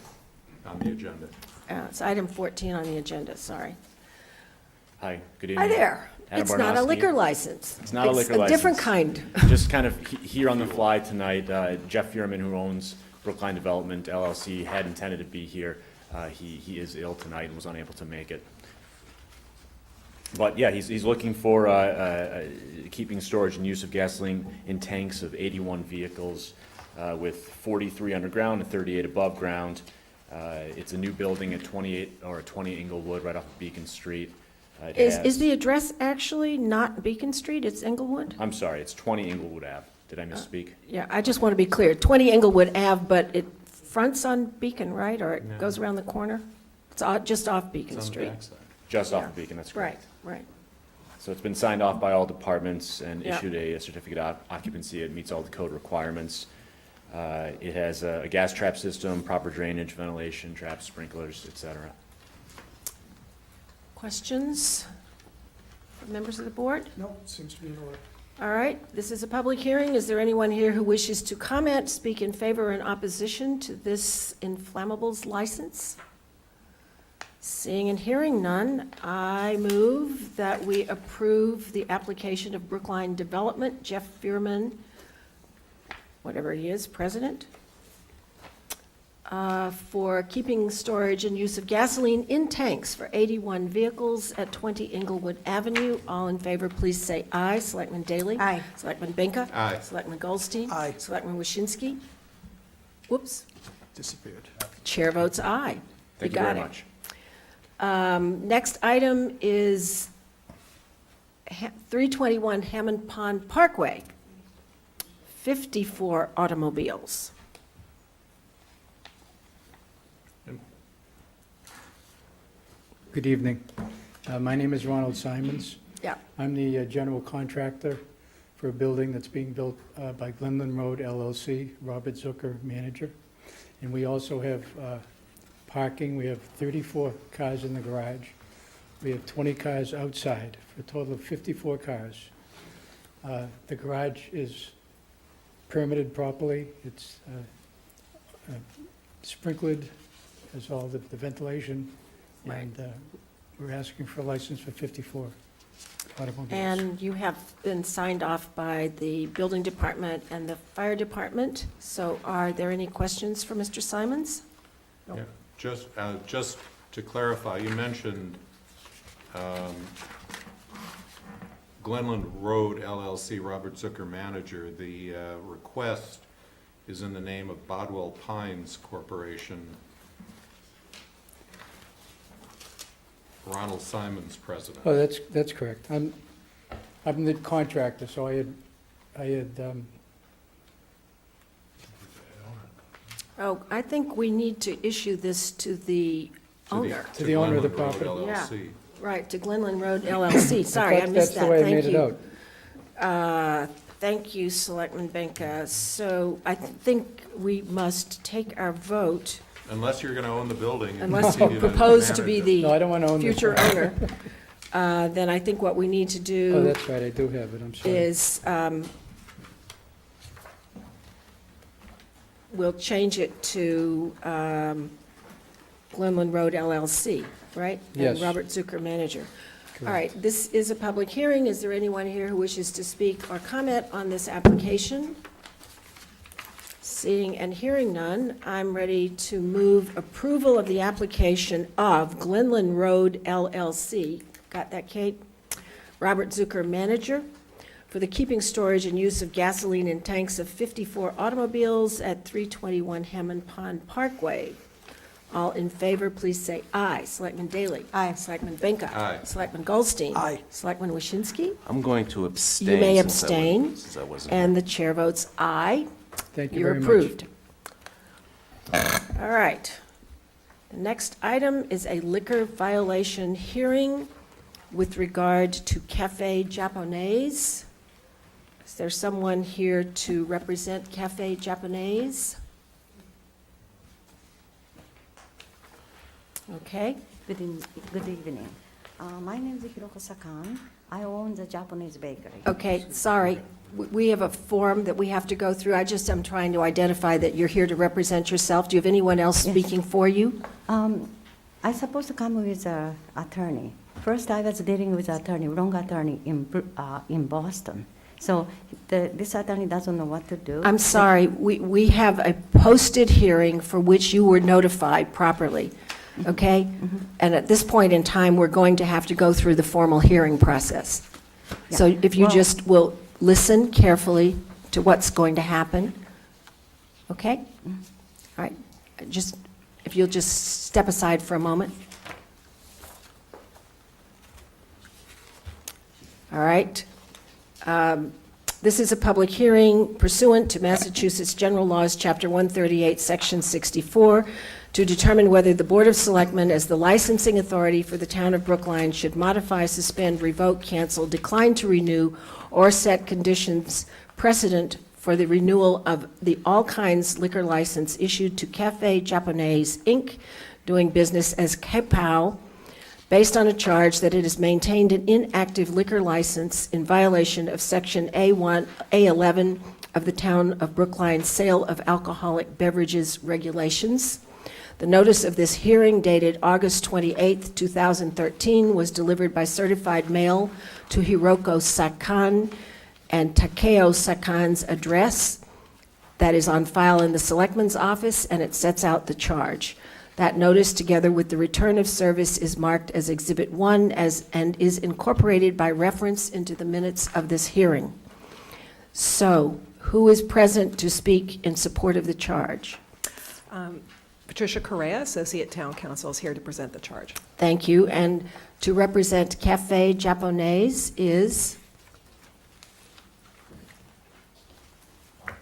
on the agenda. It's item 14 on the agenda, sorry. Hi, good evening. Hi there. Adam It's not a Barnowski. liquor license. It's not a liquor license. It's a different kind. Just kind of here on the fly tonight, Jeff Furman, who owns Brookline Development LLC, had intended to be here. He is ill tonight and was unable to make it. But yeah, he's looking for keeping storage and use of gasoline in tanks of 81 vehicles with 43 underground and 38 above ground. It's a new building at 20 Englewood, right off of Beacon Street. Is the address actually not Beacon Street, it's Englewood? I'm sorry, it's 20 Englewood Ave. Did I misspeak? Yeah, I just want to be clear, 20 Englewood Ave, but it fronts on Beacon, right? Or it goes around the corner? It's just off Beacon Street. Just off Yeah. of Beacon, that's correct. Right. So it's been signed off by all departments and Yeah. issued a certificate of occupancy. It meets all the code requirements. It has a gas trap system, proper drainage, ventilation, traps, sprinklers, et cetera. Questions from members of the board? No, seems to be in order. All right, this is a public hearing. Is there anyone here who wishes to comment, speak in favor or in opposition to this inflammables license? Seeing and hearing none, I move that we approve the application of Brookline Development, Jeff Fearman, whatever he is, president, for keeping storage and use of gasoline in tanks for 81 vehicles at 20 Inglewood Avenue. All in favor, please say aye. Selectman Daley? Aye. Selectman Benka? Aye. Selectman Goldstein? Aye. Selectman Waschinsky? Whoops. Disappeared. Chair votes aye. Thank you got very it. much. Next item is 321 Hammond Pond Parkway, 54 automobiles. Good evening. My name is Ronald Simons. Yeah. I'm the general contractor for a building that's being built by glen'ln Road LLC, Robert Zucker, manager. And we also have parking. We have 34 cars in the garage. We have 20 cars outside, for a total of 54 cars. The garage is permitted properly. It's sprinkled, has all the ventilation. Right. And we're asking for a license for 54 automobiles. And you have been signed off by the building department and the fire department. So are there any questions for Mr. Simons? Yeah. Just to clarify, you mentioned glen'ln Road LLC, Robert Zucker, manager. The request is in the name of Bodwell Pines Corporation. Ronald Simons, president. Oh, that's correct. I'm the contractor, so I had Oh, I think we need to issue this to the owner. To the owner of the glen'ln Road property. Yeah, LLC. right, to glen'ln Road LLC. Sorry, I thought missed that. That's the way I Thank made it you. out. Thank you, Selectman Benka. So I think we must take our vote, Unless you're going to own the building. and unless continue you to propose to manage be it. No, I don't want to the own this. future owner. Then I think what we need to Oh, do that's right, I do have it, I'm sorry. is, we'll change it to glen'ln Road LLC, right? Yes. And Robert Zucker, manager. All Correct. right, this is a public hearing. Is there anyone here who wishes to speak or comment on this application? Seeing and hearing none, I'm ready to move approval of the application of glen'ln Road LLC. Got that, Kate? Robert Zucker, manager, for the keeping, storage, and use of gasoline in tanks of 54 automobiles at 321 Hammond Pond Parkway. All in favor, please say aye. Selectman Daley? Aye. Selectman Benka? Aye. Selectman Goldstein? Aye. Selectman Waschinsky? I'm going to abstain. You may since I abstain, wasn't- since I wasn't and the chair votes aye. Thank you You're very much. approved. All right. The next item is a liquor violation hearing with regard to Cafe Japonais. Is there someone here to represent Cafe Japonais? Okay. Good evening. My name is Hiroko Sakan. I own the Japanese bakery. Okay, sorry. We have a form that we have to go through. I just am trying to identify that you're here to represent yourself. Do you have anyone else Yes. speaking for you? I supposed to come with an attorney. First, I was dealing with attorney, wrong attorney in Boston. So this attorney doesn't know what to do. I'm sorry, we have a posted hearing for which you were notified properly, okay? And at this point in time, we're going to have to go through the formal hearing process. So if you Well- just will listen carefully to what's going to happen, okay? All right, just, if you'll just step aside for a moment. All right. This is a public hearing pursuant to Massachusetts General Laws, Chapter 138, Section 64, to determine whether the Board of Selectmen, as the licensing authority for the town of Brookline, should modify, suspend, revoke, cancel, decline to renew, or set conditions precedent for the renewal of the all kinds liquor license issued to Cafe Japonais, Inc., doing business as Kapow, based on a charge that it has maintained an inactive liquor license in violation of Section A11 of the Town of Brookline Sale of Alcoholic Beverages Regulations. The notice of this hearing dated August 28, 2013, was delivered by certified mail to Hiroko Sakan and Takeo Sakan's address that is on file in the Selectmen's office, and it sets out the charge. That notice, together with the return of service, is marked as Exhibit 1 and is incorporated by reference into the minutes of this hearing. So, who is present to speak in support of the charge? Patricia Correa, Associate Town Council, is here to present the charge. Thank you. And to represent Cafe Japonais is?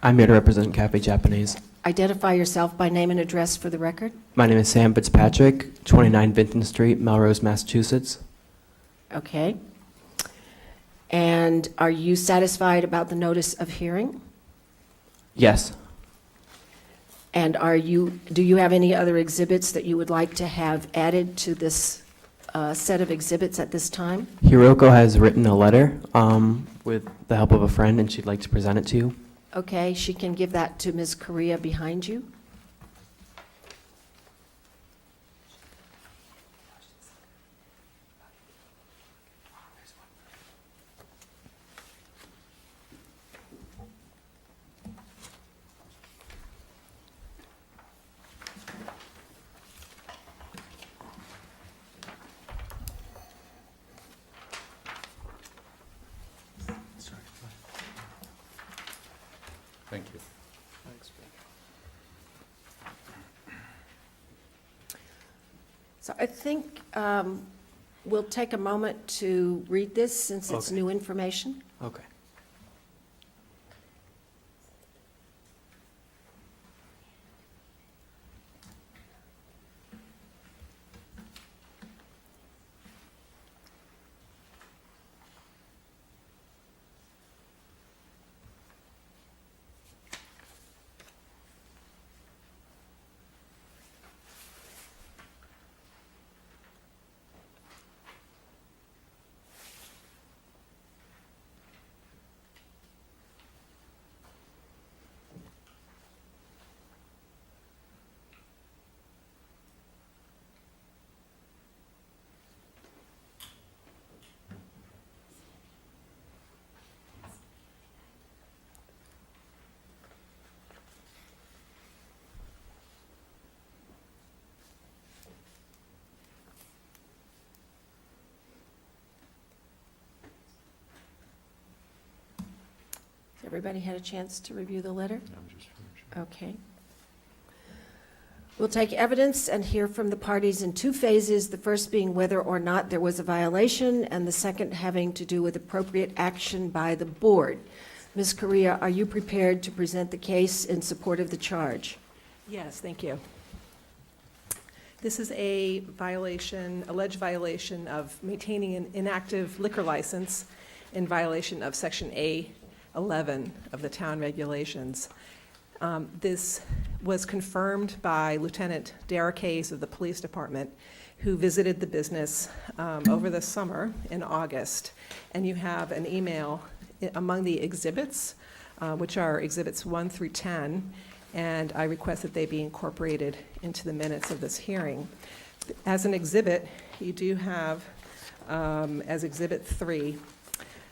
I'm here to represent Cafe Japanese. Identify yourself by name and address for the record. My name is Sam Fitzpatrick, 29 Vinton Street, Melrose, Massachusetts. Okay. And are you satisfied about the notice of hearing? Yes. And do you have any other exhibits that you would like to have added to this set of exhibits at this time? Hiroko has written a letter with the help of a friend, and she'd like to present it to you. Okay, she can give that to Ms. Correa behind you. Thank you. So I think we'll take a moment to read this since it's Okay. new information. Okay. Everybody had a chance to review the letter? Okay. We'll take evidence and hear from the parties in two phases, the first being whether or not there was a violation, and the second having to do with appropriate action by the board. Ms. Correa, are you prepared to present the case in support of the charge? Yes, thank you. This is a violation, alleged violation of maintaining an inactive liquor license in violation of Section A11 of the town regulations. This was confirmed by Lieutenant Derek Hayes of the Police Department, who visited the business over the summer in August. And you have an email among the exhibits, which are exhibits 1 through 10, and I request that they be incorporated into the minutes of this hearing. As an exhibit, you do have, as Exhibit 3,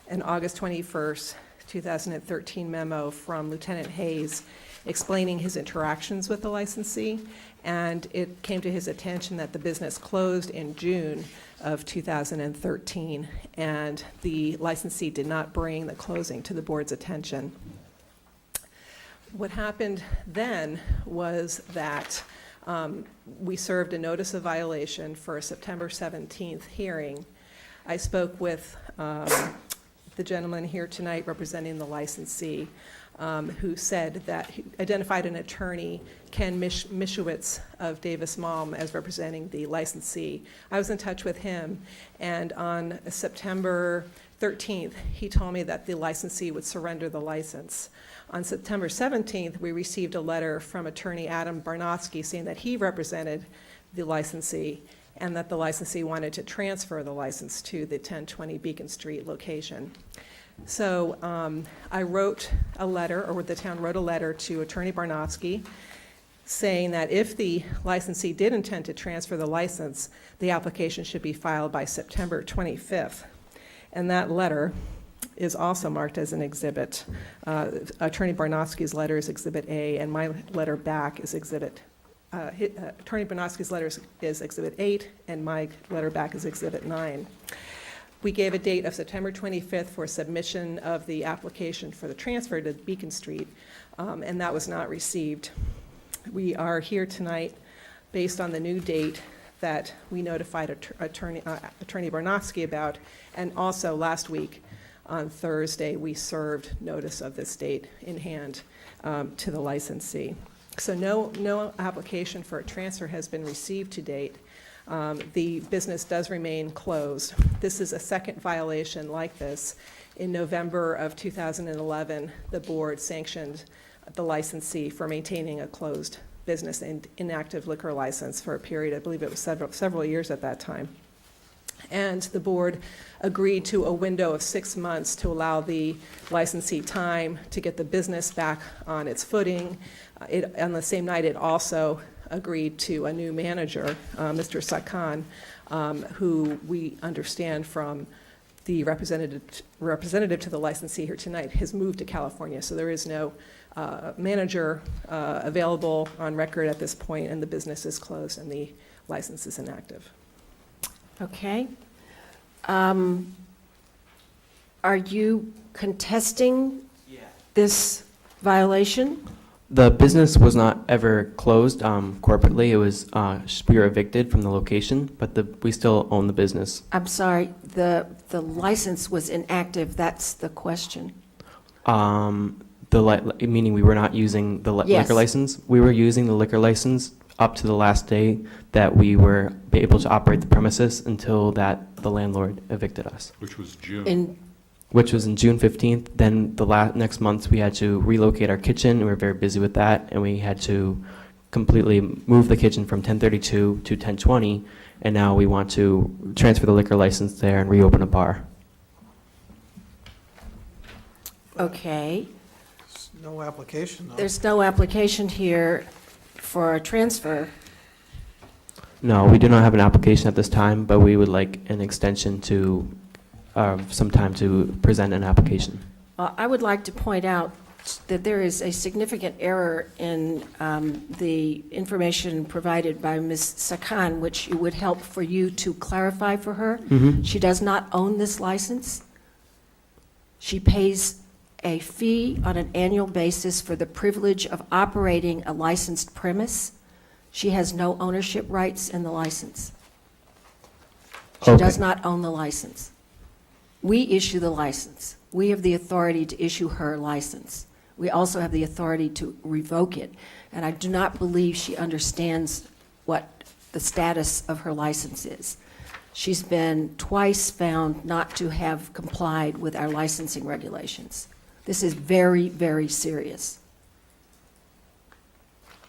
an August 21st, 2013 memo from Lieutenant Hayes explaining his interactions with the licensee, and it came to his attention that the business closed in June of 2013, and the licensee did not bring the closing to the board's attention. What happened then was that we served a notice of violation for a September 17th hearing. I spoke with the gentleman here tonight representing the licensee, who said that he identified an attorney, Ken Mischewitz of Davis Malm, as representing the licensee. I was in touch with him, and on September 13th, he told me that the licensee would surrender the license. On September 17th, we received a letter from attorney Adam Barnofsky saying that he represented the licensee and that the licensee wanted to transfer the license to the 1020 Beacon Street location. So I wrote a letter, or the town wrote a letter to attorney Barnofsky saying that if the licensee did intend to transfer the license, the application should be filed by September 25th. And that letter is also marked as an exhibit. Attorney Barnofsky's letter is Exhibit A, and my letter back is Attorney Barnofsky's letter is Exhibit 8, and my letter back is Exhibit 9. We gave a date of September 25th for submission of the application for the transfer to Beacon Street, and that was not received. We are here tonight based on the new date that we notified Attorney Barnofsky about, and also last week on Thursday, we served notice of this date in hand to the licensee. So no application for a transfer has been received to date. The business does remain closed. This is a second violation like this. In November of 2011, the board sanctioned the licensee for maintaining a closed business and inactive liquor license for a period, I believe it was several years at that time. And the board agreed to a window of 6 months to allow the licensee time to get the business back on its footing. On the same night, it also agreed to a new manager, Mr. Sakan, who we understand from the representative to the licensee here tonight has moved to California. So there is no manager available on record at this point, and the business is closed and the license is inactive. Okay. Are you contesting this violation? The business was not ever closed corporately. It was, we were evicted from the location, but we still own the business. I'm sorry, the license was inactive, that's the question. Meaning we were not using the Yes. liquor license? We were using the liquor license up to the last day that we were able to operate the premises until the landlord evicted us. Which was June. Which was in June 15th. Then the next month, we had to relocate our kitchen. We were very busy with that, and we had to completely move the kitchen from 1032 to 1020, and now we want to transfer the liquor license there and reopen a bar. Okay. There's no application, though. There's no application here for a transfer. No, we do not have an application at this time, but we would like an extension to some time to present an application. I would like to point out that there is a significant error in the information provided by Ms. Sakan, which it would help for you to clarify for her. Mhm. She does not own this license. She pays a fee on an annual basis for the privilege of operating a licensed premise. She has no ownership rights in the license. She does not own the license. We issue the license. We have the authority to issue her license. We also have the authority to revoke it. And I do not believe she understands what the status of her license is. She's been twice found not to have complied with our licensing regulations. This is very, very serious.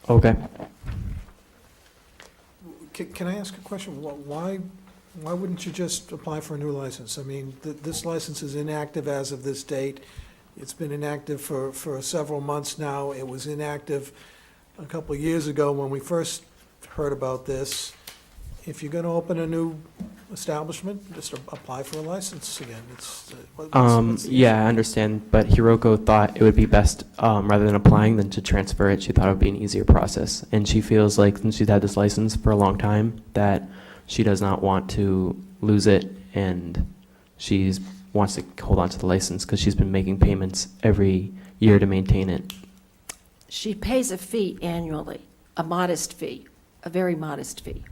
Okay. Can I ask a question? Why wouldn't you just apply for a new license? I mean, this license is inactive as of this date. It's been inactive for several months now. It was inactive a couple of years ago when we first heard about this. If you're going to open a new establishment, just apply for a license again. Yeah, I understand, but Hiroko thought it would be best, rather than applying, than to transfer it. She thought it would be an easier process. And she feels like, since she's had this license for a long time, that she does not want to lose it, and she wants to hold on to the license because she's been making payments every year to maintain it. She pays a fee annually, a modest fee, a very modest fee.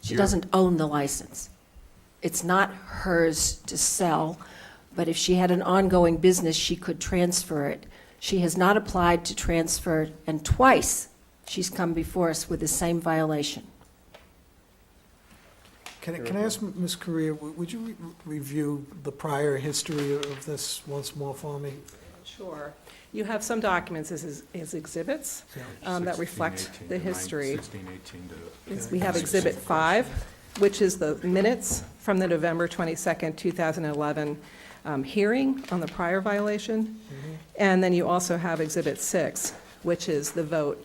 She doesn't own the license. It's not hers to sell, but if she had an ongoing business, she could transfer it. She has not applied to transfer it, and twice she's come before us with the same violation. Can I ask Ms. Correa, would you review the prior history of this once more for me? Sure. You have some documents as exhibits that reflect the history. We have Exhibit 5, which is the minutes from the November 22nd, 2011 hearing on the prior violation. And then you also have Exhibit 6, which is the vote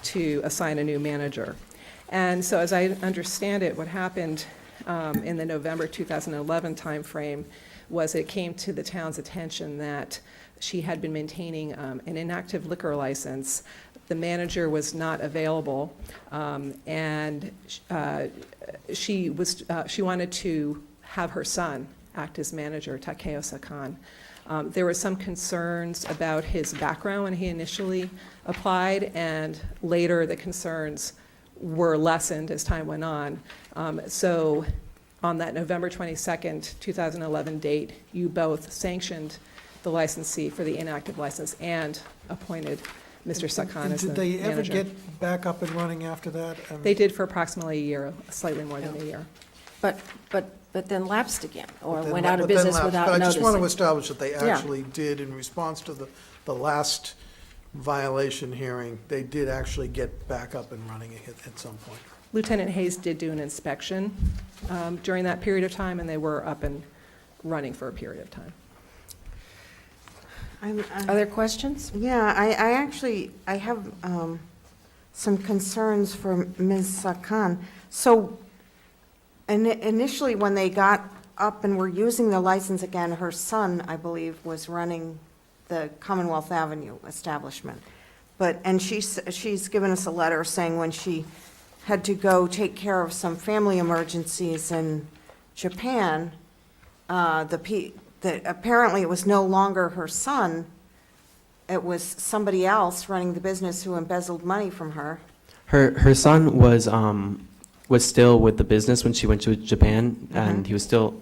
to assign a new manager. And so as I understand it, what happened in the November 2011 timeframe was it came to the town's attention that she had been maintaining an inactive liquor license. The manager was not available, and she wanted to have her son act as manager, Takeo Sakan. There were some concerns about his background when he initially applied, and later the concerns were lessened as time went on. So on that November 22nd, 2011 date, you both sanctioned the licensee for the inactive license and appointed Mr. Sakan as the Did they ever manager. get back up and running after that? They did for approximately a year, slightly more than a year. But then lapsed again, or But then went out of but then business lapsed. without But I noticing. just want to establish that they Yeah. actually did, in response to the last violation hearing, they did actually get back up and running at some point. Lieutenant Hayes did do an inspection during that period of time, and they were up and running for a period of time. Other questions? Yeah, I have some concerns for Ms. Sakan. So initially, when they got up and were using the license again, her son, I believe, was running the Commonwealth Avenue establishment. And she's given us a letter saying when she had to go take care of some family emergencies in Japan, that apparently it was no longer her son, it was somebody else running the business who embezzled money from her. Her son was still with the business when she went to Japan, and he was still,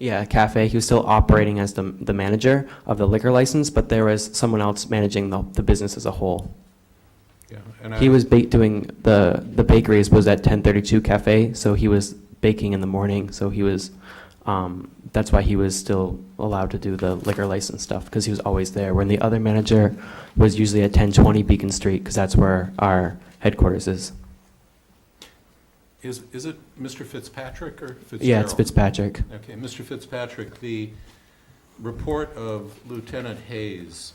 a cafe. He was still operating as the manager of the liquor license, but there was someone else managing the business as a whole. Yeah, and He was doing the bakeries was at 1032 Cafe, so he was baking in the morning. So he was, that's why he was still allowed to do the liquor license stuff, because he was always there. When the other manager was usually at 1020 Beacon Street, because that's where our headquarters is. Is it Mr. Fitzpatrick or Fitzgerald? Yeah, it's Fitzpatrick. Okay, Mr. Fitzpatrick, the report of Lieutenant Hayes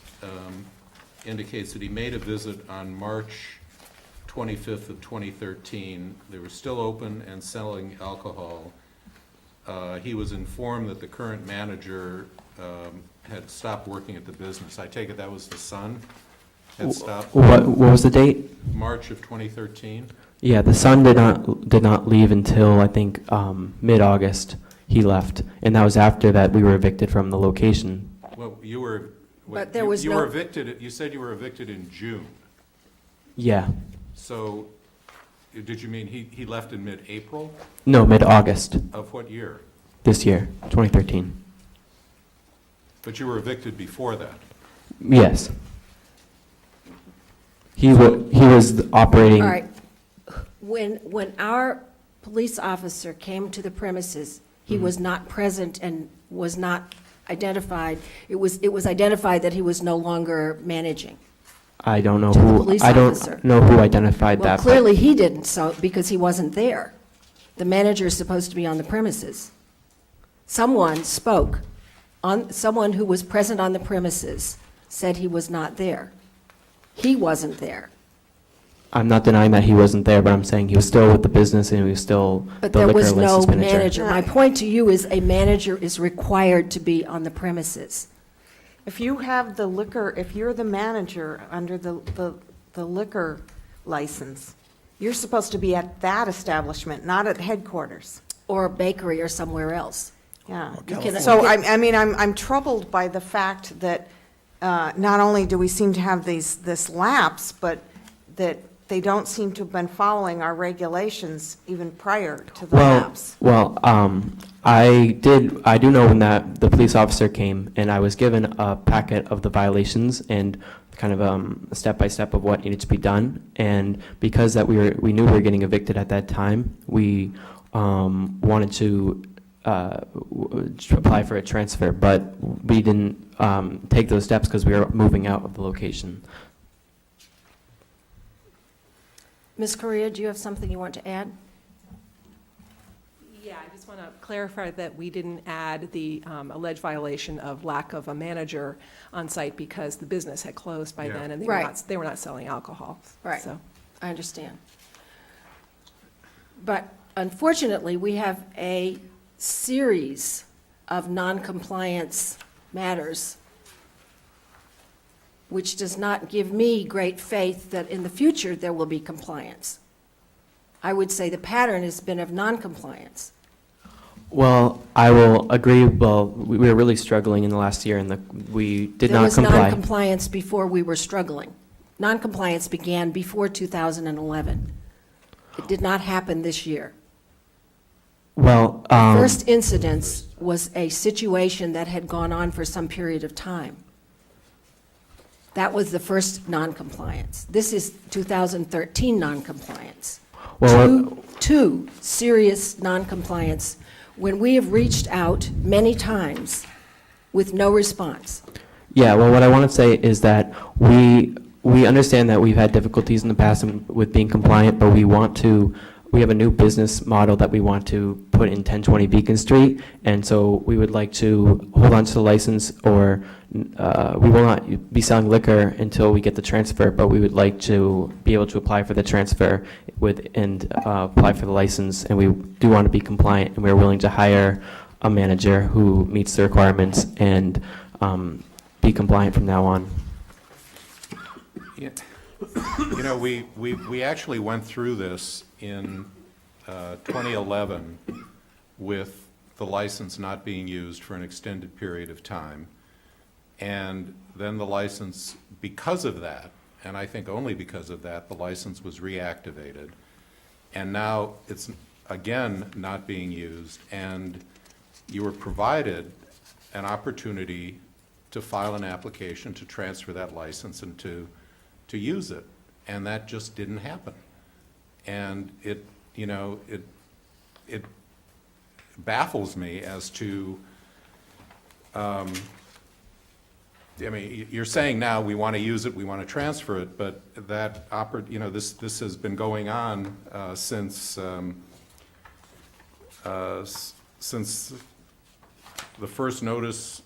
indicates that he made a visit on March 25th of 2013. They were still open and selling alcohol. He was informed that the current manager had stopped working at the business. I take it that was the son had stopped? What was the date? March of 2013? Yeah, the son did not leave until, I think, mid-August. He left, and that was after that we were evicted from the location. Well, you were, But there was you no- were evicted, you said you were evicted in June. Yeah. So, did you mean he left in mid-April? No, mid-August Of what year? this year, 2013. But you were evicted before that? Yes. He was operating. All right. When our police officer came to the premises, he was not present and was not identified. It was identified that he was no longer managing. I don't know To the who. police I don't officer. know who identified Well, that. but- clearly he didn't, so, because he wasn't there. The manager is supposed to be on the premises. Someone spoke, someone who was present on the premises said he was not there. He wasn't there. I'm not denying that he wasn't there, but I'm saying he was still with the business and he was still But the there liquor was no license manager. manager. My point to you is a manager is required to be on the premises. If you have the liquor, if you're the manager under the liquor license, you're supposed to be at that establishment, not at headquarters. Or a bakery or somewhere else. Yeah. You can- So I'm troubled by the fact that not only do we seem to have this lapse, but that they don't seem to have been following our regulations even prior to the lapse. I do know when the police officer came, and I was given a packet of the violations and kind of a step-by-step of what needed to be done. And because that we knew we were getting evicted at that time, we wanted to apply for a transfer, but we didn't take those steps because we were moving out of the location. Ms. Correa, do you have something you want to add? Yeah, I just just want to clarify that we didn't add the alleged violation of lack of a manager on site because the business had closed by Yeah. then, and Right. they were not selling alcohol. Right. So, I understand. But unfortunately, we have a series of non-compliance matters, which does not give me great faith that in the future there will be compliance. I would say the pattern has been of non-compliance. Well, I will agree. Well, we were really struggling in the last year, and we did not comply. There was non-compliance before we were struggling. Non-compliance began before 2011. It did not happen this year. Well, The first incidence was a situation that had gone on for some period of time. That was the first non-compliance. This is 2013 non-compliance. Well, Two serious non-compliance when we have reached out many times with no response. yeah, well, what I want to say is that we understand that we've had difficulties in the past with being compliant, but we have a new business model that we want to put in 1020 Beacon Street, and so we would like to hold on to the license, or we will not be selling liquor until we get the transfer, but we would like to be able to apply for the transfer and apply for the license, and we do want to be compliant, and we're willing to hire a manager who meets the requirements and be compliant from now on. Yeah. You know, we actually went through this in 2011 with the license not being used for an extended period of time. And then the license, because of that, and I think only because of that, the license was reactivated. And now it's, again, not being used. And you were provided an opportunity to file an application to transfer that license and to use it. And that just didn't happen. And it baffles me as to, I mean, you're saying now we want to use it, we want to transfer it, but that, this has been going on since the first notice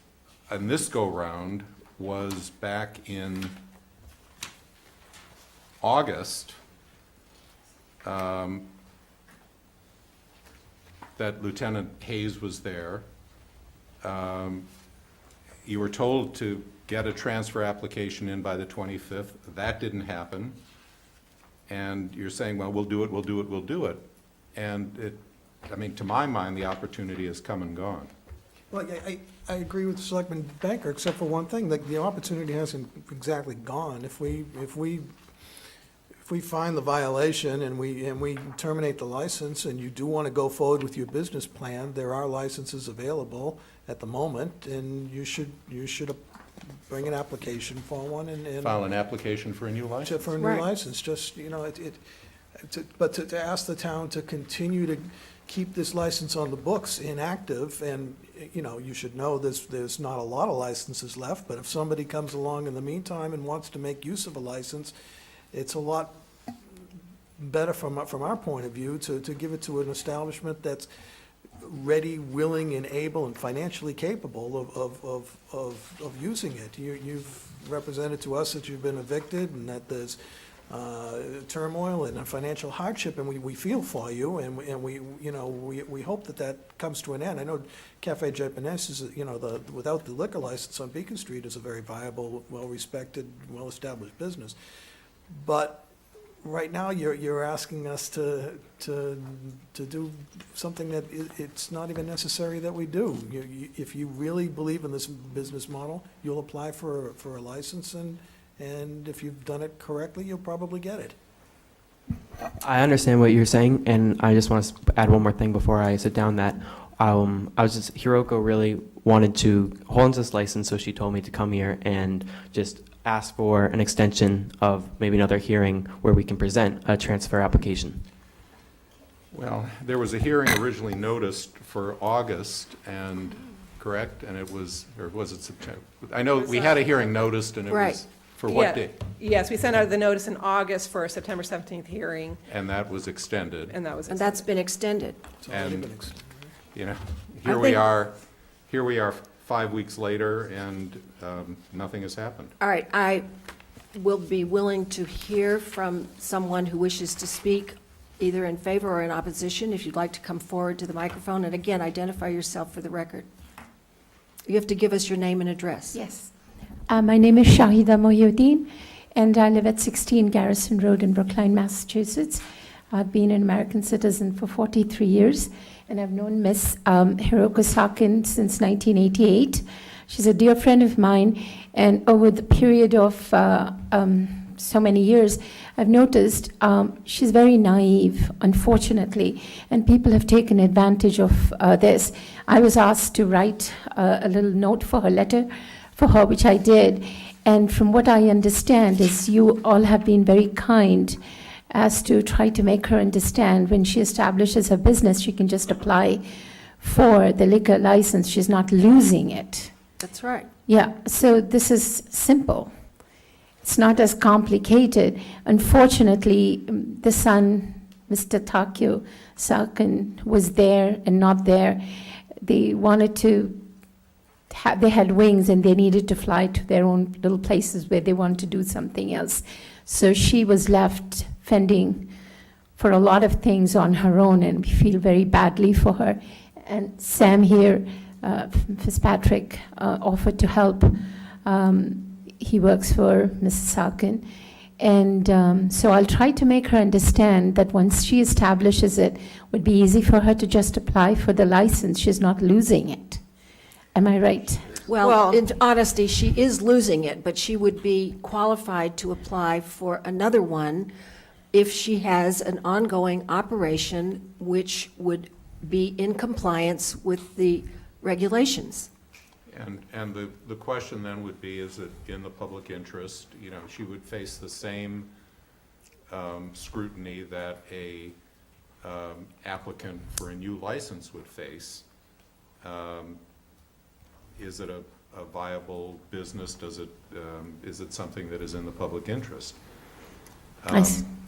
in this go-round was back in August, that Lieutenant Hayes was there. You were told to get a transfer application in by the 25th. That didn't happen. And you're saying, well, we'll do it, we'll do it, we'll do it. And I mean, to my mind, the opportunity has come and gone. Well, I agree with Selectman Banker, except for one thing, the opportunity hasn't exactly gone. If we find the violation and we terminate the license, and you do want to go forward with your business plan, there are licenses available at the moment, and you should bring an application for one and File an application for a new license? for a new Right. license. Just, but to ask the town to continue to keep this license on the books inactive, and, you should know there's not a lot of licenses left, but if somebody comes along in the meantime and wants to make use of a license, it's a lot better from our point of view to give it to an establishment that's ready, willing, and able, and financially capable of using it. You've represented to us that you've been evicted and that there's turmoil and a financial hardship, and we feel for you, and we hope that comes to an end. I know Cafe Japonese is, without the liquor license on Beacon Street, is a very viable, well-respected, well-established business. But right now, you're asking us to do something that it's not even necessary that we do. If you really believe in this business model, you'll apply for a license, and if you've done it correctly, you'll probably get it. I understand what you're saying, and I just want to add one more thing before I sit down, that Hiroko really wanted to hold on to this license, so she told me to come here and just ask for an extension of maybe another hearing where we can present a transfer application. Well, there was a hearing originally noticed for August, and, correct, and it was, or was it September? I know we had a hearing noticed, and it Right. was, for what Yeah. date? Yes, we sent out the notice in August for a September 17th hearing, And that was extended. and that was. And that's been extended. It's already And- been extended. You know, I here we are 5 weeks later, and nothing has happened. All right, I will be willing to hear from someone who wishes to speak either in favor or in opposition, if you'd like to come forward to the microphone. And again, identify yourself for the record. You have to give us your name and address. Yes. My name is Shahida Mohyuddin, and I live at 16 Garrison Road in Brookline, Massachusetts. I've been an American citizen for 43 years, and I've known Miss Hiroko Sakin since 1988. She's a dear friend of mine, and over the period of so many years, I've noticed she's very naive, unfortunately, and people have taken advantage of this. I was asked to write a little note for her letter for her, which I did, and from what I understand is you all have been very kind as to try to make her understand when she establishes her business, she can just apply for the liquor license. She's not losing it. That's right. Yeah, so this is simple. It's not as complicated. Unfortunately, the son, Mr. Takyo Sakin, was there and not there. They wanted to they had wings and they needed to fly to their own little places where they wanted to do something else. So she was left fending for a lot of things on her own, and we feel very badly for her. And Sam here, Fitzpatrick, offered to help. He works for Mrs. Sakin. And so I'll try to make her understand that once she establishes it, it would be easy for her to just apply for the license. She's not losing it. Am I right? Well, in honesty, she is losing it, but she would be qualified to apply for another one if she has an ongoing operation which would be in compliance with the regulations. And the question then would be, is it in the public interest? You know, she would face the same scrutiny that a applicant for a new license would face. Is it a viable business? Is it something that is in the public interest?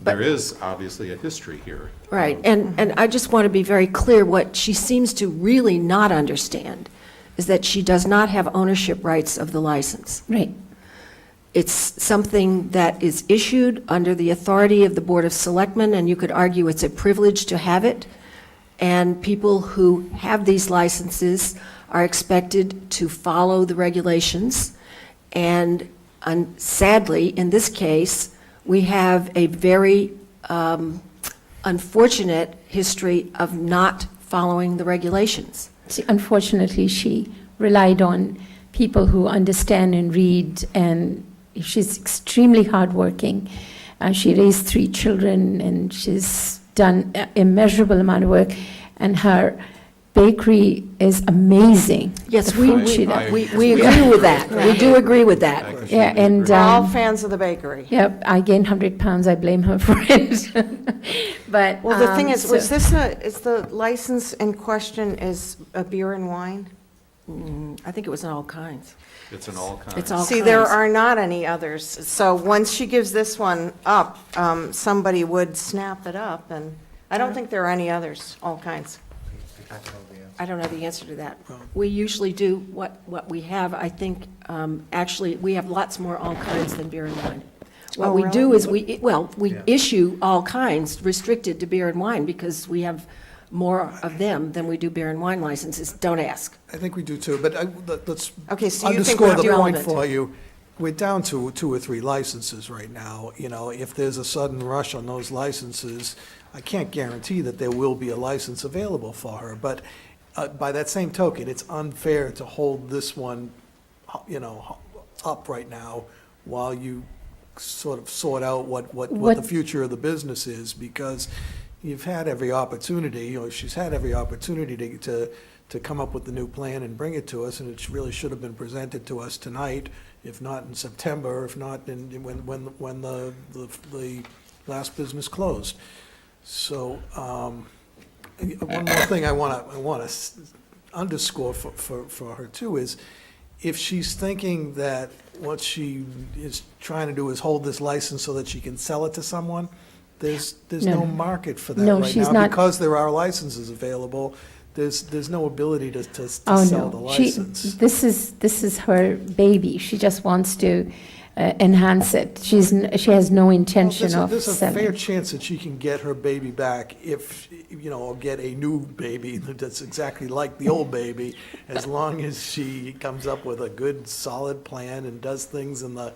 There is obviously a history here. Right, and I just want to be very clear, what she seems to really not understand is that she does not have ownership rights of the license. Right. It's something that is issued under the authority of the Board of Selectmen, and you could argue it's a privilege to have it. And people who have these licenses are expected to follow the regulations. And sadly, in this case, we have a very unfortunate history of not following the regulations. See, unfortunately, she relied on people who understand and read, and she's extremely hardworking. She raised 3 children, and she's done an immeasurable amount of work, and her bakery is amazing. Yes, The we food she does. agree with that. We do agree with that. Yeah, and We're all fans of the bakery. Yep, I gained 100 pounds. I blame her for it. But Well, the thing is, so- is the license in question is a beer and wine? I think it was in all kinds. It's in all kinds. It's all See, there kinds. are not any others. So once she gives this one up, somebody would snap it up, and I don't think there are any others, all kinds. I don't know the answer to that. We usually do what we have. I think, actually, we have lots more all kinds than beer and wine. What Oh, we do really? is we issue all kinds restricted to beer and wine because we have more of them than we do beer and wine licenses. Don't ask. I think we do too, but let's Okay, so you think underscore we're the point relevant. for you. We're down to 2 or 3 licenses right now. You know, if there's a sudden rush on those licenses, I can't guarantee that there will be a license available for her. But by that same token, it's unfair to hold this one, you know, up right now while you sort of sort out what the future of the business is, because you've had every opportunity, or she's had every opportunity to come up with the new plan and bring it to us, and it really should have been presented to us tonight, if not in September, if not when the last business closed. So, one more thing I want to underscore for her too is, if she's thinking that what she is trying to do is hold this license so that she can sell it to someone, there's no market for that No, right she's now. not. Because there are licenses available, there's no ability to Oh, sell the no. license. This is her baby. She just wants to enhance it. She has no intention of There's a selling. fair chance that she can get her baby back if, or get a new baby that's exactly like the old baby, as long as she comes up with a good, solid plan and does things in the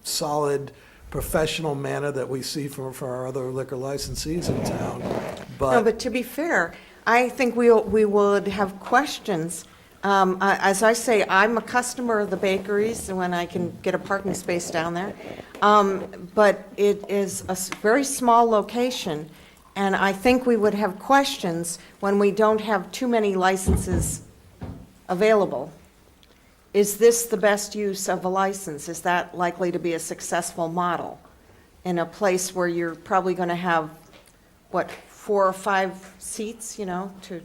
solid, professional manner that we see for our other liquor licensees in town. No, but to be fair, I think we would have questions. As I say, I'm a customer of the bakeries when I can get a parking space down there. But it is a very small location, and I think we would have questions when we don't have too many licenses available. Is this the best use of a license? Is that likely to be a successful model in a place where you're probably going to have, 4 or 5 seats, to...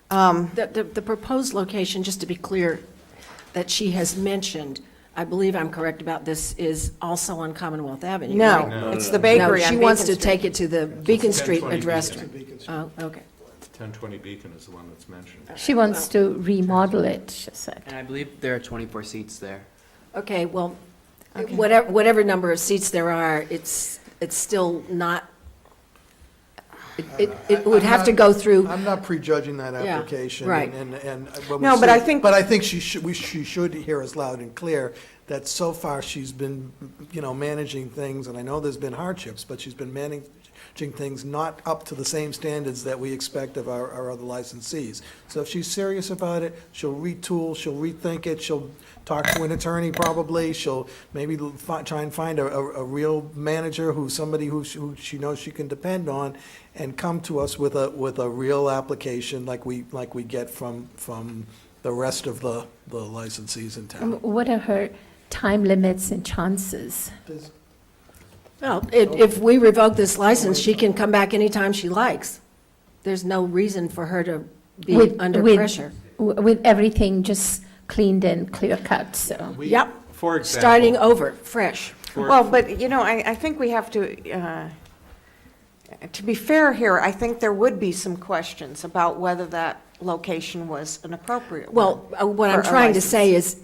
The proposed location, just to be clear, that she has mentioned, I believe I'm correct about this, is also on Commonwealth Avenue, right? No, it's the bakery No, on she wants to Beacon Street. take it to the Beacon Street 1020 address. Beacon. Oh, okay. 1020 Beacon is the one that's mentioned. She wants to remodel it, she said. And I believe there are 24 seats there. Okay, well, whatever number of seats there are, it's still not, it would have to go through. I'm not prejudging that Yeah, application. right. And when we No, but say- I think- But I think she should hear us loud and clear that so far she's been, managing things, and I know there's been hardships, but she's been managing things not up to the same standards that we expect of our other licensees. So if she's serious about it, she'll retool, she'll rethink it, she'll talk to an attorney probably, she'll maybe try and find a real manager somebody who she knows she can depend on, and come to us with a real application like we get from the rest of the licensees in town. What are her time limits and chances? Well, if we revoke this license, she can come back anytime she likes. There's no reason for her to be under pressure. With everything just cleaned and clear cut, so. Yep. For example. Starting over, fresh. Well, but, I think we have to be fair here, I think there would be some questions about whether that location was an appropriate one. Well, what I'm for a trying to license. say is,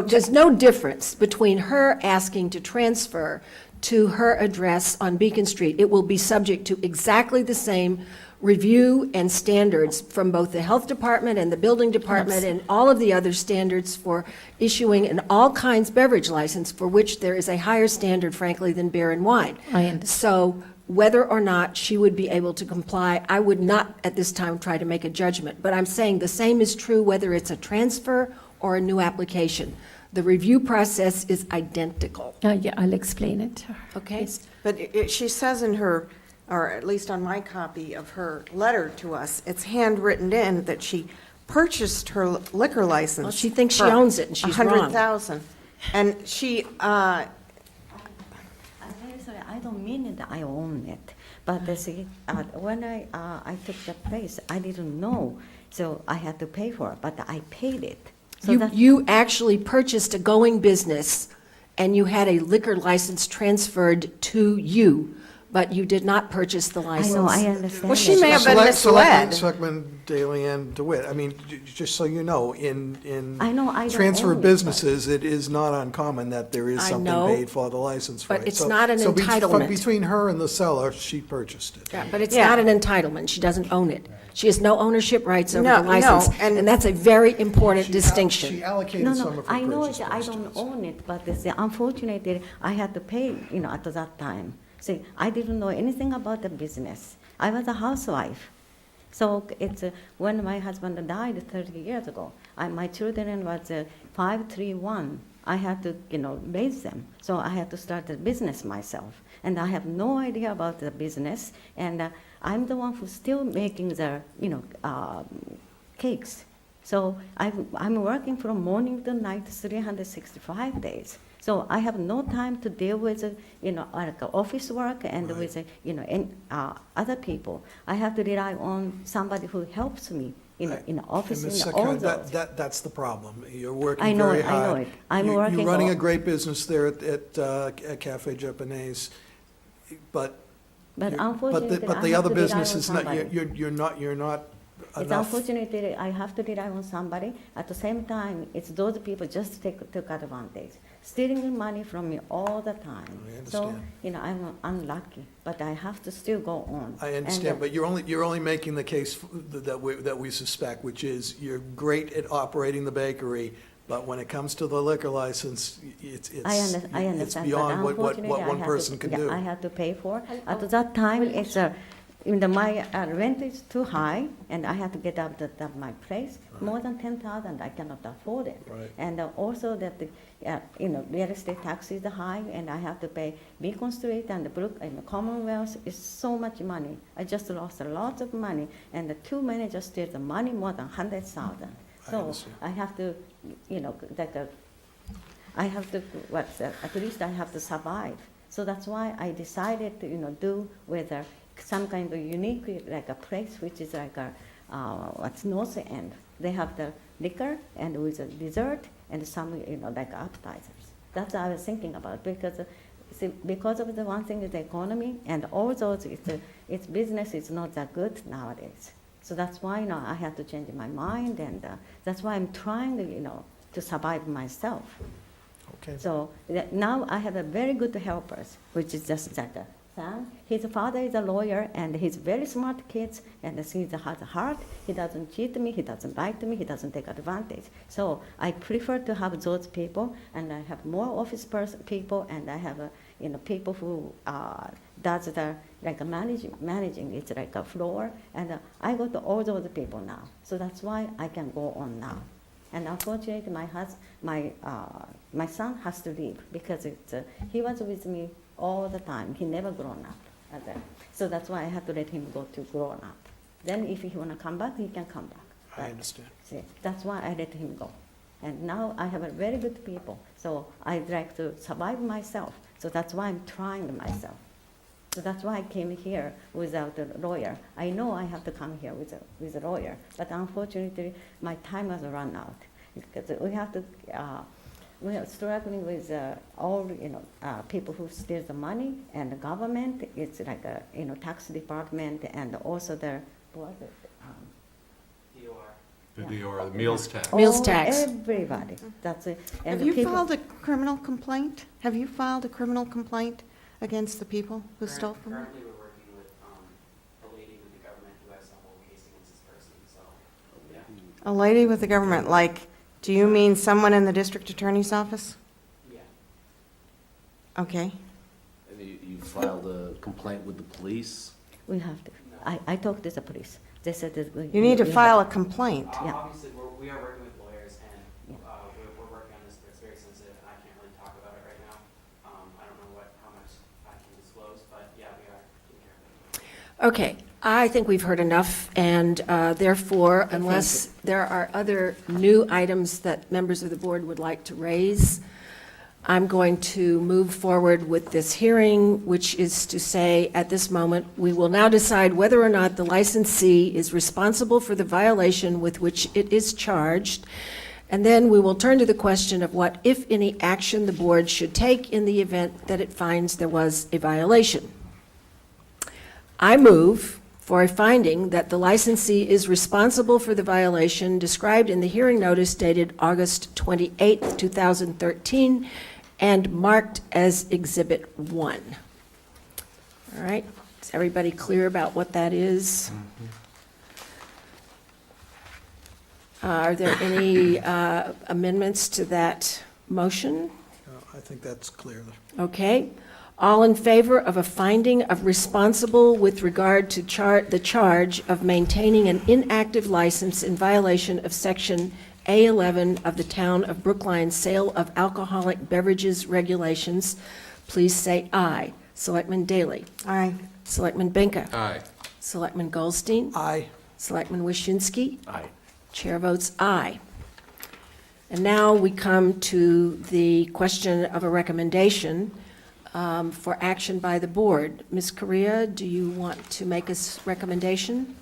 there's no difference between her asking to transfer to her address on Beacon Street. It will be subject to exactly the same review and standards from both the health department and the building department and all of the other standards for issuing an all kinds beverage license, for which there is a higher standard, frankly, than beer and wine. I understand. So whether or not she would be able to comply, I would not at this time try to make a judgment. But I'm saying the same is true whether it's a transfer or a new application. The review process is identical. Yeah, I'll explain it to her. Okay? But she says in her, or at least on my copy of her letter to us, it's handwritten in that she purchased her liquor license. Well, she thinks she for owns it, and she's wrong. $100,000. And she, I'm very sorry, I don't mean that I own it, but see, when I took the place, I didn't know, so I had to pay for it, but I paid it. So You actually purchased a going business, and you had a liquor license transferred to you, but you did not purchase the license. I know, I understand. Well, she may have been misled. Selectman Daley-Ann DeWitt, I mean, just so you know, in I know, I don't transfer own it, businesses, it is not uncommon that there is I something know, paid for the license but rate. it's not an entitlement. Between her and the seller, she purchased it. Yeah, but it's Yeah. not an entitlement. She doesn't own it. She has no ownership rights over No, the license. no, and- And that's a very important She distinction. allocated No, some no, of her I know purchase that I price to don't us. own it, but unfortunately, I had to pay, at that time. See, I didn't know anything about the business. I was a housewife. So it's, when my husband died 30 years ago, my children was 5, 3, 1. I had to, raise them. So I had to start a business myself. And I have no idea about the business. And I'm the one who's still making the, cakes. So I'm working from morning to night, 365 days. So I have no time to deal with, like office work and with, other people. I have to rely on somebody who helps me, in the office, And Ms. in all Sekhon, those. that's the problem. You're working I know very it, hard. I know it. I'm working You're running a all- great business there at Cafe Japonese, but But You're- unfortunately, But I the have other to rely business on is not, somebody. you're not It's enough. unfortunately, I have to rely on somebody. At the same time, it's those people just took advantage, stealing money from me all the time. I understand. So, I'm unlucky, but I have to still go on. I And, understand, but you're only making the case that we suspect, which is you're great at operating the bakery, but when it comes to the liquor license, it's I understand. it's but beyond what unfortunately, one person can do. I have to pay for. At that time, it's my rent is too high, and I have to get out of my place. More than 10,000, I cannot afford it. Right. And also that real estate tax is high, and I have to pay Beacon Street and the Commonwealth is so much money. I just lost a lot of money, and the two managers steal the money more than 100,000. So understand. I have to, I have to, at least I have to survive. So that's why I decided to, do with some kind of unique, like a place which is like what's north end. They have the liquor and with a dessert and some, like appetizers. That's what I was thinking about because of the one thing is the economy and also its business is not that good nowadays. So that's why, I have to change my mind and that's why I'm trying to survive myself. Okay. So now I have a very good helpers, which is just like Sam. His father is a lawyer, and he's very smart kids, and he has a heart. He doesn't cheat me, he doesn't lie to me, he doesn't take advantage. So I prefer to have those people, and I have more office people, and I have people who does the managing. It's like a floor, and I go to all those people now. So that's why I can go on now. And unfortunately, my son has to leave because he was with me all the time. He never grown up. So that's why I have to let him go to grown up. Then if he want to come back, he can come back. I understand. See, that's why I let him go. And now I have a very good people. So I'd like to survive myself. So that's why I'm trying myself. So that's why I came here without a lawyer. I know I have to come here with a lawyer, but unfortunately my time has run out because we have to. We are struggling with all people who steal the money and the government. It's like a tax department and also the what is it? The DOR, the meals tax. Meals tax. Everybody. That's it. And Have the you people- filed a criminal complaint? Have you filed a criminal complaint against the people who stole from you? Currently, we're working with a lady with the government who has a whole case against this person, so, yeah. A lady with the government, like, do you mean someone in the district attorney's office? Yeah. Okay. Have you filed a complaint with the police? We have to. I talked to the police. They said that You need to file a complaint. Yeah. Obviously, we are working with lawyers, and we're working on this, but it's very sensitive, and I can't really talk about it right now. I don't know how much I can disclose, but yeah, we are taking care of it. Okay, I think we've heard enough, and therefore, unless there are other new items that members of the board would like to raise, I'm going to move forward with this hearing, which is to say, at this moment, we will now decide whether or not the licensee is responsible for the violation with which it is charged, and then we will turn to the question of what, if any, action the board should take in the event that it finds there was a violation. I move for a finding that the licensee is responsible for the violation described in the hearing notice dated August 28, 2013, and marked as Exhibit 1. All right, is everybody clear about what that is? Are there any amendments to that motion? I think that's clear. Okay. All in favor of a finding of responsible with regard to the charge of maintaining an inactive license in violation of Section A11 of the Town of Brookline Sale of Alcoholic Beverages Regulations, please say aye. Selectman Daley. Aye. Selectman Benka. Aye. Selectman Goldstein. Aye. Selectman Waschinsky. Aye. Chair votes aye. And now we come to the question of a recommendation for action by the board. Ms. Correa, do you want to make a recommendation?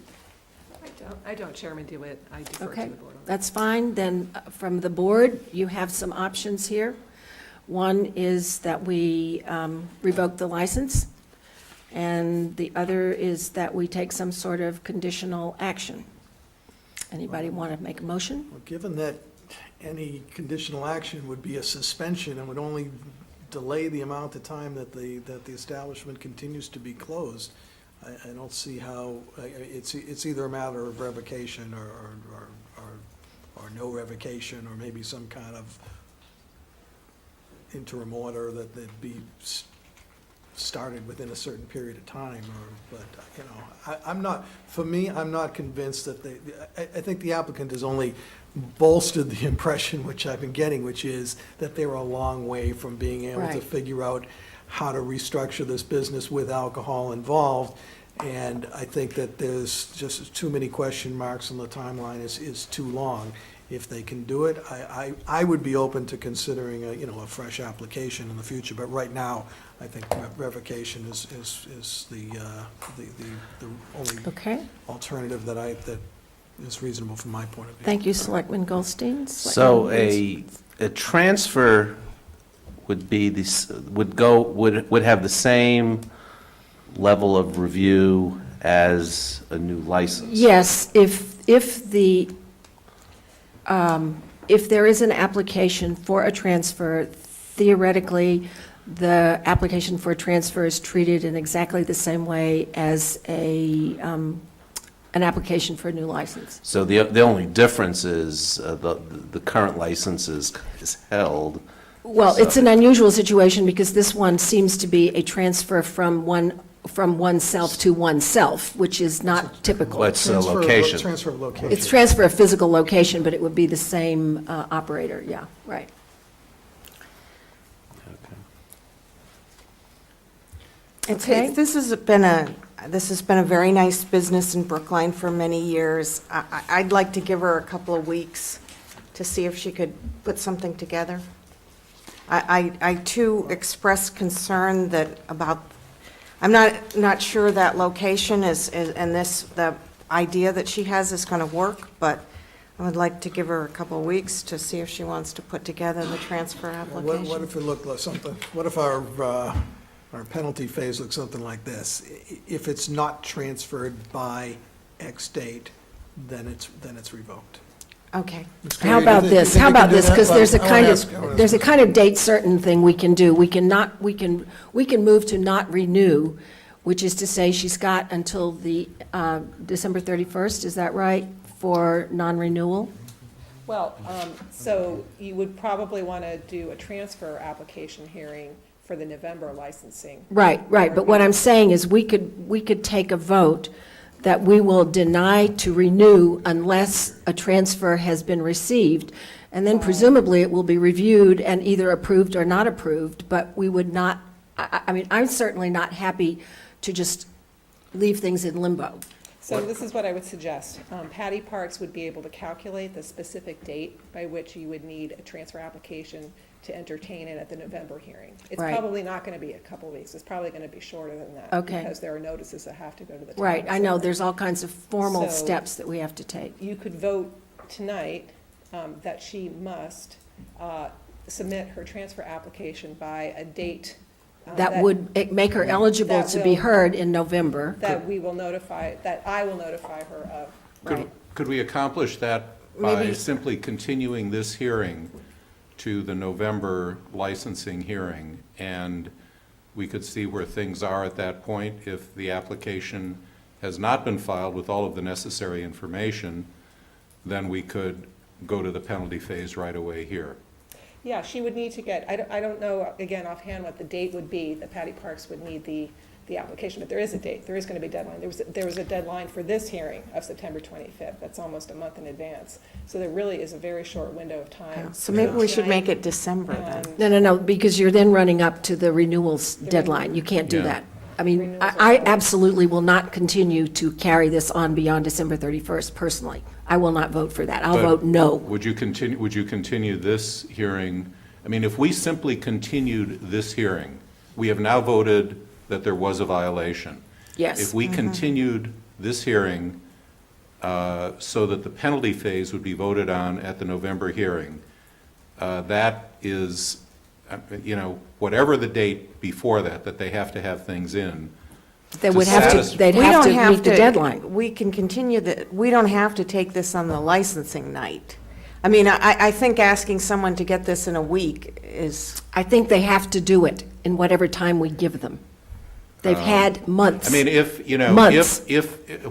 I don't, Chairman DeWitt. I defer Okay, to the board. that's fine. Then from the board, you have some options here. One is that we revoke the license, and the other is that we take some sort of conditional action. Anybody want to make a motion? Well, given that any conditional action would be a suspension and would only delay the amount of time that the establishment continues to be closed, I don't see how, it's either a matter of revocation or no revocation, or maybe some kind of interim order that they'd be started within a certain period of time, I'm not, for me, I'm not convinced that I think the applicant has only bolstered the impression which I've been getting, which is that they were a long way from being able to Right. figure out how to restructure this business with alcohol involved. And I think that there's just too many question marks, and the timeline is too long. If they can do it, I would be open to considering a fresh application in the future, but right now, I think revocation is the only Okay. alternative that is reasonable from my point of view. Thank you, Selectman Goldstein. So Selectman Lewis. a transfer would be would have the same level of review as a new license? Yes, if there is an application for a transfer, theoretically, the application for a transfer is treated in exactly the same way as an application for a new license. So the only difference is the current license is held. Well, it's an unusual situation because this one seems to be a transfer from oneself to oneself, which is not typical. Well, it's a location. Transfer of location. It's transfer of physical location, but it would be the same operator, yeah, right. Okay. This has been a very nice business in Brookline for many years. I'd like to give her a couple of weeks to see if she could put something together. I too express concern I'm not sure that location and the idea that she has is going to work, but I would like to give her a couple of weeks to see if she wants to put together the transfer application. What if it looked like something, what if our penalty phase looks something like this? If it's not transferred by X date, then it's revoked. Okay. How about this? How about this? Because there's a kind of date certain thing we can do. We can move to not renew, which is to say she's got until the December 31st, is that right, for non-renewal? Well, so you would probably want to do a transfer application hearing for the November licensing. Right, but what I'm saying is we could take a vote that we will deny to renew unless a transfer has been received, and then presumably it will be reviewed and either approved or not approved, but we would not, I mean, I'm certainly not happy to just leave things in limbo. So this is what I would suggest. Patty Parks would be able to calculate the specific date by which you would need a transfer application to entertain it at the November hearing. It's Right. probably not going to be a couple of weeks. It's probably going to be shorter than that. Okay. Because there are notices that have to go to the town. Right, I know, center. there's all kinds of formal So- steps that we have to take. You could vote tonight that she must submit her transfer application by a date That would make her eligible that to be will- heard in November. that we will notify, that I will notify her of. Right. Could we accomplish that by Maybe- simply continuing this hearing to the November licensing hearing? And we could see where things are at that point. If the application has not been filed with all of the necessary information, then we could go to the penalty phase right away here. Yeah, she would need to get, I don't know, again, offhand, what the date would be that Patty Parks would need the application, but there is a date, there is going to be a deadline. There was a deadline for this hearing of September 25th. That's almost a month in advance. So there really is a very short window of time. So maybe we should make it December then. No, because you're then running up to the renewals deadline. You can't do Yeah. that. I mean, I absolutely will not continue to carry this on beyond December 31st, personally. I will not vote for that. I'll But vote no. Would you continue this hearing? I mean, if we simply continued this hearing, we have now voted that there was a violation. Yes. If we continued this hearing so that the penalty phase would be voted on at the November hearing, that is, whatever the date before that they have to have things in, They would have to, they'd have to meet the deadline. We can continue we don't have to take this on the licensing night. I mean, I think asking someone to get this in a week is. I think they have to do it in whatever time we give them. They've had months. I mean, if, you know, Months.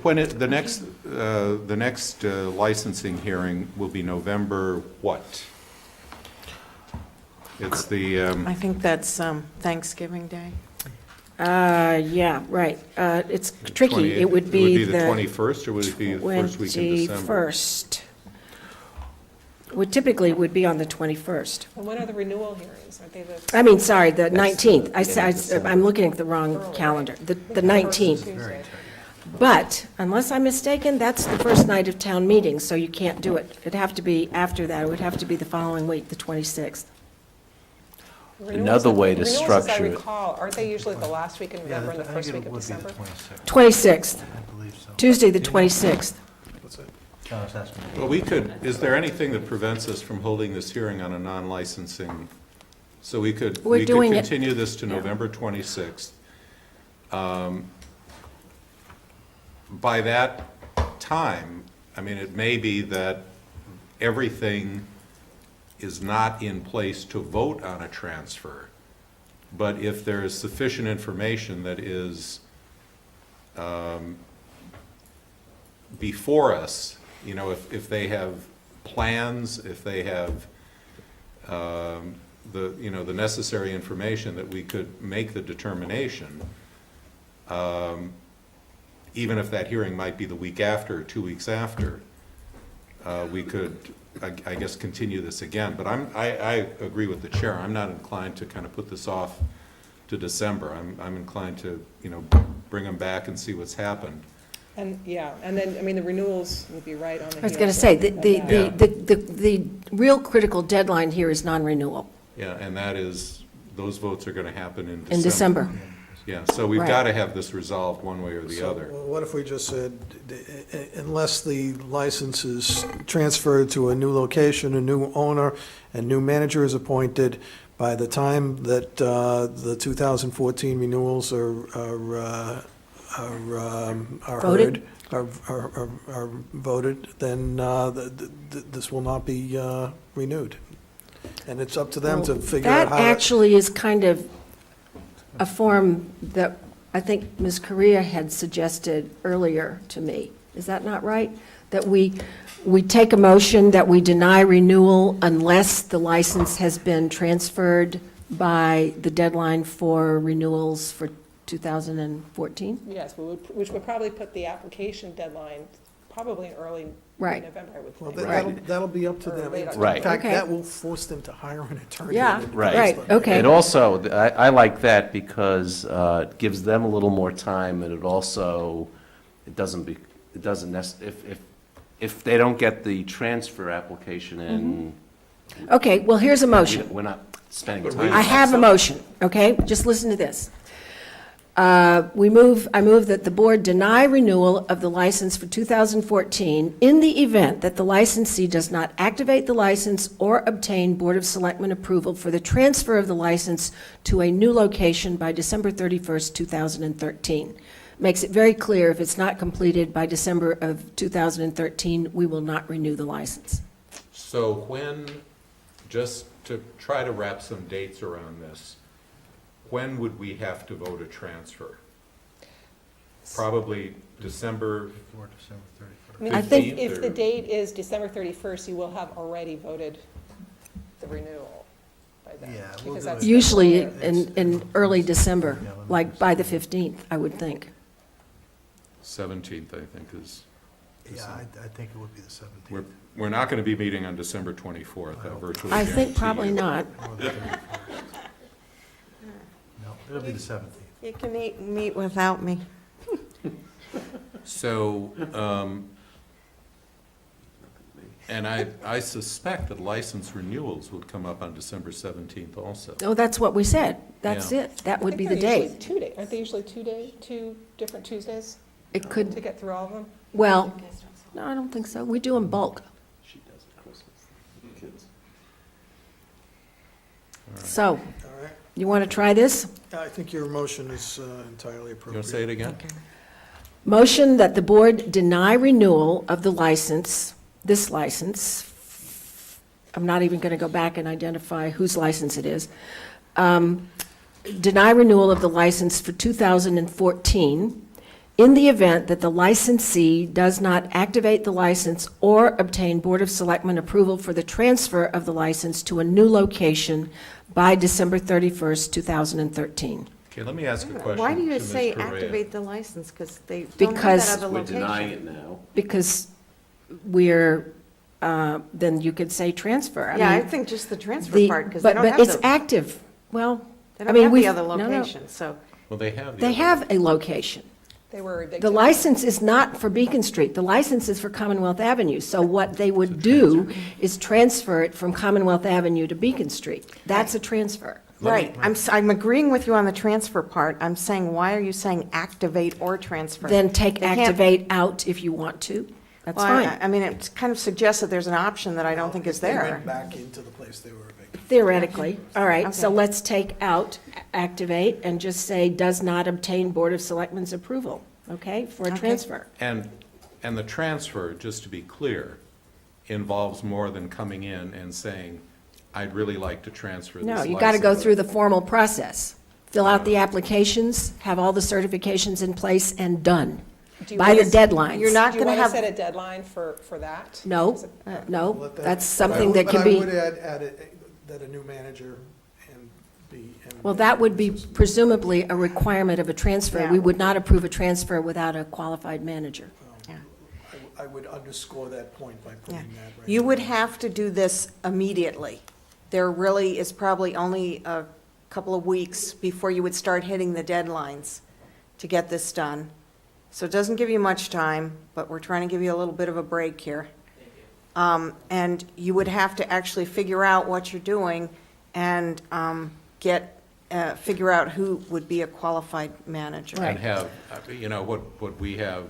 when the next licensing hearing will be November what? It's the, I think that's Thanksgiving Day. Yeah, right. It's tricky. 28th. It would be the 21st, or would it be the first week in December? 21st. Would typically would be on the 21st. And when are the renewal hearings? Aren't they the? I mean, sorry, the 19th. December. I'm looking at the wrong calendar. The 19th. Tuesday. But unless I'm mistaken, that's the first night of town meeting, so you can't do it. It'd have to be after that. It would have to be the following week, the 26th. Another way to Renewals, structure as I it. recall, aren't they usually the last week in November and the first week of December? 26th. Tuesday, the 26th. Well, we could, is there anything that prevents us from holding this hearing on a non-licensing? So we could doing it. continue this to November 26th. By that time, I mean, it may be that everything is not in place to vote on a transfer, but if there is sufficient information that is before us, you know, if they have plans, if they have the necessary information that we could make the determination, even if that hearing might be the week after or 2 weeks after, we could, I guess, continue this again. But I agree with the chair. I'm not inclined to kind of put this off to December. I'm inclined to, you know, bring them back and see what's happened. And, yeah, and then, I mean, the renewals would be right on the I was heels going to of say, that. the real critical deadline here is non-renewal. Yeah, and that is, those votes are going to happen in December. In December. Yeah, so we've Right. got to have this resolved one way or the So, other. well, what if we just said, unless the license is transferred to a new location, a new owner, and new manager is appointed, by the time that the 2014 renewals are Voted? are voted, then this will not be renewed. And it's up to them to figure out how. That actually is kind of a form that I think Ms. Correa had suggested earlier to me. Is that not right? That we take a motion that we deny renewal unless the license has been transferred by the deadline for renewals for 2014? Yes, which would probably put the application deadline probably in early Right. November, I would Well, think. that'll be up to Or them. late In October. Right. fact, Okay. that will force them to hire an attorney. Yeah, Right. okay. It also, I like that because it gives them a little more time, and it also, if they don't get the transfer application in, Okay, well, here's a motion. we're not spending time. I have a motion, okay? Just listen to this. I move that the board deny renewal of the license for 2014 in the event that the licensee does not activate the license or obtain Board of Selectmen approval for the transfer of the license to a new location by December 31st, 2013. Makes it very clear if it's not completed by December of 2013, we will not renew the license. So when, just to try to wrap some dates around this, when would we have to vote a transfer? Probably December. I mean, I think- if the date is December 31st, you will have already voted the renewal by then. Yeah, we'll because do that's it. Usually in early December, like by the 15th, I would think. 17th, I think, is. Yeah, I think it would be the 17th. We're not going to be meeting on December 24th, I virtually I guarantee think probably you. not. Or the 31st. No, it'll be the 17th. You can meet without me. So, and I suspect that license renewals would come up on December 17th also. Oh, that's what we said. That's Yeah. it. That would be the They're usually date. 2 days, aren't they usually 2 different Tuesdays It could, to get through all of them? well, no, I don't think so. We do in bulk. She does it Christmas, kids. So, You want to try this? I think your motion is entirely You want appropriate. to say it again? Motion that the board deny renewal of the license, this license. I'm not even going to go back and identify whose license it is. Deny renewal of the license for 2014 in the event that the licensee does not activate the license or obtain Board of Selectmen approval for the transfer of the license to a new location by December 31st, 2013. Okay, let me ask a question Why do to you Ms. say Correa. activate the license? Because they don't have Because that other We're location. denying it now. Because we're, then you could say transfer. Yeah, I mean, think just the transfer part, because they don't But have it's the, active. Well, they I don't mean, have we've. the other no, no. location, so. Well, they have. the They other- have a location. The license is not for Beacon Street. The license is for Commonwealth Avenue. So what they would do is transfer it from Commonwealth Avenue to Beacon Street. That's a transfer. Right, I'm agreeing with you on the transfer part. I'm saying, why are you saying activate or transfer? Then take They can't- activate out if you want to. That's Well, fine. I mean, it kind of suggests that there's an option that I don't think is They there. went back into the place they were vacating. Theoretically. All right, so Okay. let's take out activate and just say does not obtain Board of Selectmen's approval, okay, for a Okay. transfer. And the transfer, just to be clear, involves more than coming in and saying, I'd really like to transfer this No, license. you got to go through the formal process. Fill out the applications, have all the certifications in place, and done. Do you By the want- deadlines. You're not Do you going to want to have, set a deadline for that? No, no, Let that- that's but something I- that can be, But I would add that a new manager and be. and- well, that would be presumably a requirement of a transfer. Yeah. We would not approve a transfer without a qualified manager. I would underscore that point by putting yeah. that right. You would have to do this immediately. There really is probably only a couple of weeks before you would start hitting the deadlines to get this done. So it doesn't give you much time, but we're trying to give you a little bit of a break here. And you would have to actually figure out what you're doing and figure out who would be a qualified manager. And have, you know, what we have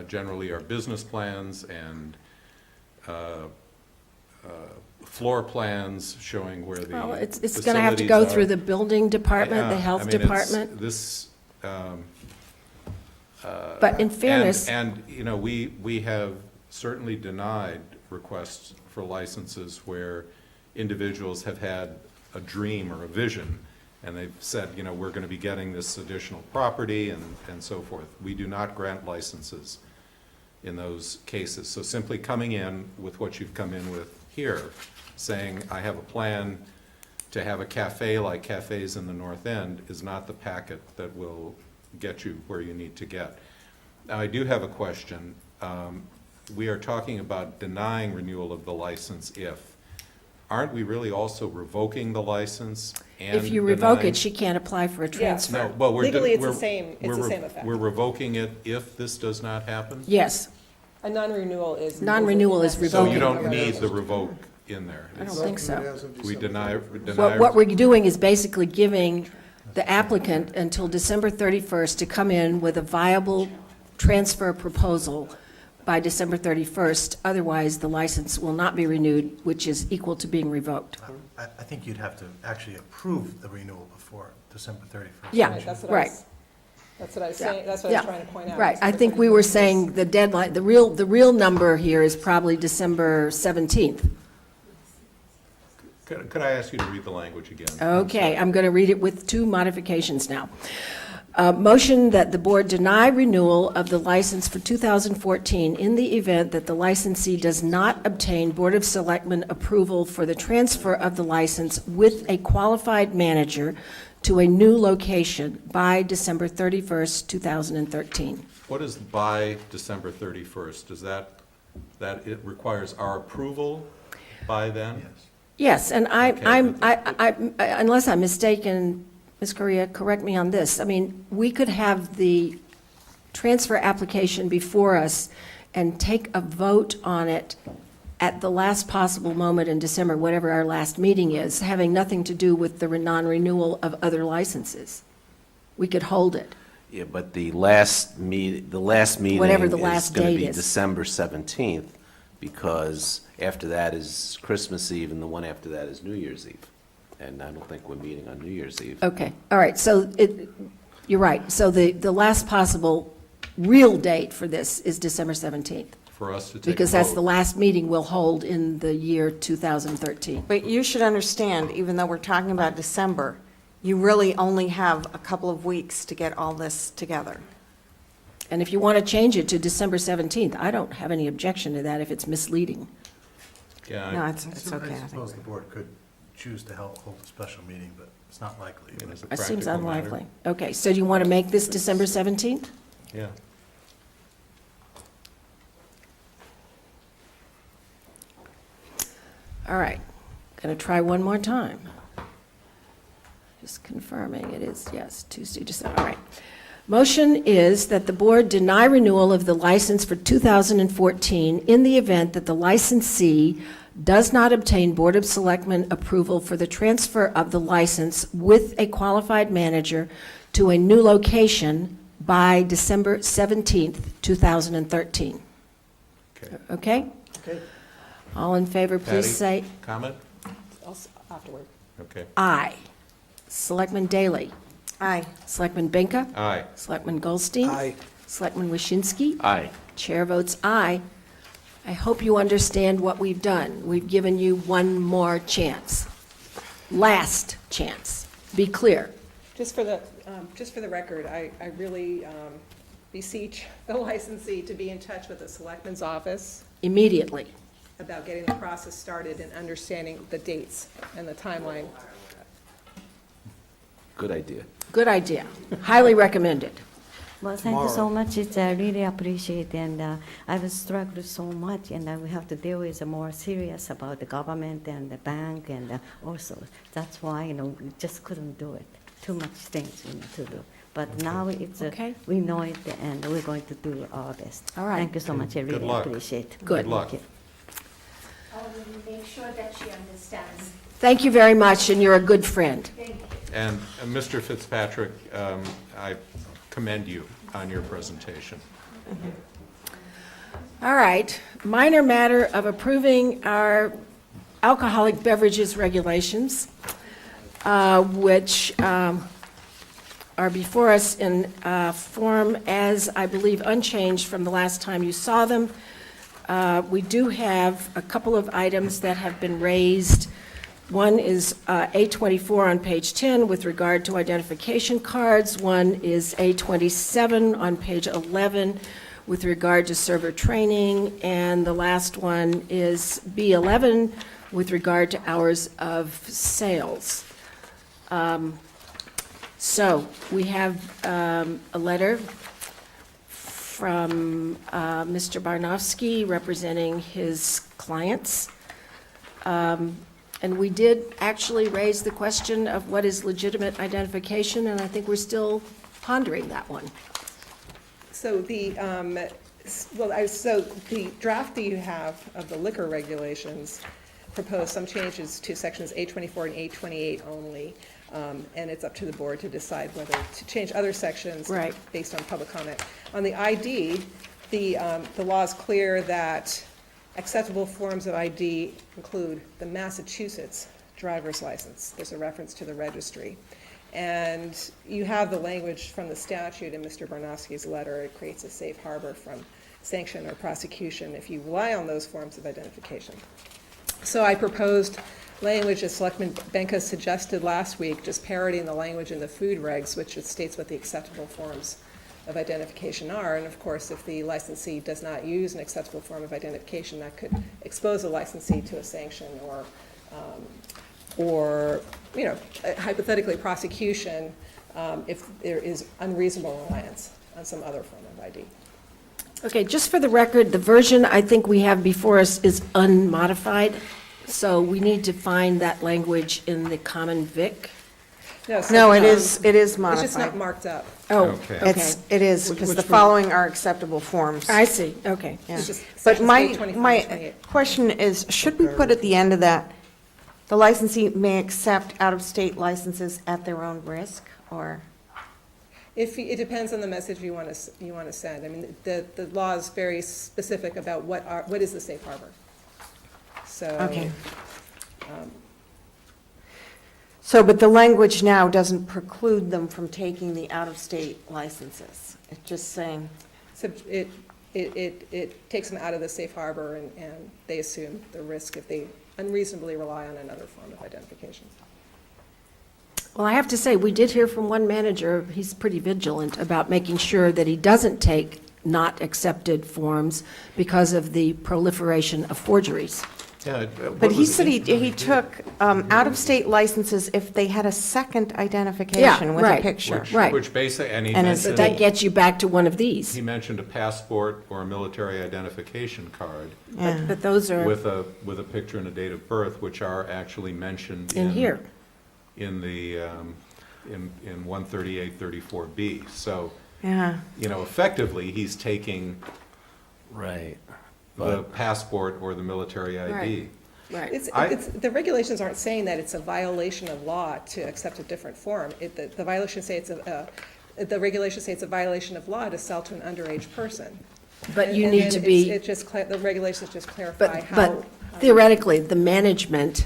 generally are business plans and floor plans showing where the Well, it's going to have to go facilities through are. the building department, the Yeah, health I mean, it's- department. This. But in fairness. And, you know, we have certainly denied requests for licenses where individuals have had a dream or a vision, and they've said, you know, we're going to be getting this additional property and so forth. We do not grant licenses in those cases. So simply coming in with what you've come in with here, saying, I have a plan to have a cafe like cafes in the North End is not the packet that will get you where you need to get. Now, I do have a question. We are talking about denying renewal of the license if. Aren't we really also revoking the license and If you revoke denying- it, she can't apply for a transfer. No, well, we're. Legally, it's the we're- same- it's the we're- same effect. We're revoking it if this does not happen? Yes. A non-renewal is. Non-renewal is So revoking. you don't need the revoke in there? I don't think so. We deny. What we're doing is basically giving the applicant until December 31st to come in with a viable transfer proposal by December 31st. Otherwise, the license will not be renewed, which is equal to being revoked. I think you'd have to actually approve the renewal before December 31st. Yeah, Right, that's what right. That's what I was saying, that's what I was trying to point out. Right, I think we were saying the deadline, the real number here is probably December 17th. Could I ask you to read the language again? Okay, I'm going to read it with two modifications now. Motion that the board deny renewal of the license for 2014 in the event that the licensee does not obtain Board of Selectmen approval for the transfer of the license with a qualified manager to a new location by December 31st, 2013. What is by December 31st? Does that it requires our approval by then? Yes, and Okay. unless I'm mistaken, Ms. Correa, correct me on this. I mean, we could have the transfer application before us and take a vote on it at the last possible moment in December, whatever our last meeting is, having nothing to do with the non-renewal of other licenses. We could hold it. Yeah, but the last meeting Whatever the is last going to date be is. December 17th, because after that is Christmas Eve, and the one after that is New Year's Eve. and I don't think we're meeting on New Year's Eve. Okay, all right, so you're right. So the last possible real date for this is December 17th. For us to take a Because that's vote. the last meeting we'll hold in the year 2013. But you should understand, even though we're talking about December, you really only have a couple of weeks to get all this together. And if you want to change it to December 17th, I don't have any objection to that if it's misleading. Yeah, No, I- it's okay. I I think. suppose the board could choose to hold a special meeting, but it's not likely. as a It seems practical matter. unlikely. Okay, so do you want to make this December 17th? Yeah. All right, going to try one more time. Just confirming it is, yes, Tuesday, December, all right. Motion is that the board deny renewal of the license for 2014 in the event that the licensee does not obtain Board of Selectmen approval for the transfer of the license with a qualified manager to a new location by December 17th, 2013. Okay. Okay? Okay. All in favor, please Patty, say comment? Afterward. Okay. aye. Selectman Daley? Aye. Selectman Benka? Aye. Selectman Goldstein? Aye. Selectman Waschinsky? Aye. Chair votes aye. I hope you understand what we've done. We've given you one more chance. Last chance. Be clear. Just for the record, I really beseech the licensee to be in touch with the Selectmen's office Immediately. about getting the process started and understanding the dates and the timeline. Good idea. Good idea. Highly recommended. Well, thank you so much. It's really appreciate, and I've struggled so much, and we have to deal with more serious about the government and the bank, and also that's why we just couldn't do it. Too much things we need to do. But now it's Okay. we know it, and we're going to do our best. All right. Thank you so much. I Good really luck. appreciate. Good. Good luck. Thank you. I will make sure that she understands. Thank you very much, and you're a good friend. Thank you. And Mr. Fitzpatrick, I commend you on your presentation. All right. Minor matter of approving our alcoholic beverages regulations, which are before us in form as, I believe, unchanged from the last time you saw them. We do have a couple of items that have been raised. One is A24 on page 10 with regard to identification cards. One is A27 on page 11 with regard to server training. And the last one is B11 with regard to hours of sales. So we have a letter from Mr. Barnofsky representing his clients. And we did actually raise the question of what is legitimate identification, and I think we're still pondering that one. So the draft that you have of the liquor regulations propose some changes to sections 824 and 828 only, and it's up to the board to decide whether to change other sections Right. based on public comment. On the ID, the law is clear that acceptable forms of ID include the Massachusetts driver's license. There's a reference to the registry. And you have the language from the statute in Mr. Barnofsky's letter. It creates a safe harbor from sanction or prosecution if you rely on those forms of identification. So I proposed language as Selectman Benka suggested last week, just parodying the language in the food regs, which it states what the acceptable forms of identification are. And of course, if the licensee does not use an acceptable form of identification, that could expose a licensee to a sanction or hypothetically prosecution if there is unreasonable reliance on some other form of ID. Okay, just for the record, the version I think we have before us is unmodified, so we need to find that language in the common vic. No, it is It's modified. just not marked up. Oh, Okay. okay. It is, because the following are acceptable forms. I see, okay. Yeah. It's just But sections my 824 and 28. question is, should we put at the end of that, the licensee may accept out-of-state licenses at their own risk, or? It depends on the message you want to send. I mean, the law is very specific about what is the safe harbor. So. Okay. So, but the language now doesn't preclude them from taking the out-of-state licenses. It's just saying, So it takes them out of the safe harbor, and they assume the risk if they unreasonably rely on another form of identification. Well, I have to say, we did hear from one manager, he's pretty vigilant about making sure that he doesn't take not accepted forms because of the proliferation of forgeries. Yeah, but he said he took out-of-state licenses if they had a second identification with a right, picture. Right. Which basically, and he And mentioned, That gets you back to one of these. he mentioned a passport or a military identification card Yeah. But those are with a picture and a date of birth, which are actually mentioned in here. in the, in 13834B. So, Yeah. you know, effectively, he's taking Right. the passport or the military ID. Right. Right. The regulations aren't saying that it's a violation of law to accept a different form. The violations say the regulations say it's a violation of law to sell to an underage person. But you And need then to be, the regulations just clarify how. but theoretically, the management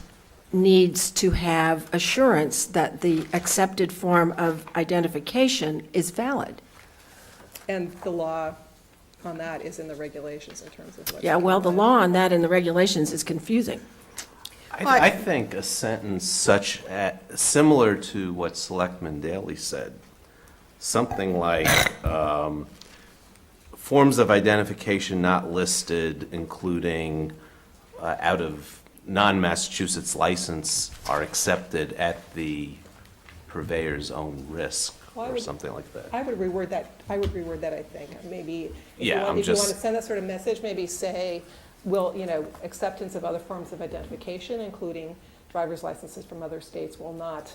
needs to have assurance that the accepted form of identification is valid. And the law on that is in the regulations in terms of what. Yeah, well, the law on that in the regulations is confusing. I think a sentence similar to what Selectman Daley said, something like, forms of identification not listed, including out of non-Massachusetts license, are accepted at the purveyor's own risk, Well, or something like that. I would reword that, I think. Maybe, if Yeah, you I'm want, if you want just- to send that sort of message, maybe say, acceptance of other forms of identification, including driver's licenses from other states, will not,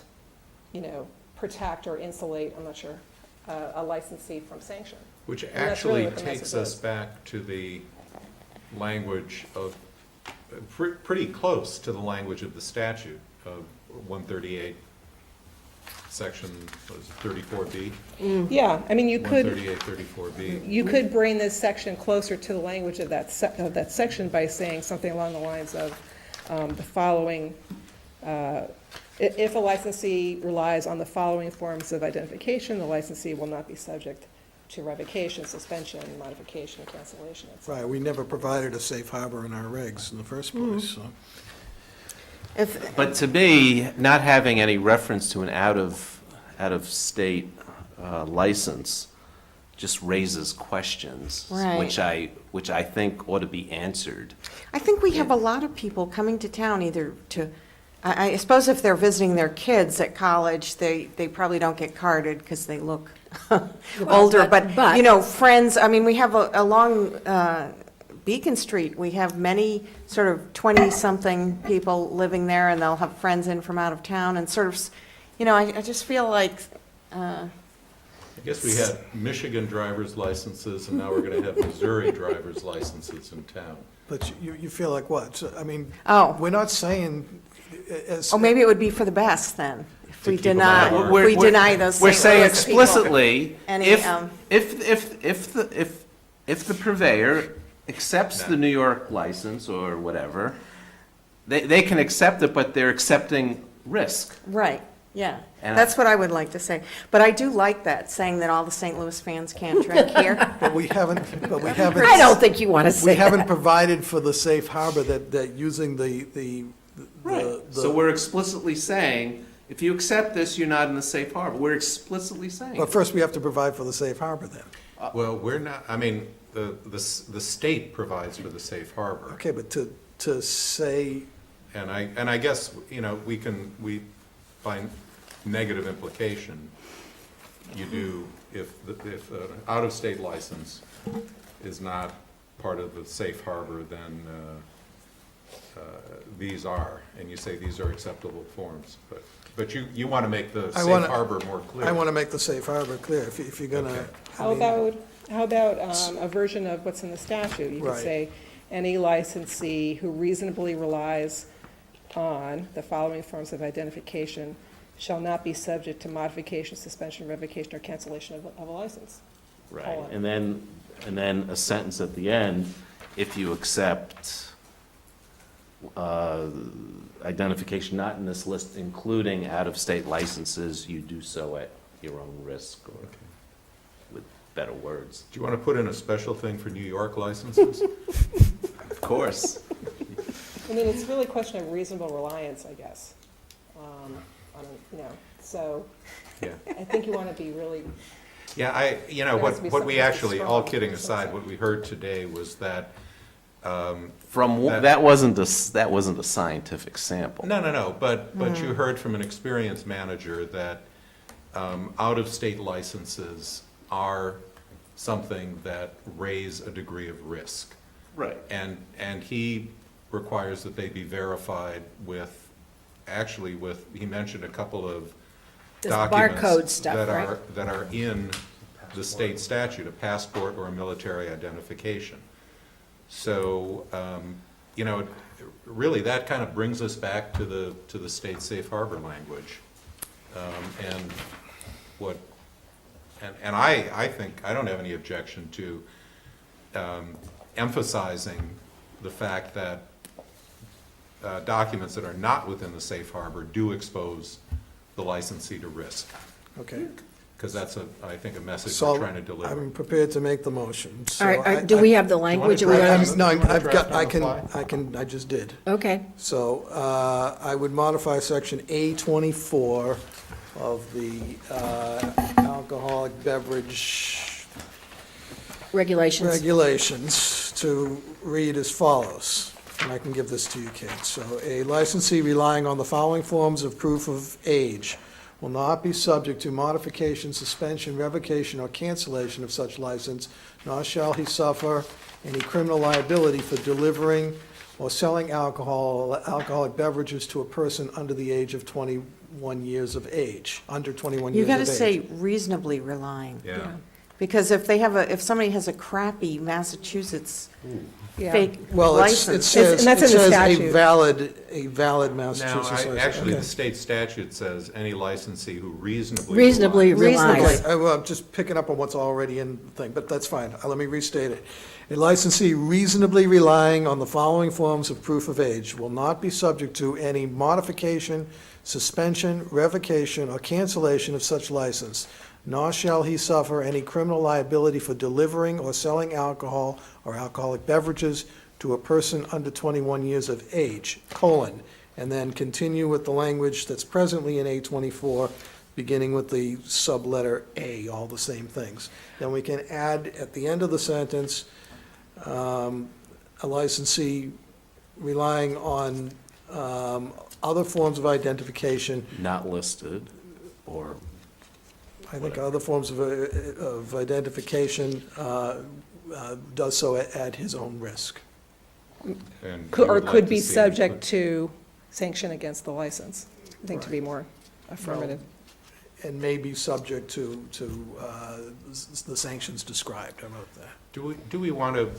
protect or insulate, I'm not sure, a licensee from sanction. Which And that's really actually what the takes message us is. back to the language of, pretty close to the language of the statute of 138, section, what is it, 34B? Yeah, I mean, you could. 138, 34B. You could bring this section closer to the language of that section by saying something along the lines of the following, if a licensee relies on the following forms of identification, the licensee will not be subject to revocation, suspension, modification, cancellation, etc. Right, we never provided a safe harbor in our regs in the first place, so. But to me, not having any reference to an out-of-state license just raises questions, Right. which I think ought to be answered. I think we have a lot of people coming to town either to, I suppose if they're visiting their kids at college, they probably don't get carded because they look older, but, friends, I mean, we have along Beacon Street, we have many sort of 20-something people living there, and they'll have friends in from out of town, and sort of, I just feel like, I guess we had Michigan driver's licenses, and now we're going to have Missouri driver's licenses in town. But you feel like what? So, I mean, Oh. we're not saying, as. maybe it would be for the best then, if we keep them deny, out. if we deny those. We're St. saying Louis people explicitly, any, if the purveyor accepts the New York license or whatever, they can accept it, but they're accepting risk. Right, yeah. And That's what I would like to say. But I do like that, saying that all the St. Louis fans can't drink here. But we haven't. I don't think you want to say We haven't that. provided for the safe harbor that using the. So we're explicitly saying, if you accept this, you're not in the safe harbor. We're explicitly saying. But first, we have to provide for the safe harbor then. Well, we're not, I mean, the state provides for the safe harbor. Okay, but to say. And I guess, we find negative implication, you do, if an out-of-state license is not part of the safe harbor, then these are, and you say these are acceptable forms, but you want to make the safe harbor more clear. I want to make the safe harbor clear, if you're gonna. How about a version of what's in the statute? You could Right. say, any licensee who reasonably relies on the following forms of identification shall not be subject to modification, suspension, revocation, or cancellation of a license. Right, and then a sentence at the end, if you accept identification not in this list, including out-of-state licenses, you do so at your own risk, or with better words. Do you want to put in a special thing for New York licenses? Of course. I mean, it's really a question of reasonable reliance, I guess. So Yeah. I think you want to be really, Yeah, There has to be what something we that's actually, strong. all kidding aside, what we heard today was that, That wasn't a scientific sample. no, but you heard from an experienced manager that out-of-state licenses are something that raise a degree of risk. Right. And he requires that they be verified with, he mentioned a couple of This documents barcode stuff, that are in the state statute, a passport or a military identification. So, really, that kind of brings us back to the state safe harbor language. And I think, I don't have any objection to emphasizing the fact that documents that are not within the safe harbor do expose the licensee to risk. Okay. Because that's, I think, a message So we're trying to deliver. I'm prepared to make the motion. So All right, I- do we have the language? Or we draft don't- it? No, You wanna I've got, draft on the I just did. Okay, So I would modify section A24 of the alcoholic beverage regulations to read as follows. And I can give this to you, Kate. So a licensee relying on the following forms of proof of age will not be subject to modification, suspension, revocation, or cancellation of such license, nor shall he suffer any criminal liability for delivering or selling alcoholic beverages to a person under the age of 21 years of age, under 21 You years of got age. to say reasonably relying. Yeah. Because if somebody has a crappy Massachusetts Yeah. fake Well, it license. says, And that's it in the says statute. a valid Now, Massachusetts license. actually, Okay. the state statute says any licensee who reasonably reasonably Reasonably. relies. Well, I'm just picking up on what's already in the thing, but that's fine. Let me restate it. A licensee reasonably relying on the following forms of proof of age will not be subject to any modification, suspension, revocation, or cancellation of such license, nor shall he suffer any criminal liability for delivering or selling alcohol or alcoholic beverages to a person under 21 years of age, and then continue with the language that's presently in A24, beginning with the subletter A, all the same things. Then we can add at the end of the sentence, a licensee relying on other forms of identification. Not listed, or I think other forms of identification does so at his own risk. And Could- we or would like could to be see- subject to sanction against the license. I think to be more affirmative. And may be subject to the sanctions described. I wrote that. Do we want to,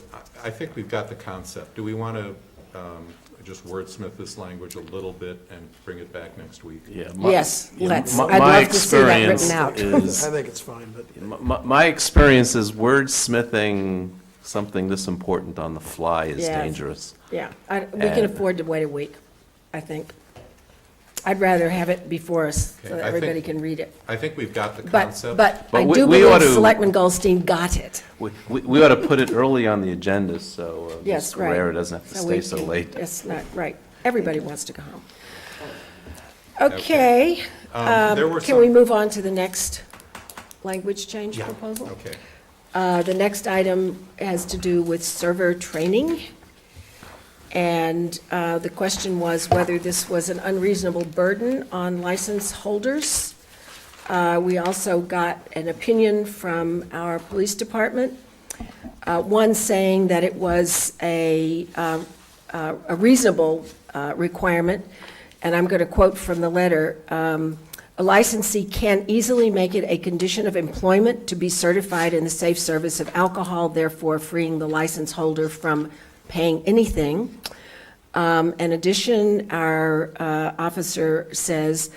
I think we've got the concept. Do we want to just wordsmith this language a little bit and bring it back next week? Yeah. Yes, let's. My I'd love to see that experience written out. is- I think it's fine, but My experience is wordsmithing something this important on the fly is Yeah. dangerous. Yeah, we can And- afford to wait a week, I think. I'd rather have it before us, Okay, so I that think- everybody can read it. I think we've got the But concept. I But do we ought believe to- Selectman Goldstein got it. We ought to put it early on the agenda, so Yes, Ms. right. Carrera doesn't have to So stay we so can- late. It's not, right. Everybody wants to go home. Okay. There were Can we some- move on to the next language change proposal? Okay. The next item has to do with server training. And the question was whether this was an unreasonable burden on license holders. We also got an opinion from our police department, one saying that it was a reasonable requirement, and I'm going to quote from the letter, "A licensee can easily make it a condition of employment to be certified in the safe service of alcohol, therefore freeing the license holder from paying anything." In addition, our officer says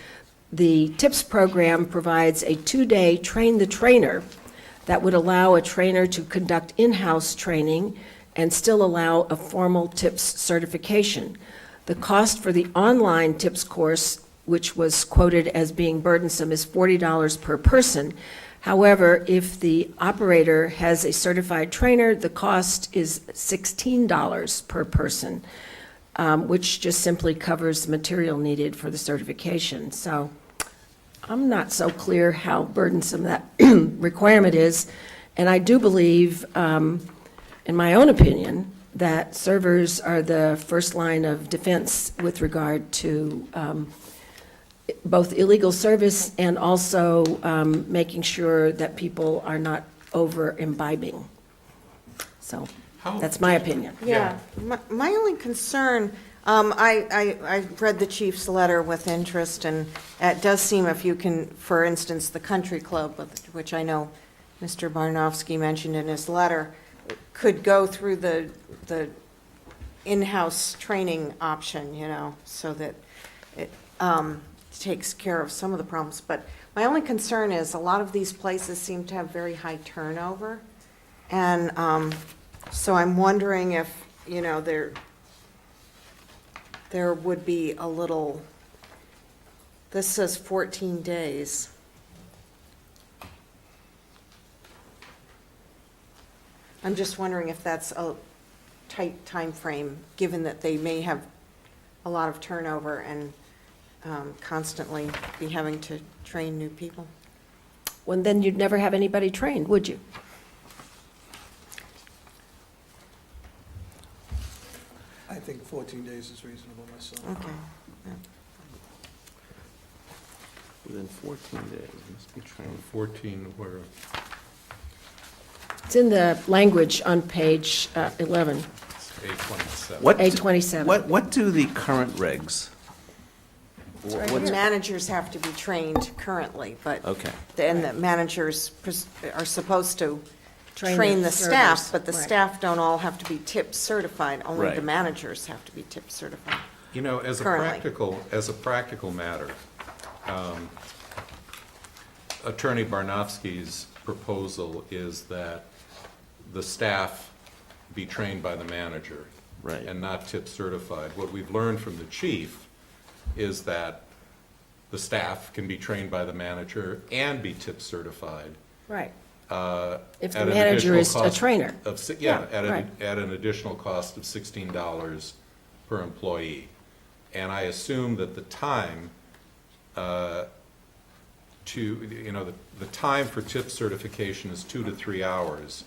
the TIPS program provides a 2-day train the trainer that would allow a trainer to conduct in-house training and still allow a formal TIPS certification. The cost for the online tips course, which was quoted as being burdensome, is $40 per person. However, if the operator has a certified trainer, the cost is $16 per person, which just simply covers the material needed for the certification. So I'm not so clear how burdensome that requirement is. And I do believe, in my own opinion, that servers are the first line of defense with regard to both illegal service and also making sure that people are not over imbibing. So that's my opinion. Yeah, my only concern, I read the chief's letter with interest, and it does seem if you can, for instance, the country club, which I know Mr. Barnofsky mentioned in his letter, could go through the in-house training option, you know, so that it takes care of some of the problems. But my only concern is a lot of these places seem to have very high turnover. And so I'm wondering if, you know, there would be a little, this says 14 days. I'm just wondering if that's a tight time frame, given that they may have a lot of turnover and constantly be having to train new people. Well, then you'd never have anybody trained, would you? I think 14 days is reasonable myself. Okay. Within 14 days, must be trained. 14, where? It's in the language on page 11. A27. A27. What do the current regs? The managers have to be trained currently, but Okay. then the managers are supposed to Train train the the staff, servers, but the right. staff don't all have to be tip certified. Only the Right. managers have to be tip certified. You know, as a Currently. practical matter, Attorney Barnofsky's proposal is that the staff be trained by the manager. Right. And not tip certified. What we've learned from the chief is that the staff can be trained by the manager and be tip certified. Right. If At the an manager additional is a cost trainer. Yeah, right. at an additional cost of $16 per employee. And I assume that the time the time for tip certification is 2 to 3 hours.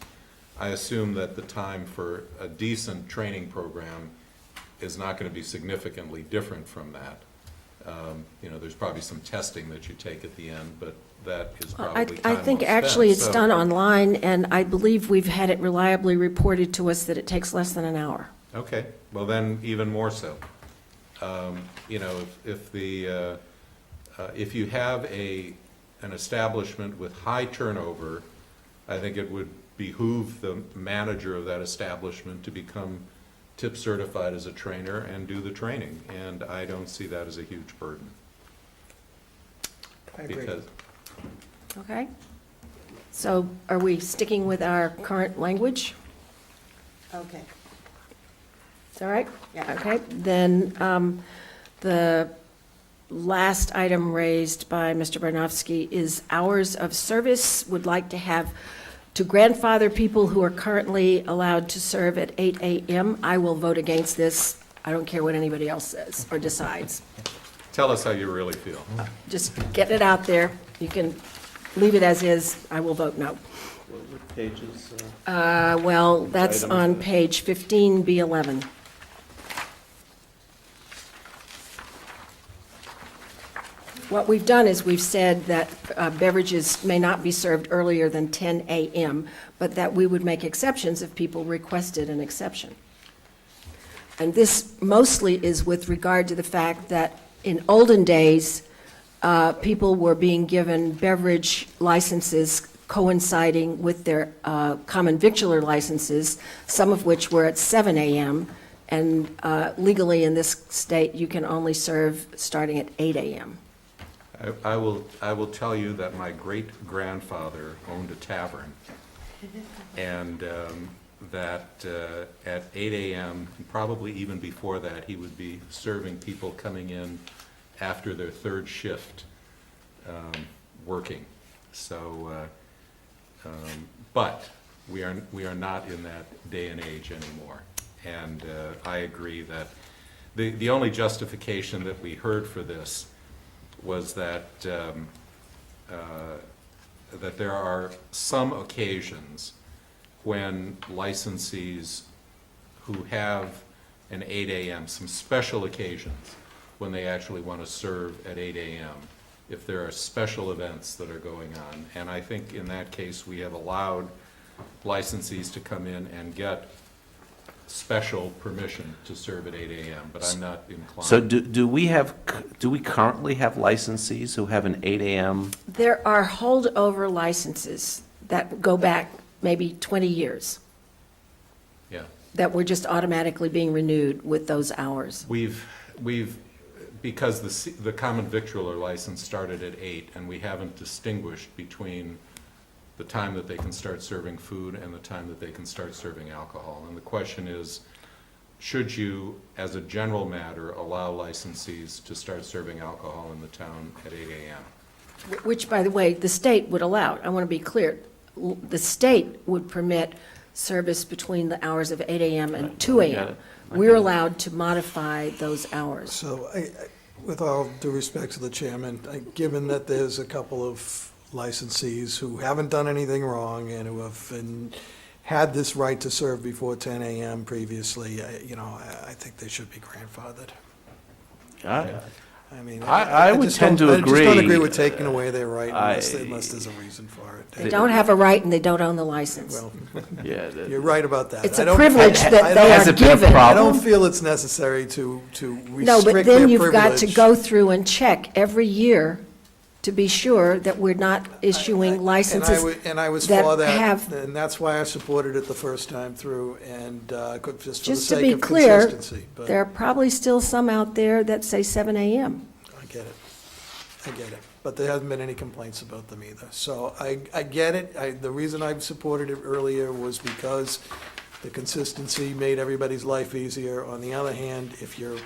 I assume that the time for a decent training program is not going to be significantly different from that. There's probably some testing that you take at the end, but that is probably I time think well actually spent. it's So- done online, and I believe we've had it reliably reported to us that it takes less than an hour. Okay, well then, even more so. If you have an establishment with high turnover, I think it would behoove the manager of that establishment to become tip certified as a trainer and do the training, and I don't see that as a huge burden. I agree. Because Okay? So are we sticking with our current language? Okay. Is that right? Yeah. Okay, then the last item raised by Mr. Barnofsky is hours of service. Would like to grandfather people who are currently allowed to serve at 8 a.m. I will vote against this. I don't care what anybody else says or decides. tell us how you really feel. Just get it out there. You can leave it as is. I will vote no. What pages? Well, that's item is on that? page 15B11. What we've done is we've said that beverages may not be served earlier than 10 a.m., but that we would make exceptions if people requested an exception. And this mostly is with regard to the fact that in olden days, people were being given beverage licenses coinciding with their common victular licenses, some of which were at 7 a.m., and legally in this state, you can only serve starting at 8 a.m. I will tell you that my great-grandfather owned a tavern, and that at 8 a.m., and probably even before that, he would be serving people coming in after their third shift working. So, but we are not in that day and age anymore. And I agree that the only justification that we heard for this was that that there are some occasions when licensees who have an 8 a.m., some special occasions when they actually want to serve at 8 a.m., if there are special events that are going on. And I think in that case, we have allowed licensees to come in and get special permission to serve at 8 a.m., but I'm not inclined. So do we currently have licensees who have an 8 a.m.? There are holdover licenses that go back maybe 20 years. Yeah. That were just automatically being renewed with those hours. We've because the common victualler license started at 8, and we haven't distinguished between the time that they can start serving food and the time that they can start serving alcohol. And the question is, should you, as a general matter, allow licensees to start serving alcohol in the town at 8 a.m.? Which, by the way, the state would allow. I want to be clear. The state would permit service between the hours of 8 a.m. and 2 a.m. We're allowed to modify those hours. So, with all due respect to the chairman, given that there's a couple of licensees who haven't done anything wrong and who have had this right to serve before 10 a.m. previously, I think they should be grandfathered. I mean, I would tend to agree. I just don't agree with taking away their right unless there's a reason for it. They don't have a right and they don't own the license. Well, yeah, you're right about that. It's a privilege that they are given. I don't feel it's necessary to restrict their No, but then you've got to privilege. go through and check every year to be sure that we're not issuing licenses And I was that for that, have, and that's why I supported it the first time through, and just for the just to sake be of clear, consistency. But there are probably still some out there that say 7 a.m. I get it. But there hasn't been any complaints about them either. So I get it. The reason I supported it earlier was because the consistency made everybody's life easier. On the other hand, if you're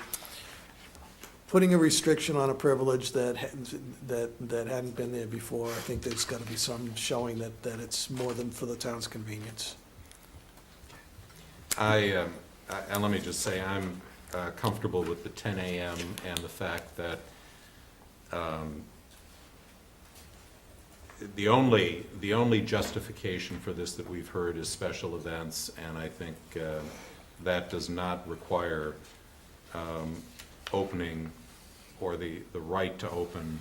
putting a restriction on a privilege that hadn't been there before, I think there's got to be some showing that it's more than for the town's convenience. And let me just say, I'm comfortable with the 10 a.m. and the fact that the only justification for this that we've heard is special events, and I think that does not require opening or the right to open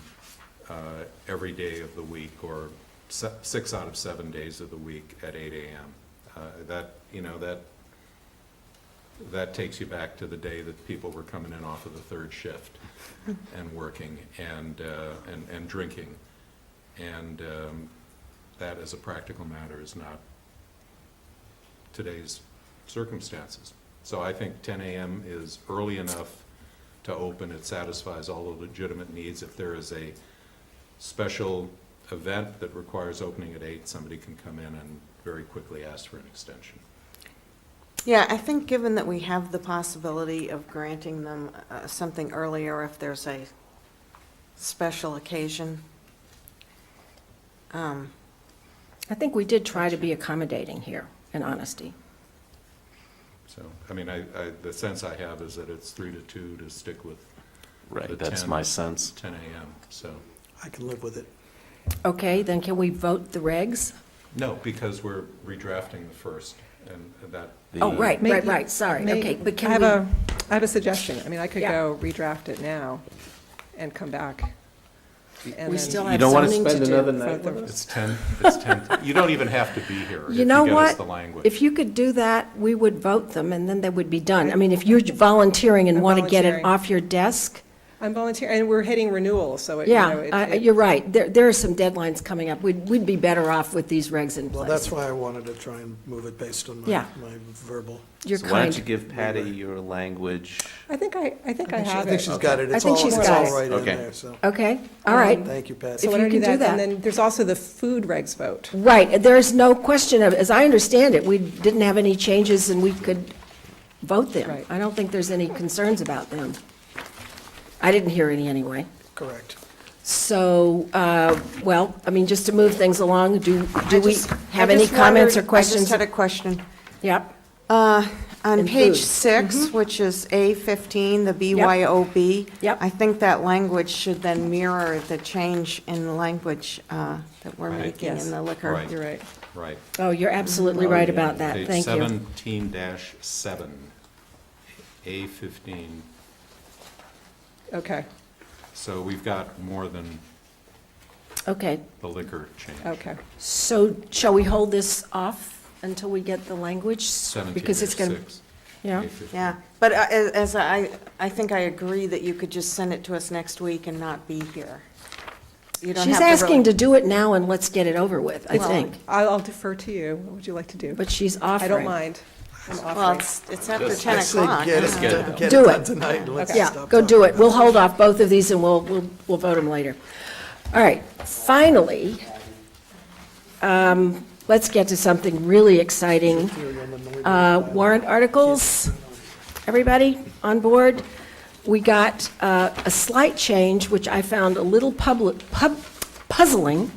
every day of the week or 6 out of 7 days of the week at 8 a.m. That takes you back to the day that people were coming in off of the third shift and working and drinking. And that, as a practical matter, is not today's circumstances. So I think 10 a.m. is early enough to open. It satisfies all the legitimate needs. If there is a special event that requires opening at 8, somebody can come in and very quickly ask for an extension. Yeah, I think given that we have the possibility of granting them something earlier if there's a special occasion. I think we did try to be accommodating here, in honesty. So, I mean, the sense I have is that it's 3 to 2 to stick with Right, the that's 10 my sense. 10 a.m., so. I can live with it. Okay, then can we vote the regs? No, because we're redrafting the first, and that. Oh, right, sorry, okay, but can we? I have a suggestion. I mean, I could Yeah. go redraft it now and come back. And We then- still You have don't want to zoning to spend do. another night with us? It's 10, you don't even have to be here if You you know get us what? the language. If you could do that, we would vote them, and then they would be done. I mean, if you're volunteering and I'm want to get it volunteering. off your desk, I'm volunteering, and we're hitting renewal, so it, you know, Yeah, you're right. There are some deadlines coming up. We'd be better off with these regs in Well, place. that's why I wanted to try and move it based on Yeah. my verbal. You're So why don't you kind. give Patty your language? I think I have I think it. she's got it. I It's think all, she's it's got all it. right in Okay. there, so. Okay, all right. Thank you, Patty. So If why you don't we do can do that, and that. then there's also the food regs vote. Right, there's no question of, as I understand it, we didn't have any changes and we could vote them. Right. I don't think there's any concerns about them. I didn't hear any anyway. Correct. So, well, I mean, just to move things along, do we have I any just comments or wondered- questions? I just had a question. Yep, On In page food. 6, which is A15, the BYOB. Yep. I think that language should then mirror the change in language that we're Right. making Yes. in the liquor. Right. You're right. Right. oh, you're absolutely right about that, Page thank you. 17-7, A15. Okay, So we've got more than Okay, the liquor change. okay. so shall we hold this off until we get the language? Because it's going to, 17-6. yeah, A15. Yeah, but as I think I agree that you could just send it to us next week and not be here. You don't she's have to asking really- to do it now and let's get it over with, I Well, think. I'll defer to you. What would you like to do? But she's I offering. don't mind. I'm Well, offering. it's after 10 I say o'clock. get yeah. it, get it Do done it. tonight, and let's Okay. Yeah, stop go talking do it. about We'll hold off both of these and we'll vote them later. All right, finally, let's get to something really exciting. Warrant articles, everybody on board? We got a slight change, which I found a little puzzling.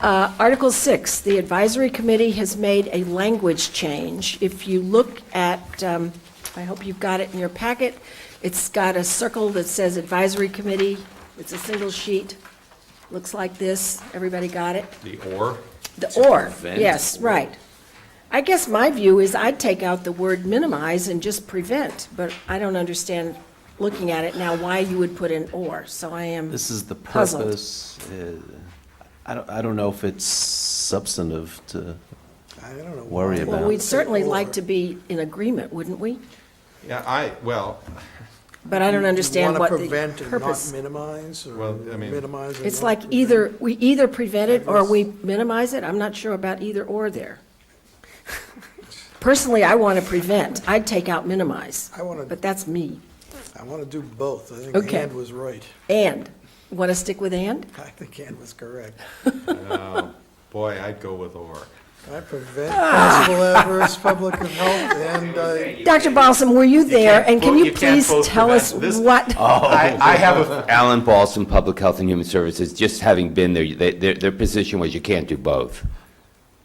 Article 6, the advisory committee has made a language change. If you look at, I hope you've got it in your packet, it's got a circle that says advisory committee. It's a single sheet, looks like this. Everybody got it? The or? The or, prevent. yes, right. I guess my view is I'd take out the word minimize and just prevent, but I don't understand, looking at it now, why you would put in or, so I am This is the puzzled. purpose. I don't know if it's substantive to I don't know. worry why. about. Well, we'd certainly like to be in agreement, wouldn't we? Yeah, well, But I don't understand what You the want to prevent and not purpose. minimize, or Well, I mean- minimize and It's not like prevent? we either prevent it or we minimize it. I'm not sure about either or there. Personally, I want to prevent. I'd take out minimize, I want to, but that's me. I want to do both. I think Okay. and was right. And, want to stick with and? I think and was correct. boy, I'd go with or. I prevent possible adverse public health and, Dr. Balsam, were you there, and can you can't please both tell us prevent this. what? I have Alan Balsam, Public Health and Human Services, just having been there, their position was you can't do both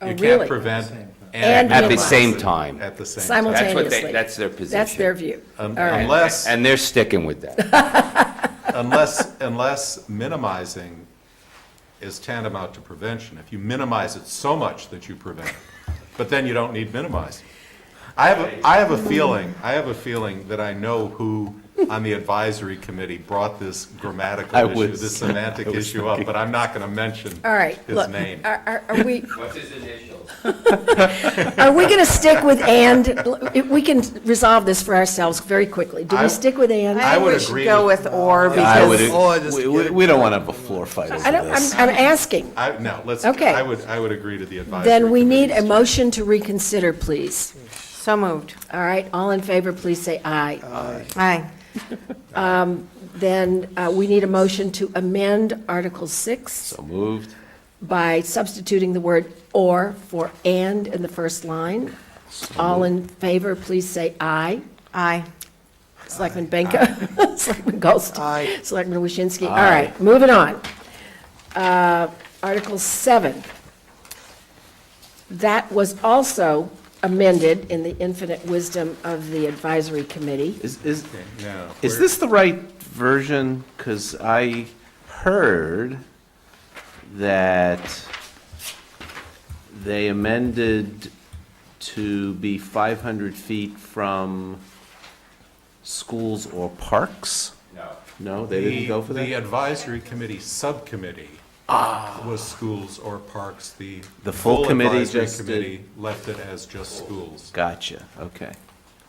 Oh, You really? can't prevent And at the minimize. same time. At the same time. Simultaneously. That's their position. That's their view. All right. Unless, And they're sticking with that. unless minimizing is tantamount to prevention. If you minimize it so much that you prevent it, but then you don't need minimize. I have a feeling that I know who on the advisory committee brought this grammatical I issue, was- this semantic I was issue up, thinking. but I'm not going to mention All right, his look, name. are we, What's his initials? are we going to stick with and? We can resolve this for ourselves very quickly. Do we stick with and? I I think would we should agree go with- with or I would, because, Oh, I just get it. we don't want to have a floor fight over I don't, this. I'm asking. No, let's, Okay. I would agree to the advisory. Then we need a committee's motion to reconsider, please. so moved. All right, all in favor, please say aye. Aye. Then we need a motion to amend Article 6 So moved. by substituting the word or for and in the first line. All in favor, please say aye. Aye. Selectman Benka? Selectman Goldstein? Aye. Selectman Waschinsky? All Aye. right, moving on. Article 7. That was also amended in the infinite wisdom of the advisory committee. Is No, is this the right version? Because I heard that they amended to be 500 feet from schools or parks? No. No, they didn't go for The that? advisory committee subcommittee was schools or parks. The The full committee advisory just did- committee left it as just schools. Gotcha, okay.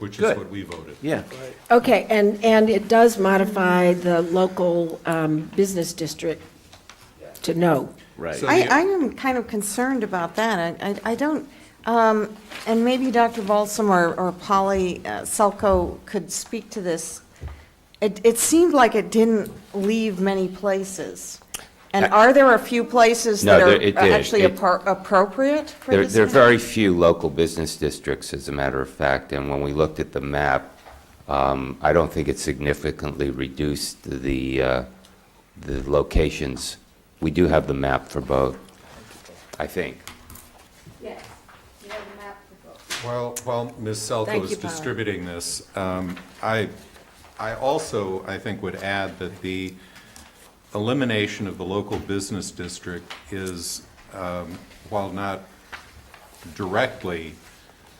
which is Good. what we voted. Yeah. Okay, and it does modify the local business district to no. Right. So I am kind of concerned about that. I don't, and maybe Dr. Balsam or Polly Selko could speak to this. It seemed like it didn't leave many places. And are there a few places No, that there- are it did. actually appropriate for this? There are kind of- very few local business districts, as a matter of fact, and when we looked at the map, I don't think it significantly reduced the locations. We do have the map for both, I think. Yes, you have a map for both. Well, while Ms. Selko Thank is you, Polly. distributing this, I also, I think, would add that the elimination of the local business district is, while not directly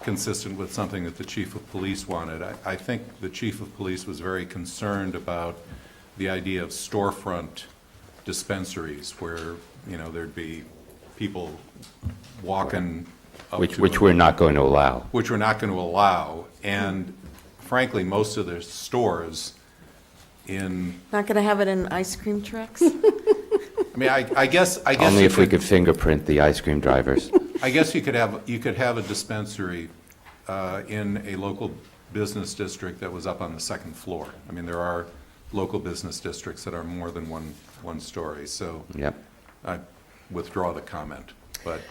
consistent with something that the chief of police wanted, I think the chief of police was very concerned about the idea of storefront dispensaries where, you know, there'd be people walking up Which to we're not going to allow. which we're not going to allow. And frankly, most of the stores in, Not going to have it in ice cream trucks? I mean, I guess. Only you if we could fingerprint the ice cream drivers. I guess you could have a dispensary in a local business district that was up on the second floor. I mean, there are local business districts that are more than one story, so. Yep. I withdraw the comment. But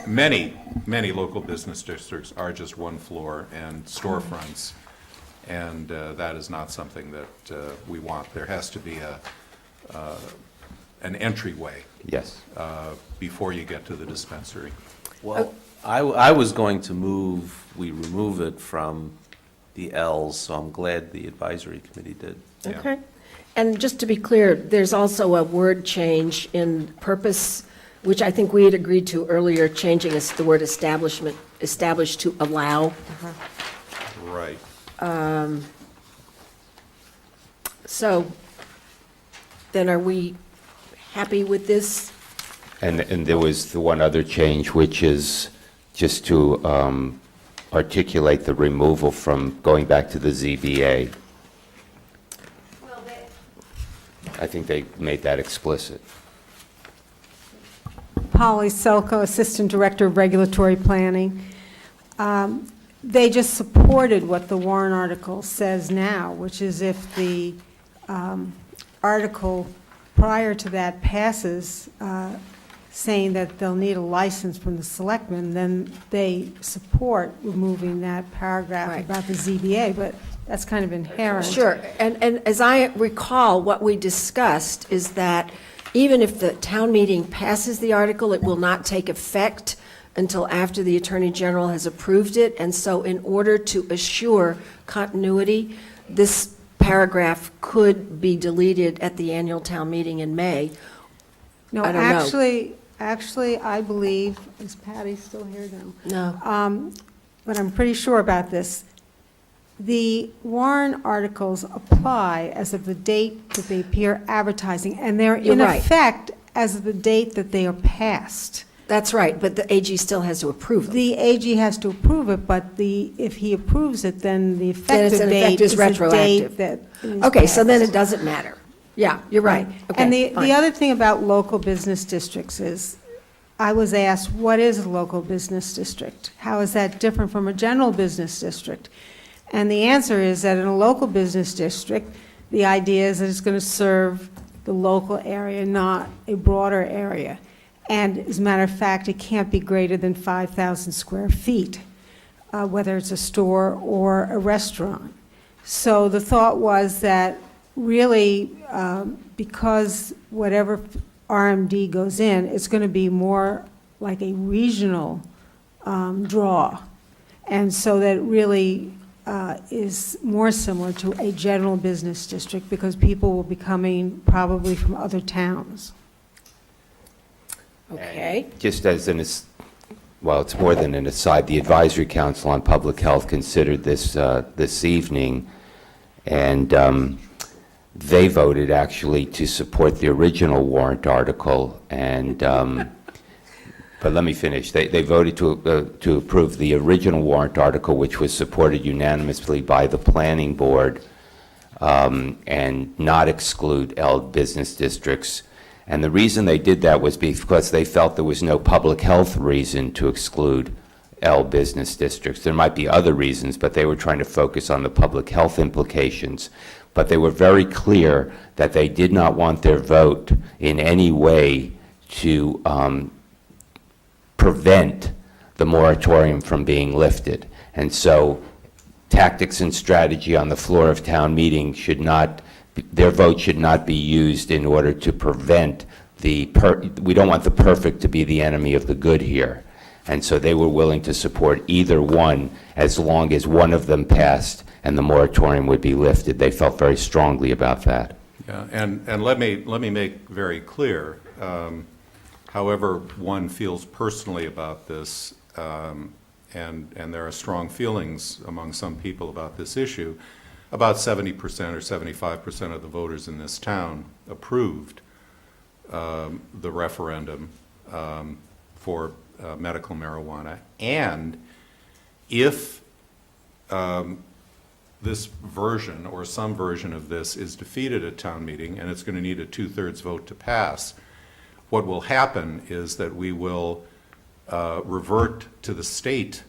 many local business districts are just one floor and storefronts, and that is not something that we want. There has to be an entryway. Yes. Before you get to the dispensary. Well, I was going to move, we remove it from the Ls, so I'm glad the advisory committee did. Yeah. Okay. And just to be clear, there's also a word change in purpose, which I think we had agreed to earlier, changing the word establishment, established to allow. Right. So then are we happy with this? And there was the one other change, which is just to articulate the removal from going back to the ZBA. I think they made that explicit. Polly Selko, Assistant Director of Regulatory Planning. They just supported what the Warren article says now, which is if the article prior to that passes, saying that they'll need a license from the Selectmen, then they support removing that paragraph Right. about the ZBA, but that's kind of inherent. Sure, and as I recall, what we discussed is that even if the town meeting passes the article, it will not take effect until after the Attorney General has approved it, and so in order to assure continuity, this paragraph could be deleted at the annual town meeting in May. No, I don't know. actually, I believe, is Patty still here now? No. But I'm pretty sure about this. The Warren articles apply as of the date that they appear advertising, and they're You're in right. effect as of the date that they are passed. That's right, but the AG still has to approve them. The AG has to approve it, but if he approves it, then the Then it's effective in date effect is is the retroactive. date that it is Okay, so then passed. it doesn't matter. Yeah, you're right. Okay, And the fine. other thing about local business districts is, I was asked, what is a local business district? How is that different from a general business district? And the answer is that in a local business district, the idea is that it's going to serve the local area, not a broader area. And as a matter of fact, it can't be greater than 5,000 square feet, whether it's a store or a restaurant. So the thought was that really, because whatever RMD goes in, it's going to be more like a regional draw. And so that really is more similar to a general business district because people will be coming probably from other towns. Okay. Just as well, it's more than an aside, the Advisory Council on Public Health considered this this evening, and they voted actually to support the original warrant article, and But let me finish. They voted to approve the original warrant article, which was supported unanimously by the planning board, and not exclude L business districts. And the reason they did that was because they felt there was no public health reason to exclude L business districts. There might be other reasons, but they were trying to focus on the public health implications. But they were very clear that they did not want their vote in any way to prevent the moratorium from being lifted. And so tactics and strategy on the floor of town meeting should not, their vote should not be used in order to prevent we don't want the perfect to be the enemy of the good here. And so they were willing to support either one as long as one of them passed and the moratorium would be lifted. They felt very strongly about that. Yeah, and let me make very clear, however one feels personally about this, and there are strong feelings among some people about this issue, about 70% or 75% of the voters in this town approved the referendum for medical marijuana. And if this version or some version of this is defeated at town meeting, and it's going to need a 2/3 vote to pass, what will happen is that we will revert to the state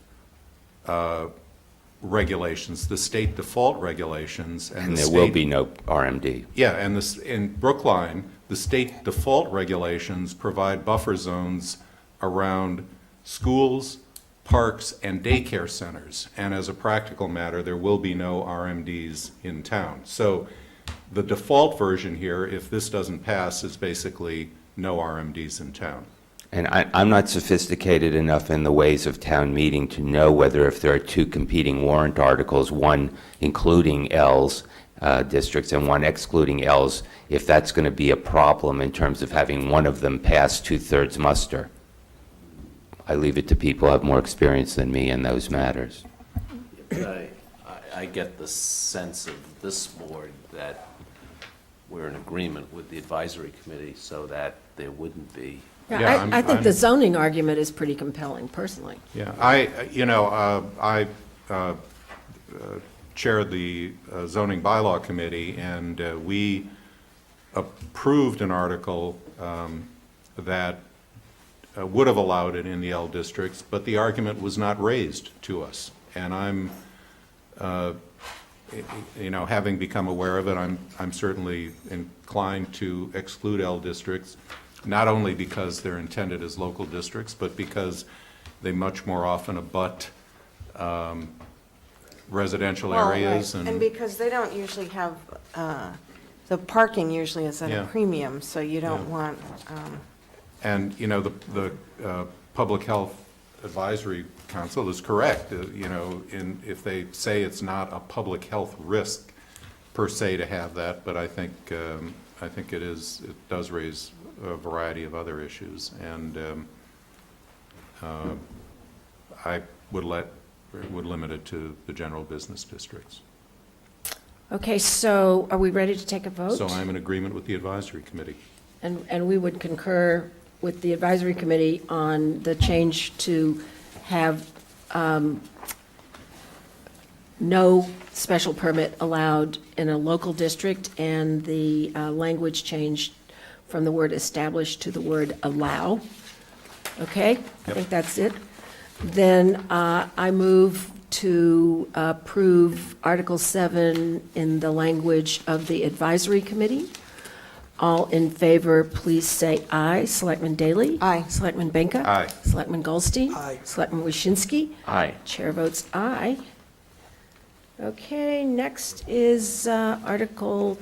regulations, the state default regulations. And there will be no RMD. Yeah, and in Brookline, the state default regulations provide buffer zones around schools, parks, and daycare centers. And as a practical matter, there will be no RMDs in town. So the default version here, if this doesn't pass, is basically no RMDs in town. And I'm not sophisticated enough in the ways of town meeting to know whether if there are two competing warrant articles, one including L's districts and one excluding L's, if that's going to be a problem in terms of having one of them pass 2/3 muster. I leave it to people who have more experience than me in those matters. I get the sense of this board that we're in agreement with the advisory committee so that there wouldn't be. Yeah, I think the zoning argument is pretty compelling, personally. Yeah, I chaired the zoning bylaw committee, and we approved an article that would have allowed it in the L districts, but the argument was not raised to us. And I'm, having become aware of it, I'm certainly inclined to exclude L districts, not only because they're intended as local districts, but because they much more often abut residential areas. Right. And because they don't usually have, the parking usually is at a premium, so you don't want. And, the Public Health Advisory Council is correct, if they say it's not a public health risk per se to have that, but I think it does raise a variety of other issues, and I would limit it to the general business districts. Okay, so are we ready to take a vote? So I'm in agreement with the advisory committee. And we would concur with the advisory committee on the change to have no special permit allowed in a local district, and the language changed from the word establish to the word allow. Okay? I think that's it. Then I move to approve Article 7 in the language of the advisory committee. All in favor, please say aye. Selectman Daley? Aye. Selectman Benka? Aye. Selectman Goldstein? Aye. Selectman Waschinsky? Aye. Chair votes aye. Okay, next is Article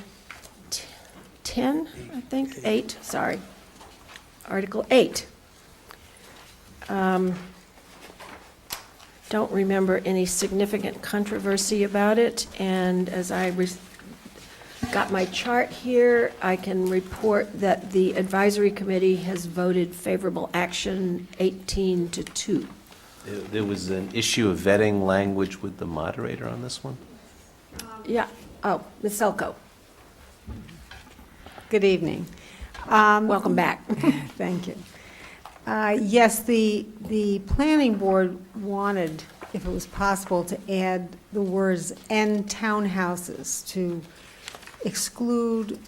10, I think, 8, sorry. Article 8. Don't remember any significant controversy about it, and as I got my chart here, I can report that the advisory committee has voted favorable action 18-2. There was an issue of vetting language with the moderator on this one? Yeah, oh, Ms. Selko, Good evening. welcome back. Thank you. Yes, the planning board wanted, if it was possible, to add the words "and townhouses" to exclude,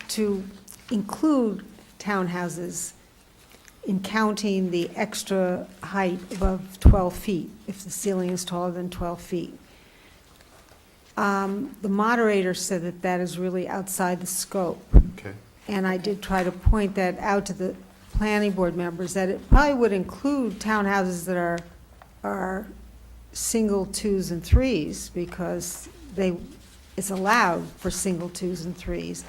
to include townhouses in counting the extra height above 12 feet, if the ceiling is taller than 12 feet. The moderator said that that is really outside the scope. Okay. And I did try to point that out to the planning board members, that it probably would include townhouses that are single, twos, and threes, because it's allowed for single, twos, and threes.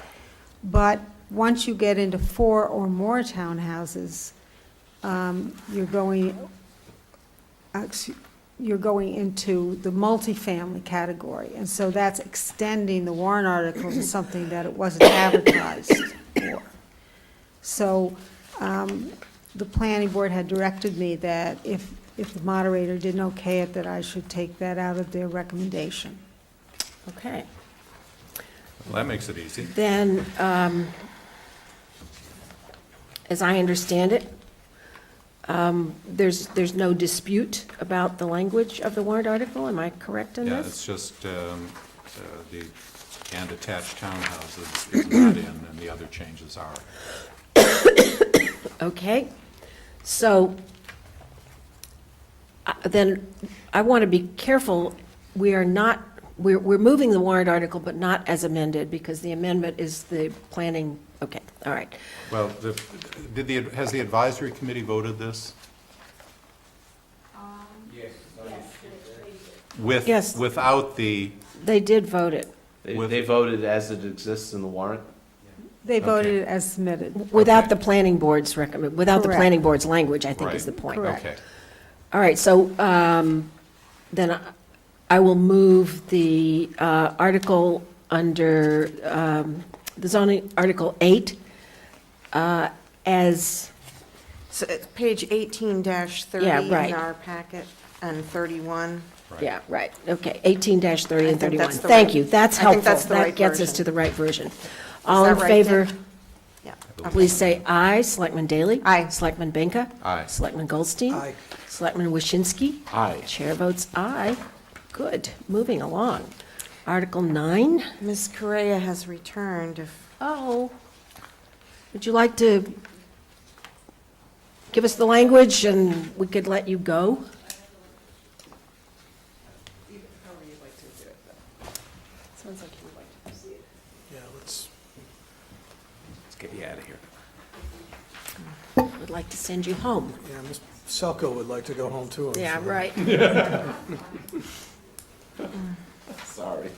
But once you get into 4 or more townhouses, you're going into the multifamily category. And so that's extending the warrant article to something that it wasn't advertised for. So the planning board had directed me that if the moderator didn't okay it, that I should take that out of their recommendation. Okay. Well, that makes it easy. Then, as I understand it, there's no dispute about the language of the warrant article. Am I correct in Yeah, this? it's just the and attached townhouses is not in, and the other changes are. Okay. So then I want to be careful. We're moving the warrant article, but not as amended, because the amendment is the planning. Okay, all right. Well, has the advisory committee voted this? Yes. Without the, They did vote it. They voted as it exists in the warrant? They voted it as submitted. Without the planning board's without the Correct. planning board's language, I think is the Right. point. Correct. okay. All right, so then I will move the article under the zoning, Article 8, as, So it's page 18-30 Yeah, right. in our packet, and 31. yeah, right, okay, 18-30 and 31. that's the Thank right- you, that's I think helpful. that's the That right gets us version. to the right version. All that in right, favor, Dick? Yeah. please say aye. Selectman Daley? Aye. Selectman Benka? Aye. Selectman Goldstein? Aye. Selectman Waschinsky? Aye. Chair votes aye. Good, moving along. Article 9. Ms. Correa has returned. Oh, would you like to give us the language and we could let you go? However you'd like to do it, though. Sounds like you would like to proceed. Yeah, let's get you out of here. Would like to send you home. Yeah, Ms. Selko would like to go home too. I'm Yeah, sure. right. Sorry.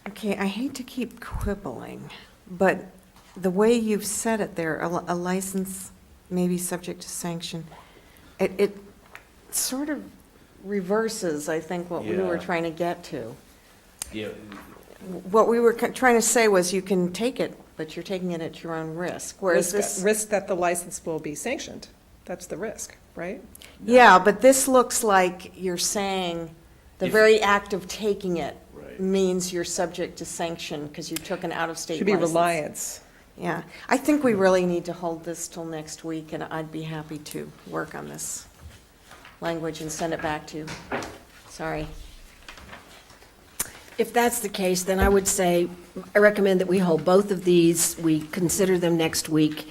Okay, I hate to keep quibbling, but the way you've said it there, a license may be subject to sanction, it sort of reverses, I think, what we were Yeah. trying to get to. Yeah, What we were trying to say was you can take it, but you're taking it at your own risk, whereas this. Risk that the license will be sanctioned. That's the risk, right? Yeah, but this looks like you're saying the If- very act of taking it Right. means you're subject to sanction because you took an out-of-state Should be license. reliance. Yeah, I think we really need to hold this till next week, and I'd be happy to work on this language and send it back to you. Sorry. If that's the case, then I would say, I recommend that we hold both of these, we consider them next week,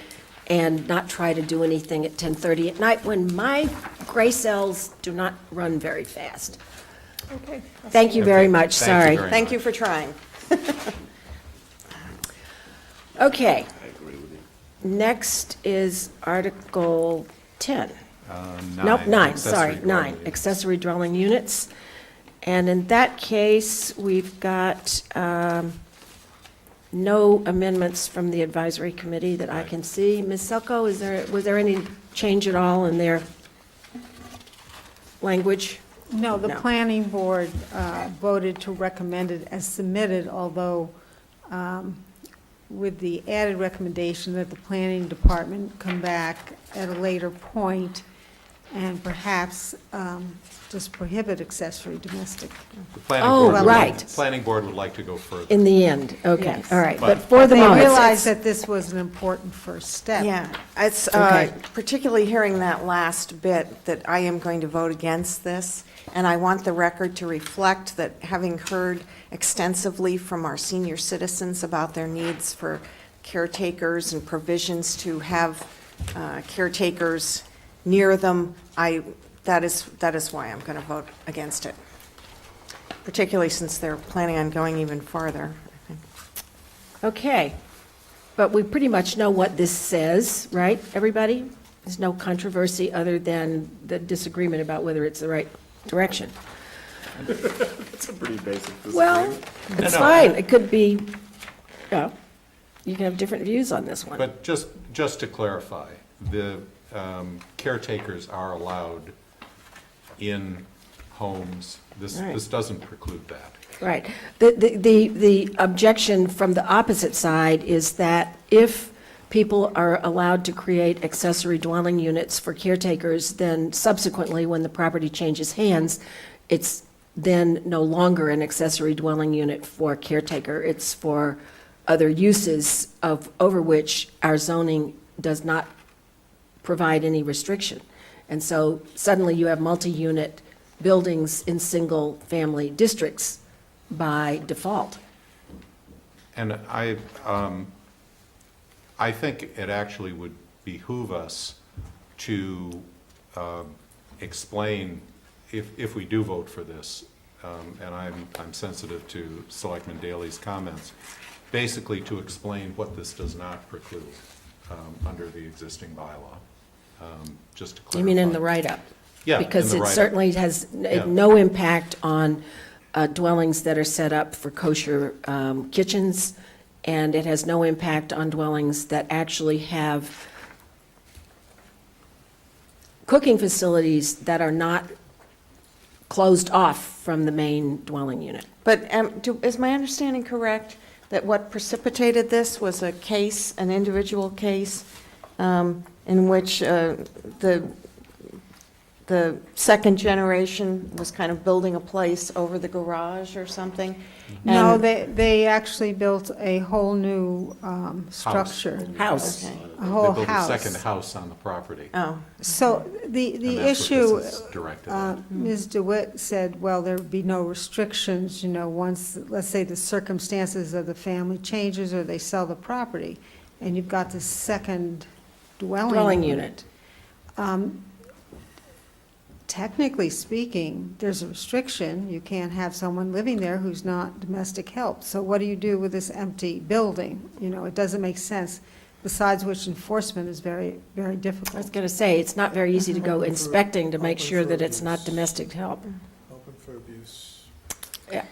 and not try to do anything at 10:30 at night when my gray cells do not run very fast. Okay. Thank you very Okay, much, thank you sorry. very Thank much. you for trying. Okay. Next is Article 10. Nope, 9, sorry, accessory 9, dwelling units. accessory dwelling units. And in that case, we've got no amendments from the advisory committee that I can see. Ms. Selko, was there any change at all in their language? No, the No. planning board voted to recommend it as submitted, although with the added recommendation that the planning department come back at a later point and perhaps just prohibit accessory domestic. The planning Oh, board would like- right. Planning board would like to go further. In the end, okay, Yes. all right. But- But for the They moment. realized that this was an important first step. Yeah, it's Okay. particularly hearing that last bit that I am going to vote against this, and I want the record to reflect that having heard extensively from our senior citizens about their needs for caretakers and provisions to have caretakers near them, that is why I'm going to vote against it, particularly since they're planning on going even farther. I think. Okay, but we pretty much know what this says, right, everybody? There's no controversy other than the disagreement about whether it's the right direction. It's a pretty basic disagreement. Well, it's fine, it could be, you can have different views on this one. But just to clarify, the caretakers are allowed in homes. Right. This doesn't preclude that. Right. The objection from the opposite side is that if people are allowed to create accessory dwelling units for caretakers, then subsequently, when the property changes hands, it's then no longer an accessory dwelling unit for caretaker. It's for other uses over which our zoning does not provide any restriction. And so suddenly you have multi-unit buildings in single-family districts by default. And I think it actually would behoove us to explain, if we do vote for this, and I'm sensitive to Selectman Daley's comments, basically to explain what this does not preclude under the existing bylaw, just to clarify. You mean in the write-up? Yeah, Because in the it write-up. certainly has Yeah. no impact on dwellings that are set up for kosher kitchens, and it has no impact on dwellings that actually have cooking facilities that are not closed off from the main dwelling unit. But is my understanding correct that what precipitated this was a case, an individual case, in which the second generation was kind of building a place over the garage or something? No, And- they actually built a whole new structure. House. Okay. A whole They built a house. second house on the property. Oh, So the And that's what issue, this is directed at. Ms. DeWitt said, well, there would be no restrictions, once, let's say, the circumstances of the family changes or they sell the property, and you've got the second Dwelling unit. Technically speaking, there's a restriction. You can't have someone living there who's not domestic help. So what do you do with this empty building? It doesn't make sense, besides which enforcement is very, very I was difficult. going to say, it's not very easy to go Open for- inspecting to make open sure for that it's not abuse. domestic help. Open for abuse. Yeah,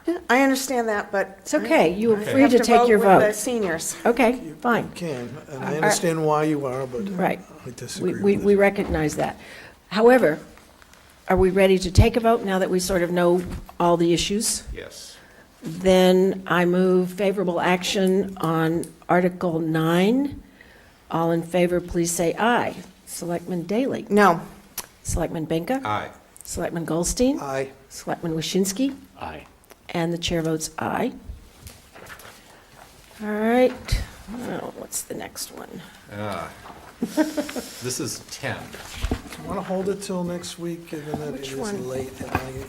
yeah, I understand that, but. it's okay, you are I free have to take your with the vote. seniors. Okay, You fine, can, and All I right. understand why you are, but right. I disagree We with it. recognize that. However, are we ready to take a vote now that we sort of know all the issues? Yes. Then I move favorable action on Article 9. All in favor, please say aye. Selectman Daley? No. Selectman Benka? Aye. Selectman Goldstein? Aye. Selectman Waschinsky? Aye. And the chair votes aye. All right, oh, what's the next one? This is 10. Want to hold it till next week, given that it Which is one? late?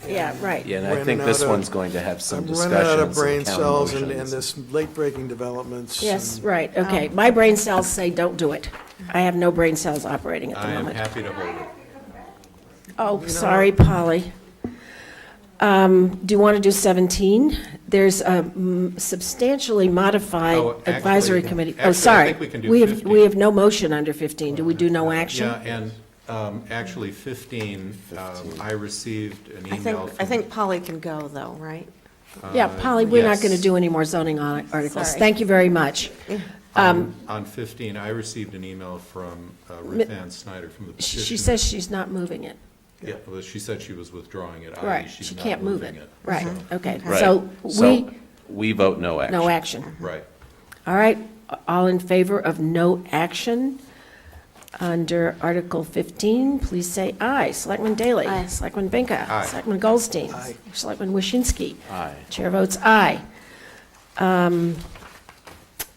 Yeah, right. Yeah, and I Running think this out of- one's going to have some I'm discussions. running out of and brain counter cells and motions. this late-breaking developments. Yes, and- right, okay. My brain cells say don't do it. I have no brain cells operating at the I am moment. happy to hold it. Oh, sorry, Polly. Do you want to do 17? There's a substantially modified Oh, actually- advisory committee. Oh, actually, I sorry. think we can do We 15. have no motion under 15. Do we do no action? Yeah, and actually 15, I received an email I think Polly can go, though, right? Yeah, Polly, we're not yes. going to do any more zoning articles. Sorry. Thank you very much. On 15, I received an email from Ruth Ann Snyder from the petition. She says she's not moving it. Yeah, well, she said she was withdrawing it. i.e. Right, she's she not can't move moving it. Right, So- okay. Right. So So we vote no action. no action. Right. All right, all in favor of no action under Article 15, please say aye. Selectman Daley? Aye. Selectman Benka? Aye. Selectman Goldstein? Aye. Selectman Waschinsky? Aye. Chair votes aye.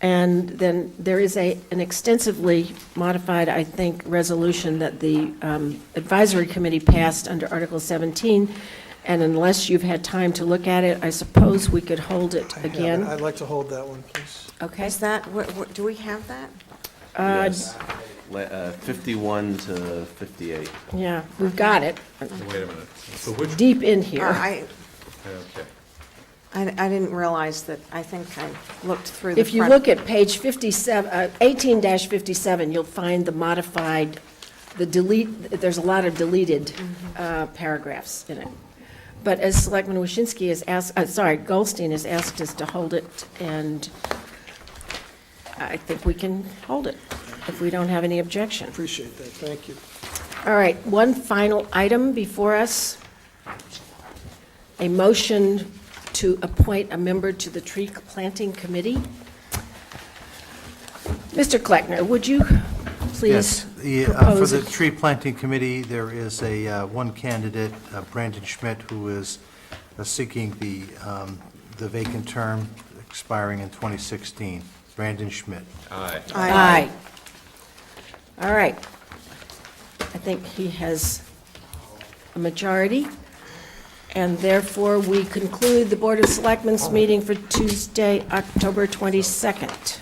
And then there is an extensively modified, I think, resolution that the advisory committee passed under Article 17, and unless you've had time to look at it, I suppose we could hold it I have it. again. I'd like to hold that one, please. Okay? Is that, do we have that? Yes. 51 to 58. Yeah, we've got it. Wait a minute. So which, Deep in here. okay. I didn't realize that, I think I looked through the If you front- look at page 57, 18-57, you'll find the modified, there's a lot of deleted paragraphs in it. But as Selectman Waschinsky has asked, Goldstein has asked us to hold it, and I think we can hold it if we don't have any objection. Appreciate that, thank you. All right, one final item before us. A motion to appoint a member to the tree planting committee. Mr. Kleckner, would you please For propose the it? tree planting committee, there is one candidate, Brandon Schmidt, who is seeking the vacant term expiring in 2016. Brandon Schmidt. Aye. Aye. All right. I think he has a majority, and therefore we conclude the Board of Selectmen's meeting for Tuesday, October 22nd.